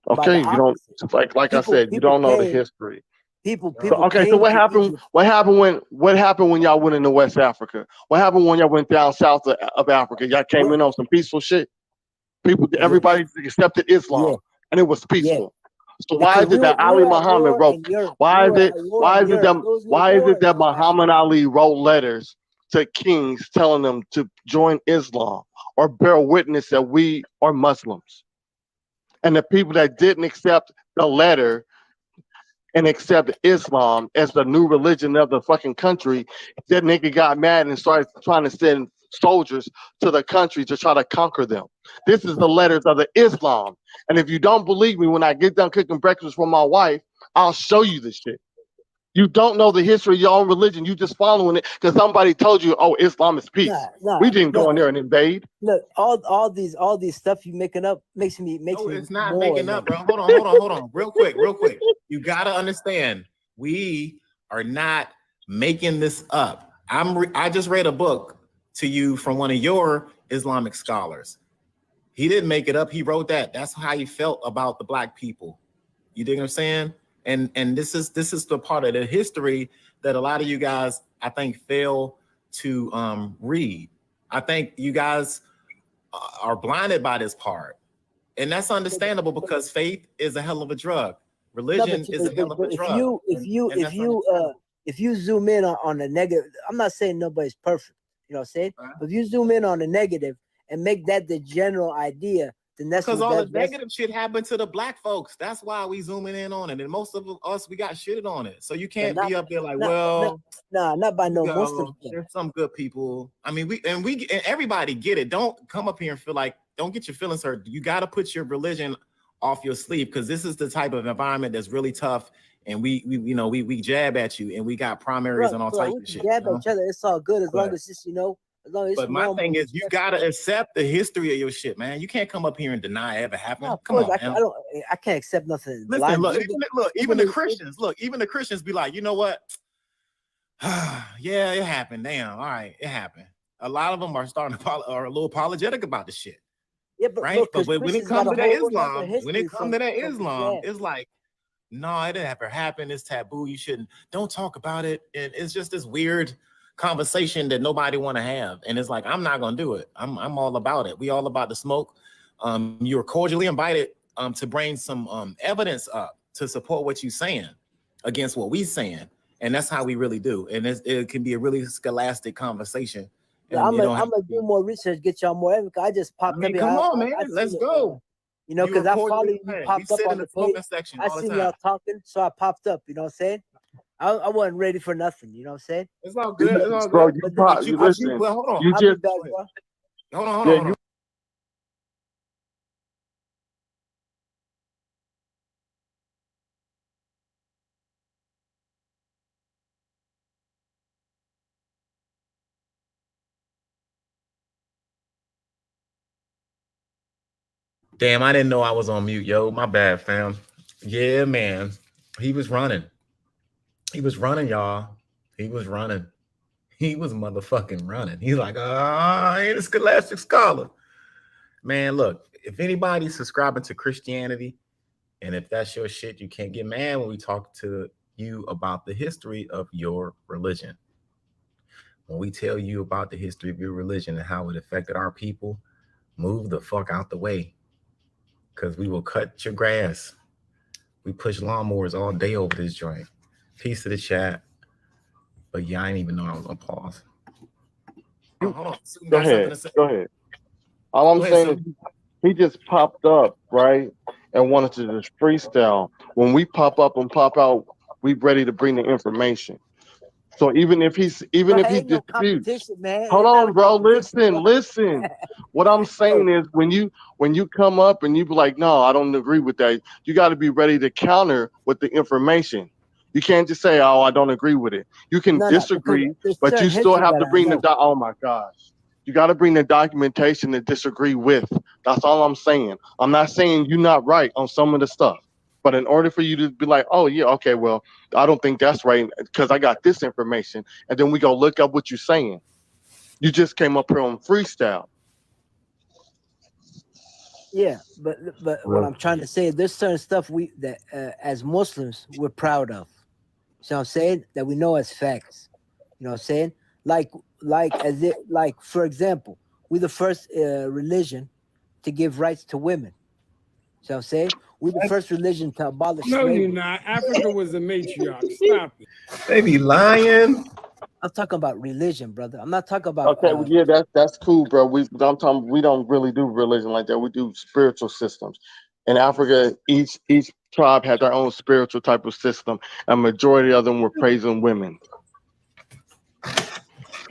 By Okay, the you don't opposite. like I said, you People don't know the came. history. People So okay, so came what to happened? Egypt. What happened when y'all went into West Africa? What happened when y'all went down south of Africa? Y'all came in on some peaceful shit. Everybody accepted Islam, Yeah. and it was Yeah. peaceful. So why Because is it that we Ali were at Muhammad war wrote? in Europe. Why is it Those were wars that in Muhammad Ali wrote letters to kings telling them to join Islam or bear witness that we are Muslims? And the people that didn't accept the letter and accept Islam as the new religion of the fucking country, that nigga got mad and started trying to send soldiers to the country to try to conquer them. This is the letters of the Islam. And if you don't believe me, when I get done cooking breakfast for my wife, I'll show you this shit. You don't know the history of your own religion. You just following it because somebody told you, oh, Islam is peace. We didn't go in there and invade. Look, all these stuff you making up makes me No, it's not more making like, up, bro. Hold on. Real quick. You gotta understand, we are not making this up. I just read a book to you from one of your Islamic scholars. He didn't make it up. He wrote that. That's how he felt about the black people. You dig what I'm saying? And this is the part of the history that a lot of you guys, I think, fail to read. I think you guys are blinded by this part. And that's understandable because faith is a hell of a drug. Religion is a hell of a drug. If you zoom in on the negative, I'm not saying nobody's perfect, you know what I'm saying? But if you zoom in on the negative and make that the general idea, then that's because all the negative shit happened to the black folks. That's why we zooming in on it. And most of us, we got shitted on it. So you can't be up there like, not by no Muslim. There's some good people. I mean, and everybody get it. Don't come up here and feel like, don't get your feelings hurt. You got to put your religion off your sleeve because this is the type of environment that's really tough. And we jab at you and we got primaries and all types of shit. Jab at each other. It's all good as long as it's, But my thing is, you gotta accept the history of your shit, man. You can't come up here and deny it ever happened. No, come on, I can't accept nothing. Listen, even the Christians be like, you know what? Yeah, it happened. Damn, all right, it happened. A lot of them are are a little apologetic about the shit. Yeah, right. But when it comes to that Islam, it's like, no, it didn't ever happen. It's taboo. You shouldn't. Don't talk about it. And it's just this weird conversation that nobody want to have. And it's like, I'm not gonna do it. I'm all about it. We all about the smoke. You're cordially invited to bring some evidence up to support what you're saying against what we saying. And that's how we really do. And it can be a really scholastic conversation. I'm gonna do more research, get y'all more evidence. I just popped up. Come on, man. Let's go. Because I follow you, popped up on the page. Section I seen y'all talking, so I popped up. You know what I'm saying? I wasn't ready for nothing. You know what I'm saying? It's all good. It's all Bro, good. you But pop, this- you I'll listen. Well, hold on. You I'll be just back, bro. Hold on. yeah, Hold on. Damn, I didn't know I was on mute, yo. My bad, fam. Yeah, man. He was running. He was running, y'all. He was running. He was motherfucking running. He's like, I ain't a scholastic scholar. Man, look, if anybody's subscribing to Christianity, and if that's your shit, you can't get mad when we talk to you about the history of your religion. When we tell you about the history of your religion and how it affected our people, move the fuck out the way. Because we will cut your grass. We push lawnmowers all day over this joint. Peace to the chat. But yeah, I didn't even know I was on pause. Hold on. You go got something ahead. to say? Go ahead. All I'm Go ahead, saying is he just popped up, right? And wanted to just freestyle. When we pop up and pop out, we ready to bring the information. So even if he Bro, disputes, ain't no competition, man. hold It's not on, a bro. competition, Listen. What I'm saying is when you come up and you be like, no, I don't agree with that. You got to be ready to counter with the information. You can't just say, oh, I don't agree with it. You can No, because disagree, there's but certain you still history have that to I bring know. oh my gosh. You got to bring the documentation to disagree with. That's all I'm saying. I'm not saying you're not right on some of the stuff. But in order for you to be like, oh, yeah, okay, well, I don't think that's right because I got this information. And then we go look up what you're saying. You just came up here on freestyle. Yeah, but what I'm trying to say, there's certain stuff that as Muslims we're proud of. So I'm saying that we know as facts. You know what I'm saying? Like for example, we're the first religion to give rights to women. So I'm saying we're the first religion to abolish No, slavery. you're not. Africa was a matriarch. Stop it. They be lying. I'm talking about religion, brother. I'm not talking about Okay, well, yeah, that's cool, bro. We don't really do religion like that. We do spiritual systems. In Africa, each tribe had their own spiritual type of system. A majority of them were praising women.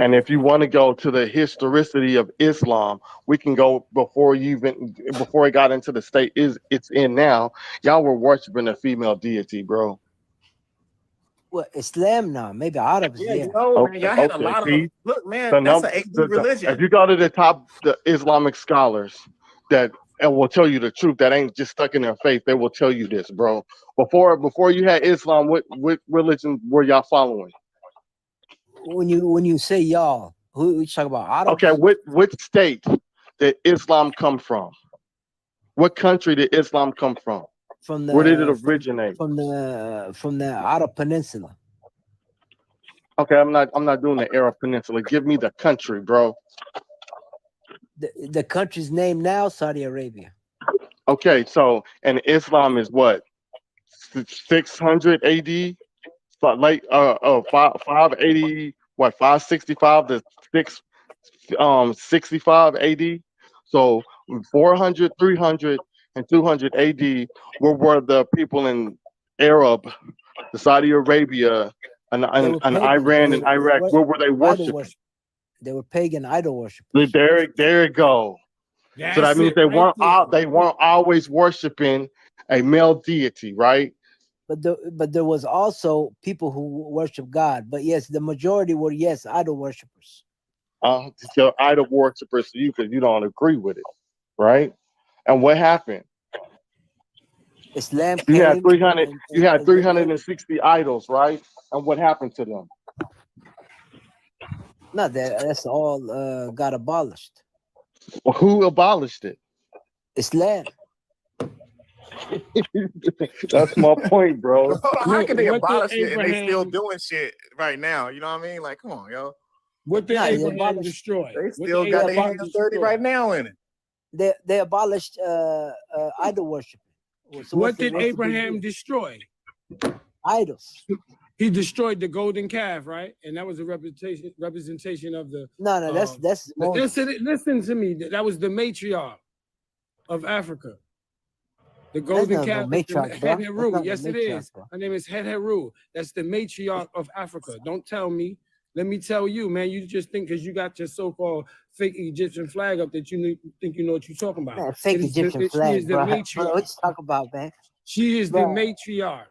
And if you want to go to the historicity of Islam, we can go before it got into the state it's in now. Y'all were worshiping a female deity, bro. what Islam now, maybe Arabs, Yeah, yeah. you know, man, y'all had a lot of See, look, man. the That's num- an AD if religion. you go to the Islamic scholars that will tell you the truth, that ain't just stuck in their faith, they will tell you this, bro. Before you had Islam, what religion were y'all following? When you say y'all, who you talk about? Arabs? Okay, which state did Islam come from? What country did Islam come from? From Where did it originate? From the Arab Peninsula. Okay, I'm not doing the Arab Peninsula. Give me the country, bro. The country's name now Saudi Arabia. Okay, so and Islam is what 600 AD, but late 580 what 565 to 65 AD. So 400, 300, and 200 AD were the people in Arab, the Saudi Arabia, and Iran and Iraq. Where were they worshiping? They were pagan idol worshippers. There it go. So that means they weren't always worshiping a male deity, right? But there was also people who worship God. But yes, the majority were idol worshippers. You're idol worshippers to you because you don't agree with it, right? And what happened? Islam You had came 300. You had 360 idols, right? And what happened to them? No, that's all got abolished. Well, who abolished it? Islam. That's my point, bro. How can they What did abolish it and they still Abraham- doing shit right now? You know what I mean? Like, come on, yo. What did Nah, they Abraham abolished- destroy? They What still did got their Abraham hands dirty destroy? right now in it. They abolished idol worship. So What did what's the big Abraham deal? destroy? Idols. He destroyed the golden calf, right? And that was a representation of the. No, that's Moses. Listen to me. That was the matriarch of Africa. The golden not no calf is the matriarch, bro. Het That's Heru. not no Yes, it matriarch, is. bro. Her name is Het Heru. That's the matriarch of Africa. Don't tell me. Let me tell you, man. You just think because you got your so-called fake Egyptian flag up that think you know what you're talking about. Man, fake It is Egyptian she flag, is the bro. matriarch. What you talk about, man? She is the Bruh. matriarch.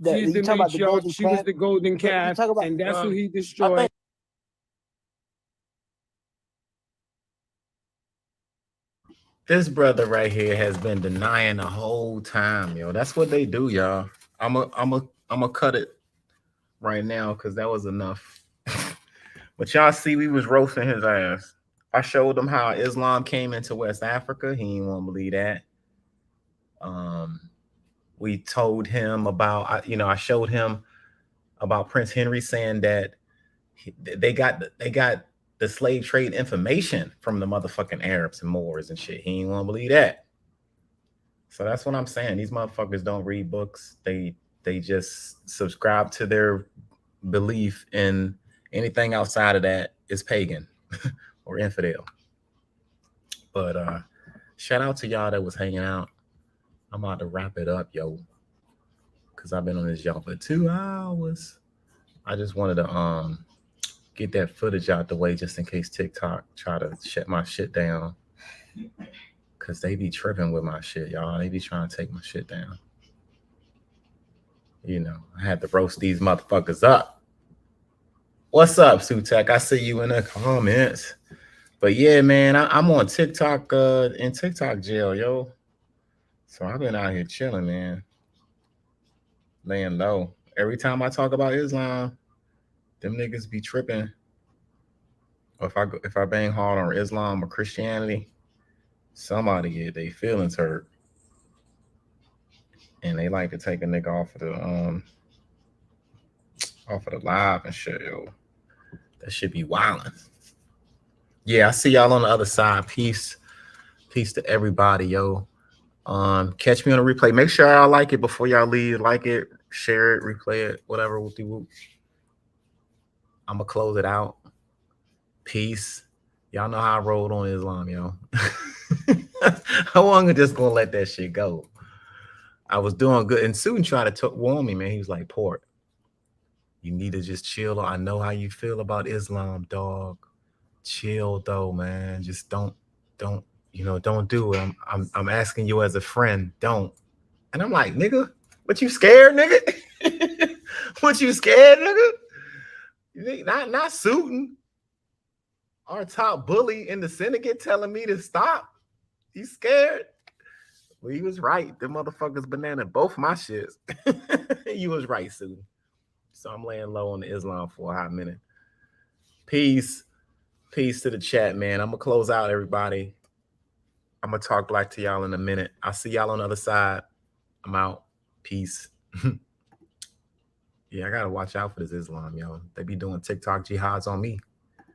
The, She is the you talking about the matriarch. golden She was calf? the golden But you calf, talk about- and that's who he I destroyed. think This brother right here has been denying the whole time, yo. That's what they do, y'all. I'm a cut it right now because that was enough. But y'all see, we was roasting his ass. I showed him how Islam came into West Africa. He didn't want to believe that. We told him about, I showed him about Prince Henry saying that they got the slave trade information from the motherfucking Arabs and Moors and shit. He didn't want to believe that. So that's what I'm saying. These motherfuckers don't read books. They just subscribe to their belief, in anything outside of that is pagan or infidel. But shout out to y'all that was hanging out. I'm about to wrap it up, yo, because I've been on this y'all for 2 hours. I just wanted to get that footage out the way just in case TikTok try to shut my shit down, because they be tripping with my shit, y'all. They be trying to take my shit down. I had to roast these motherfuckers up. What's up, Sutek? I see you in the comments. But yeah, man, I'm on TikTok, in TikTok jail, yo. So I've been out here chilling, man. Laying low. Every time I talk about Islam, them niggas be tripping. Or if I bang hard on Islam or Christianity, somebody get their feelings hurt. And they like to take a nigga off of the live and shit, yo. That should be wildin'. Yeah, I see y'all on the other side. Peace to everybody, yo. Catch me on the replay. Make sure y'all like it before y'all leave. Like it, share it, replay it, whatever. I'm gonna close it out. Peace. Y'all know how I rolled on Islam, yo. I wasn't just gonna let that shit go. I was doing good, and Susan tried to warn me, man. He was like, "Port, you need to just chill. I know how you feel about Islam, dog. Chill, though, man. Just don't do it. I'm asking you as a friend, don't." And I'm like, nigga, what you scared, nigga? What you scared, nigga? Not Susan, our top bully in the syndicate, telling me to stop. You scared? Well, he was right. The motherfuckers banana both my shits. You was right, Susan. So I'm laying low on the Islam for a hot minute. Peace to the chat, man. I'm gonna close out, everybody. I'm gonna talk black to y'all in a minute. I'll see y'all on the other side. I'm out. Peace. Yeah, I gotta watch out for this Islam, yo. They be doing TikTok jihads on me.